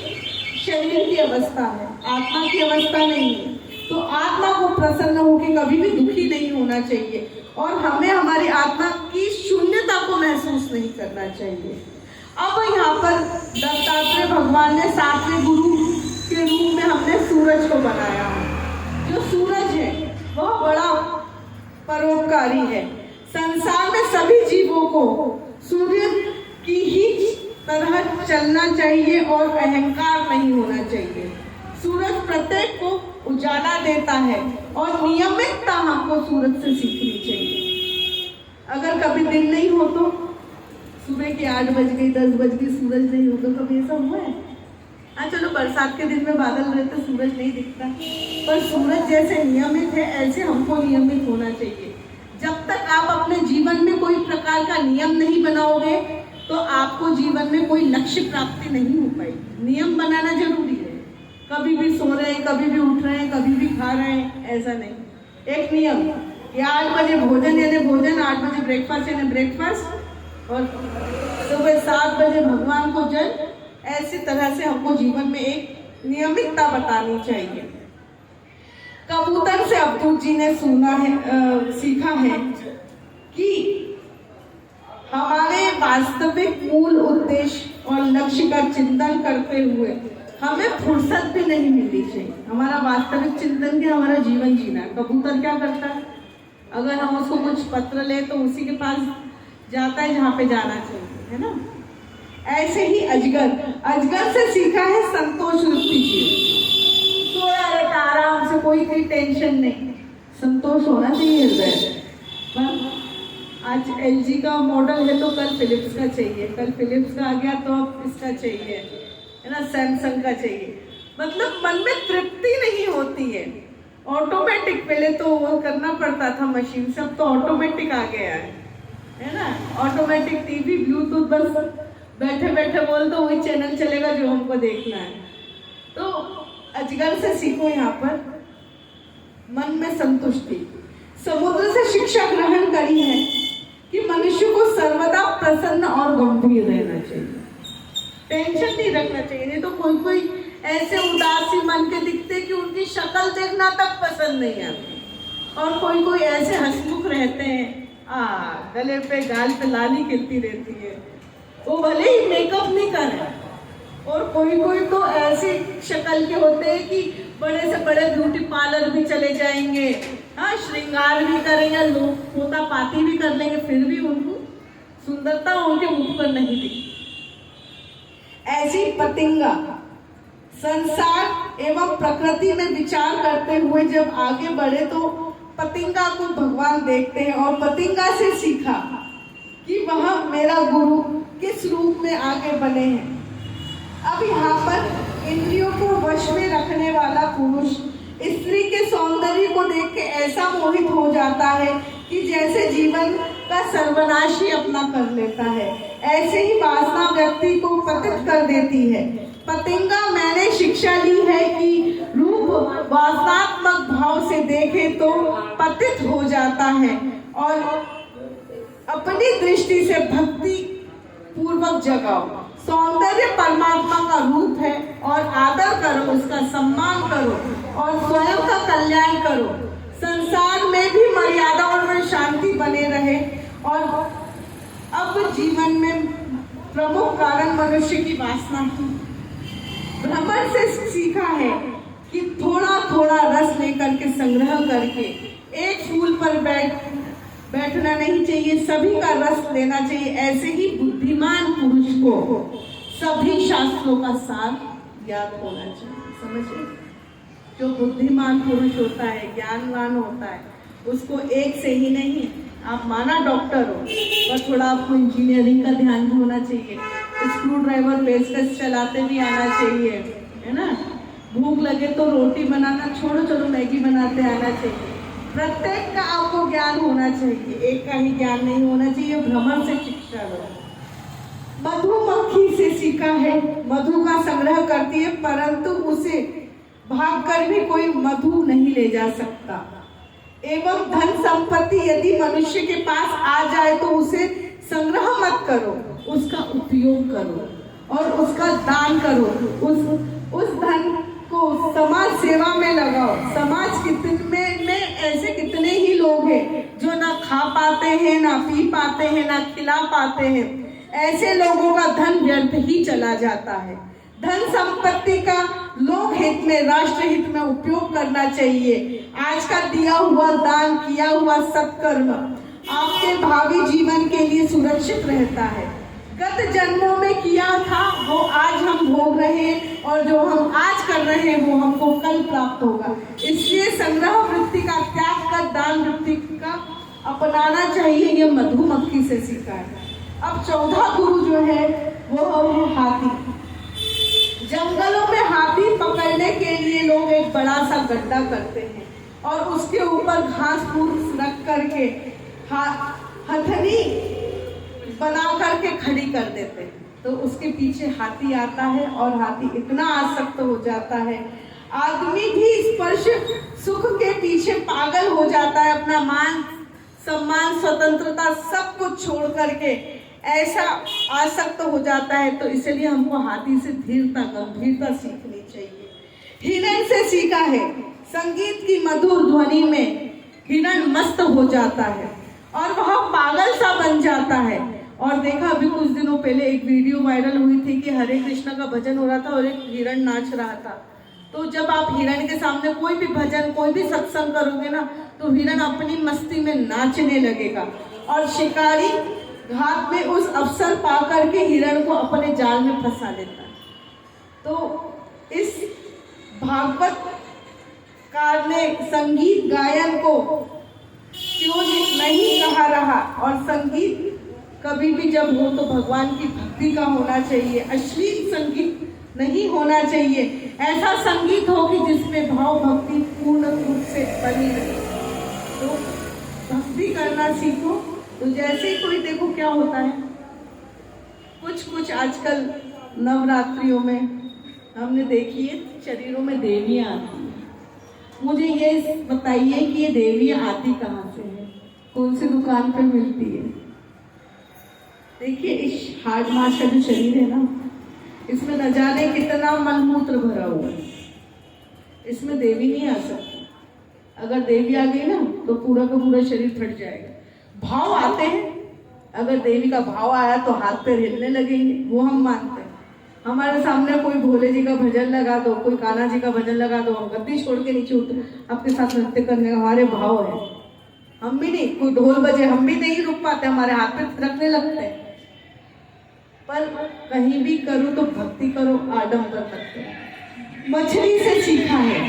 शरीर की अवस्था है, आत्मा की अवस्था नहीं है। तो आत्मा को प्रसन्न होकर कभी भी दुखी नहीं होना चाहिए और हमें हमारी आत्मा की शून्यता को महसूस नहीं करना चाहिए। अब यहाँ पर दत्तात्रेय भगवान ने 7वें गुरु के रूप में हमने सूरज को बनाया है। जो सूरज है वह बड़ा परोपकारी है। संसार में सभी जीवों को सूर्य की ही तरह चलना चाहिए और अहंकार नहीं होना चाहिए। सूरज प्रत्येक को उजाला देता है और नियमितता हमको सूरज से सीखनी चाहिए। अगर कभी दिन नहीं हो तो सुबह के 8 बज गई 10 बज गई सूरज नहीं हो तो कभी ऐसा हुआ है? हाँ चलो बरसात के दिन में बादल रहते सूरज नहीं दिखता, पर सूरज जैसे नियमित है ऐसे हमको नियमित होना चाहिए। जब तक आप अपने जीवन में कोई प्रकार का नियम नहीं बनाओगे तो आपको जीवन में कोई लक्ष्य प्राप्ति नहीं हो पाएगी। नियम बनाना जरूरी है। कभी भी सो रहे हैं, कभी भी उठ रहे हैं, कभी भी खा रहे हैं, ऐसा नहीं। एक नियम कि 8 बजे भोजन यानी भोजन, 8 बजे ब्रेकफास्ट यानी ब्रेकफास्ट और सुबह 7 बजे भगवान को जल। ऐसी तरह से हमको जीवन में एक नियमितता बतानी चाहिए। कबूतर से अवधूत जी ने सीखा है कि हमारे वास्तविक मूल उद्देश्य और लक्ष्य का चिंतन करते हुए हमें फुर्सत भी नहीं मिलनी चाहिए। हमारा वास्तविक चिंतन के हमारा जीवन जीना है। कबूतर क्या करता है? अगर हम उसको कुछ पत्र ले तो उसी के पास जाता है जहाँ पे जाना चाहिए, है ना? ऐसे ही अजगर से सीखा है संतोष वृत्ति जी। सोया रहता आराम से, कोई टेंशन नहीं, संतोष होना चाहिए हृदय में। आज LG का मॉडल है तो कल फिलिप्स का चाहिए, कल फिलिप्स का आ गया तो अब इसका चाहिए, है ना, सैमसंग का चाहिए। मतलब मन में तृप्ति नहीं होती है। ऑटोमेटिक, पहले तो वो करना पड़ता था मशीन, सब तो ऑटोमेटिक आ गया है ना? ऑटोमेटिक टीवी, ब्लूटूथ, बस बैठे बैठे बोल तो वही चैनल चलेगा जो हमको देखना है। तो अजगर से सीखो यहाँ पर मन में संतुष्टि। समुद्र से शिक्षा ग्रहण करी है कि मनुष्य को सर्वदा प्रसन्न और गंभीर रहना चाहिए, टेंशन नहीं रखना चाहिए। नहीं तो कोई ऐसे उदासी मन के दिखते कि उनकी शक्ल देखना तक पसंद नहीं आती, और कोई ऐसे हंसमुख रहते हैं, गले पे गाल पे लाली गिरती रहती है, वो भले ही मेकअप नहीं करे। और कोई तो ऐसी शक्ल के होते हैं कि बड़े से बड़े ब्यूटी पार्लर भी चले जाएंगे, हाँ, श्रृंगार भी करेंगे, लोग पोता पाती भी कर लेंगे, फिर भी उनको सुंदरता उनके मुख पर नहीं दिखती। ऐसी पतंगा संसार एवं प्रकृति में विचार करते हुए जब आगे बढ़े तो पतंगा को भगवान देखते हैं और पतंगा से सीखा कि वह मेरा गुरु किस रूप में आगे बने हैं। अब यहाँ पर इंद्रियों को वश में रखने वाला पुरुष स्त्री के सौंदर्य को देख के ऐसा मोहित हो जाता है कि जैसे जीवन का सर्वनाश ही अपना कर लेता है। ऐसे ही वासना व्यक्ति को पतित कर देती है। पतंगा मैंने शिक्षा ली है कि रूप वासनात्मक भाव से देखे तो पतित हो जाता है और अपनी दृष्टि से भक्ति पूर्वक जगाओ। सौंदर्य परमात्मा का रूप है और आदर करो, उसका सम्मान करो और स्वयं का कल्याण करो। संसार में भी मर्यादा और शांति बने रहे। और अब जीवन में प्रमुख कारण मनुष्य की वासना की। भ्रमर से सीखा है कि थोड़ा थोड़ा रस लेकर के संग्रह करके एक फूल पर बैठना नहीं चाहिए, सभी का रस लेना चाहिए। ऐसे ही बुद्धिमान पुरुष को सभी शास्त्रों का सार याद होना चाहिए। समझिए, जो बुद्धिमान पुरुष होता है, ज्ञानवान होता है, उसको एक से ही नहीं, आप माना डॉक्टर हो पर थोड़ा आपको इंजीनियरिंग का ध्यान होना चाहिए, स्क्रू ड्राइवर पेचकस चलाते भी आना चाहिए, है ना। भूख लगे तो रोटी बनाना छोड़ो, चलो मैगी बनाते आना चाहिए। प्रत्येक का आपको ज्ञान होना चाहिए, एक का ही ज्ञान नहीं होना चाहिए। भ्रमण से शिक्षा लो। मधुमक्खी से सीखा है, मधु का संग्रह करती है परंतु उसे भागकर भी कोई मधु नहीं ले जा सकता। एवं धन संपत्ति यदि मनुष्य के पास आ जाए तो उसे संग्रह मत करो, उसका उपयोग करो और उसका दान करो। उस उस धन को समाज सेवा में लगाओ। समाज में ऐसे कितने ही लोग हैं जो ना खा पाते हैं, ना पी पाते हैं, ना खिला पाते हैं। ऐसे लोगों का धन व्यर्थ ही चला जाता है। धन संपत्ति का लोक हित में, राष्ट्र हित में उपयोग करना चाहिए। आज का दिया हुआ दान, किया हुआ सत्कर्म आपके भावी जीवन के लिए सुरक्षित रहता है। गत जन्मों में किया था वो आज हम भोग रहे हैं, और जो हम आज कर रहे हैं वो हमको कल प्राप्त होगा। इसलिए संग्रह वृत्ति का त्याग कर दान वृत्ति का अपनाना चाहिए। ये मधुमक्खी से सीखा है। अब 14 गुरु जो है वो हाथी। जंगलों में हाथी पकड़ने के लिए लोग एक बड़ा सा गड्ढा करते हैं और उसके ऊपर घास फूस रख करके हथनी बना करके खड़ी कर देते हैं। तो उसके पीछे हाथी आता है और हाथी इतना आसक्त हो जाता है, आदमी भी स्पर्श सुख के पीछे पागल हो जाता है। अपना मान सम्मान, स्वतंत्रता सब कुछ छोड़ करके ऐसा आसक्त हो जाता है। तो इसलिए हमको हाथी से धीरता, गंभीरता सीखनी चाहिए। हिरण से सीखा है। संगीत की मधुर ध्वनि में हिरण मस्त हो जाता है और वह पागल सा बन जाता है। और देखा अभी कुछ दिनों पहले एक वीडियो वायरल हुई थी कि हरे कृष्ण का भजन हो रहा था और एक हिरण नाच रहा था। तो जब आप हिरण के सामने कोई भी भजन, कोई भी सत्संग करोगे ना, तो हिरण अपनी मस्ती में नाचने लगेगा और शिकारी घात में उस अवसर पा करके हिरण को अपने जाल में फंसा लेता है। तो इस भागवत कार ने संगीत गायन को क्यों नहीं कहा रहा, और संगीत कभी भी जब हो तो भगवान की भक्ति का होना चाहिए। अश्लील संगीत नहीं होना चाहिए। ऐसा संगीत हो कि जिसमें भाव भक्ति पूर्ण रूप से बनी रहे। तो भक्ति करना सीखो। तो जैसे ही कोई देखो क्या होता है, कुछ आजकल नवरात्रियों में हमने देखी है शरीरों में देवियां आती हैं। मुझे ये बताइए कि ये देवियां आती कहाँ से है, कौन सी दुकान पे मिलती है? देखिए इस हार्ड मास का जो शरीर है ना, इसमें न जाने कितना मलमूत्र भरा हुआ है। इसमें देवी नहीं आ सकती। अगर देवी आ गई ना तो पूरा का पूरा शरीर फट जाएगा। भाव आते हैं, अगर देवी का भाव आया तो हाथ पैर हिलने लगेंगे, वो हम मानते हैं। हमारे सामने कोई भोले जी का भजन लगा दो, कोई कान्हा जी का भजन लगा दो, हम गद्दी छोड़ के नीचे उठ आपके साथ नृत्य करने का हमारे भाव है। हम भी नहीं, कोई ढोल बजे हम भी नहीं रुक पाते, हमारे हाथ पे रखने लगते हैं। पर कहीं भी करो तो भक्ति करो, आडंबर मत करो। मछली से सीखा है।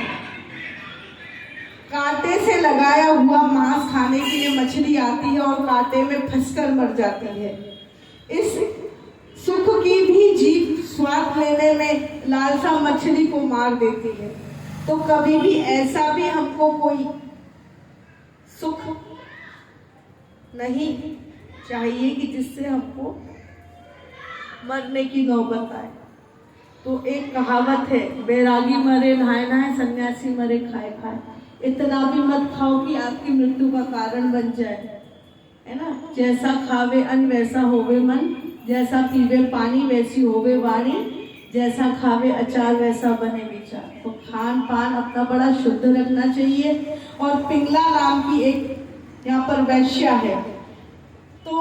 कांटे से लगाया हुआ मांस खाने के लिए मछली आती है और कांटे में फंसकर मर जाती है। इस सुख की भी जीभ स्वाद लेने में लालसा मछली को मार देती है। तो कभी भी ऐसा भी हमको कोई सुख नहीं चाहिए कि जिससे हमको मरने की नौबत आए। तो एक कहावत है, बैरागी मरे नहाए नहाए, सन्यासी मरे खाए खाए। इतना भी मत खाओ कि आपकी मृत्यु का कारण बन जाए, है ना। जैसा खावे अन्न वैसा होवे मन, जैसा पीवे पानी वैसी होवे वाणी, जैसा खावे अचार वैसा बने विचार। तो खान पान अपना बड़ा शुद्ध रखना चाहिए। और पिंगला नाम की एक यहाँ पर वैश्या है, तो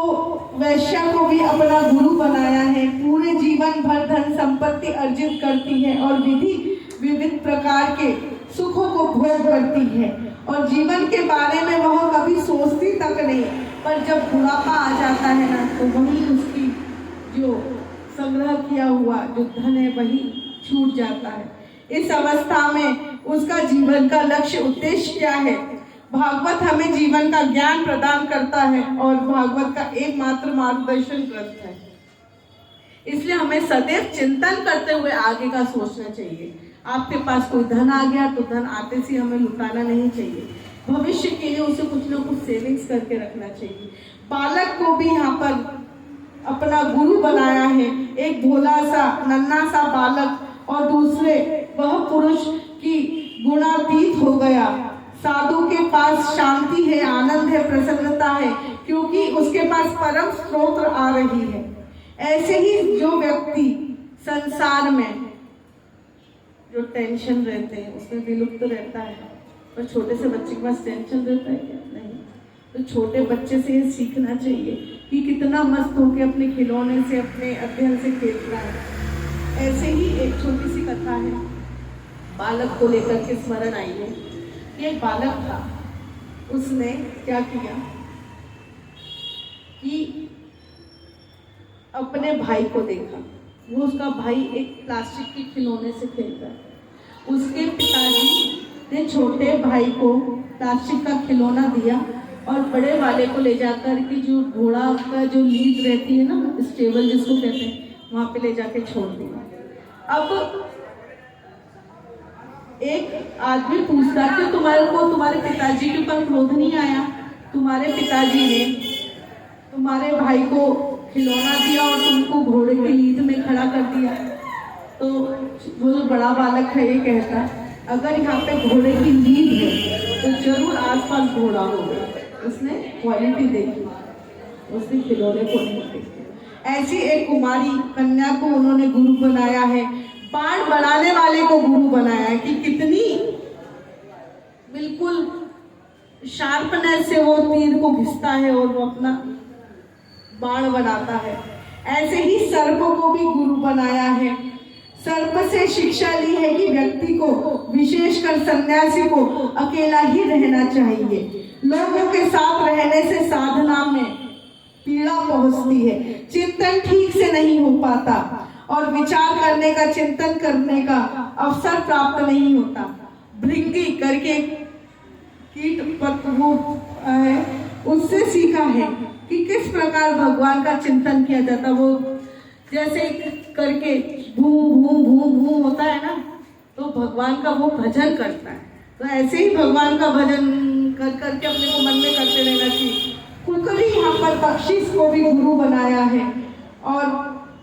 वैश्या को भी अपना गुरु बनाया है। पूरे जीवन भर धन संपत्ति अर्जित करती है और विविध प्रकार के सुखों को भोग करती है और जीवन के बारे में वह कभी सोचती तक नहीं। पर जब बुढ़ापा आ जाता है ना, तो वही उसकी जो संग्रह किया हुआ जो धन है वही छूट जाता है। इस अवस्था में उसका जीवन का लक्ष्य उद्देश्य क्या है? भागवत हमें जीवन का ज्ञान प्रदान करता है और भागवत का एकमात्र मार्गदर्शन ग्रंथ है। इसलिए हमें सदैव चिंतन करते हुए आगे का सोचना चाहिए। आपके पास कोई धन आ गया तो धन आते से हमें लुटाना नहीं चाहिए। भविष्य के लिए उसे कुछ न कुछ सेविंग्स करके रखना चाहिए। बालक को भी यहाँ पर अपना गुरु बनाया है। एक भोला सा नन्हा सा बालक और दूसरे वह पुरुष की गुणातीत हो गया। साधु के पास शांति है, आनंद है, प्रसन्नता है, क्योंकि उसके पास परम स्रोत आ रही है। ऐसे ही जो व्यक्ति संसार में जो टेंशन रहते हैं उसमें विलुप्त रहता है, पर छोटे से बच्चे के पास टेंशन रहता है क्या? नहीं। तो छोटे बच्चे से ये सीखना चाहिए कि कितना मस्त होकर अपने खिलौने से, अपने अध्ययन से खेलता है। ऐसे ही एक छोटी सी कथा है, बालक को लेकर के स्मरण आई है। ये बालक था, उसने क्या किया कि अपने भाई को देखा, वो उसका भाई एक प्लास्टिक के खिलौने से खेलता है। उसके पिताजी ने छोटे भाई को प्लास्टिक का खिलौना दिया और बड़े वाले को ले जाकर के जो घोड़ा का जो लीड रहती है ना, स्टेबल जिसको कहते हैं, वहां पे ले जाके छोड़ दिया। अब एक आदमी पूछता कि तुम्हारे को तुम्हारे पिताजी के ऊपर क्रोध नहीं आया? तुम्हारे पिताजी ने तुम्हारे भाई को खिलौना दिया और तुमको घोड़े की लीद में खड़ा कर दिया। तो वो जो बड़ा बालक है ये कहता, अगर यहाँ पे घोड़े की लीद है तो जरूर आसपास घोड़ा होगा। उसने क्वालिटी देखी, उसने खिलौने को नहीं देखा। ऐसी एक कुमारी कन्या को उन्होंने गुरु बनाया है, बाण बनाने वाले को गुरु बनाया है कि कितनी बिल्कुल शार्पनेस से वो तीर को घिसता है और वो अपना बाण बनाता है। ऐसे ही सर्प को भी गुरु बनाया है। सर्प से शिक्षा ली है कि व्यक्ति को, विशेषकर सन्यासी को, अकेला ही रहना चाहिए। लोगों के साथ रहने से साधना में पीड़ा पहुंचती है, चिंतन ठीक से नहीं हो पाता और विचार करने का, चिंतन करने का अवसर प्राप्त नहीं होता। भृंगी करके कीट पतंग है, उससे सीखा है कि किस प्रकार भगवान का चिंतन किया जाता। वो जैसे करके भू भू भू भू होता है ना, तो भगवान का वो भजन करता है। तो ऐसे ही भगवान का भजन कर करके अपने को मन में करते रहना चाहिए। कुकरी यहाँ पर बख्शिश को भी गुरु बनाया है। और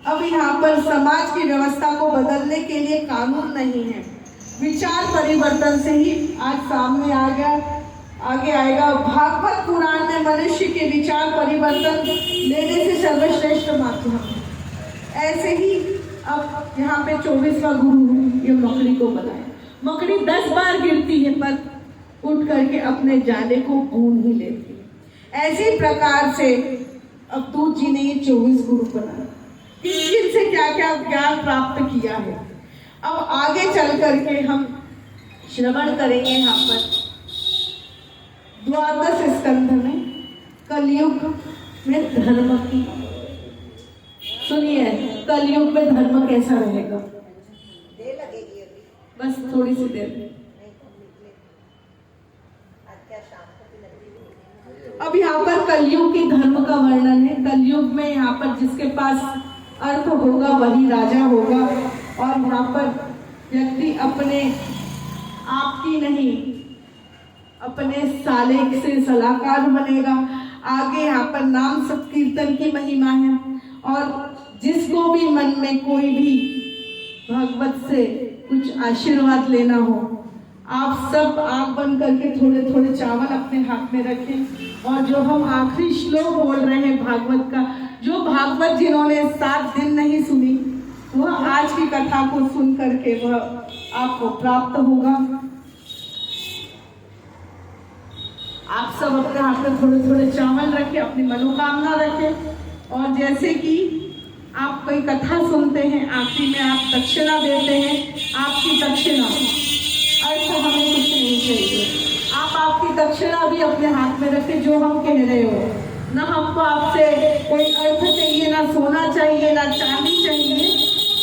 अब यहाँ पर समाज की व्यवस्था को बदलने के लिए कानून नहीं है, विचार परिवर्तन से ही आज सामने आ गया, आगे आएगा। भागवत पुराण में मनुष्य के विचार परिवर्तन लेने से सर्वश्रेष्ठ माध्यम। ऐसे ही अब यहाँ पे 24वां गुरु है, ये मकड़ी को बनाया। मकड़ी 10 बार गिरती है पर उठ करके अपने जाले को भून ही लेती है। ऐसे प्रकार से अवधूत जी ने ये 24 गुरु बनाया, किन से क्या क्या ज्ञान प्राप्त किया है। अब आगे चल करके हम श्रवण करेंगे यहाँ पर 12 स्कंध में कलयुग में धर्म की। सुनिए, कलयुग में धर्म कैसा रहेगा? बस थोड़ी सी देर। अब यहाँ पर कलयुग के धर्म का वर्णन है। कलयुग में यहाँ पर जिसके पास अर्थ होगा वही राजा होगा, और यहाँ पर व्यक्ति अपने आप की नहीं, अपने साले से सलाहकार बनेगा। आगे यहाँ पर नाम संकीर्तन की महिमा है, और जिसको भी मन में कोई भी भगवत से कुछ आशीर्वाद लेना हो, आप सब आंख बंद करके थोड़े थोड़े चावल अपने हाथ में रखें। और जो हम आखिरी श्लोक बोल रहे हैं भागवत का, जो भागवत जिन्होंने 7 दिन नहीं सुनी, वह आज की कथा को सुन करके वह आपको प्राप्त होगा। आप सब अपने हाथ में थोड़े थोड़े चावल रखें, अपनी मनोकामना रखें, और जैसे कि आप कोई कथा सुनते हैं, आखिरी में आप दक्षिणा देते हैं। आपकी दक्षिणा अर्थ हमें कुछ नहीं चाहिए, आप आपकी दक्षिणा भी अपने हाथ में रखें। जो हम कह रहे हो, ना हमको आपसे कोई अर्थ चाहिए, ना सोना चाहिए, ना चांदी चाहिए।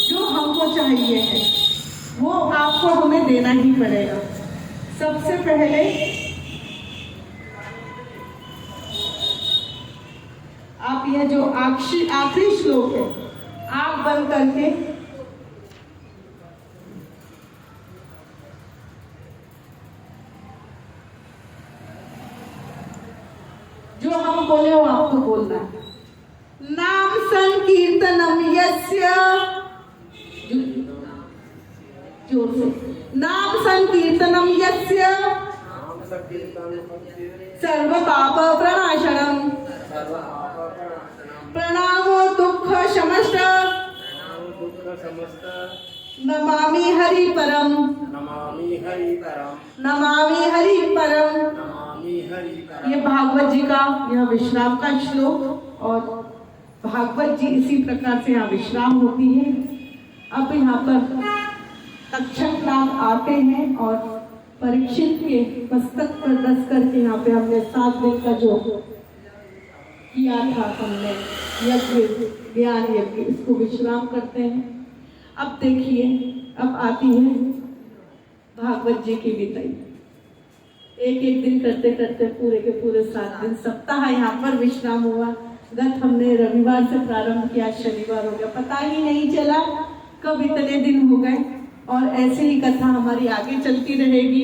जो हमको चाहिए है वो आपको हमें देना ही पड़ेगा। सबसे पहले आप यह जो आखिरी श्लोक है, आंख बंद करके जो हम बोले वो आपको बोलना है। नाम संकीर्तनम यस्य, जोर से, नाम संकीर्तनम यस्य सर्व पाप प्रणाशनम, प्रणामो दुख समस्त नमामि हरि परम, नमामि हरि परम, नमामि हरि परम। नमामि हरि परम। ये भागवत जी का यह विश्राम का श्लोक, और भागवत जी इसी प्रकार से यहाँ विश्राम होती है। अब यहाँ पर तक्षक नाग आते हैं और परीक्षित के मस्तक पर दस करके यहाँ पे हमने 7 दिन का जो किया था, हमने यज्ञ, ज्ञान यज्ञ, इसको विश्राम करते हैं। अब देखिए, अब आती है भागवत जी की विदाई। एक एक दिन करते करते पूरे के पूरे 7 दिन सप्ताह यहाँ पर विश्राम हुआ। गत हमने रविवार से प्रारंभ किया, शनिवार हो गया, पता ही नहीं चला कब इतने दिन हो गए। और ऐसे ही कथा हमारी आगे चलती रहेगी।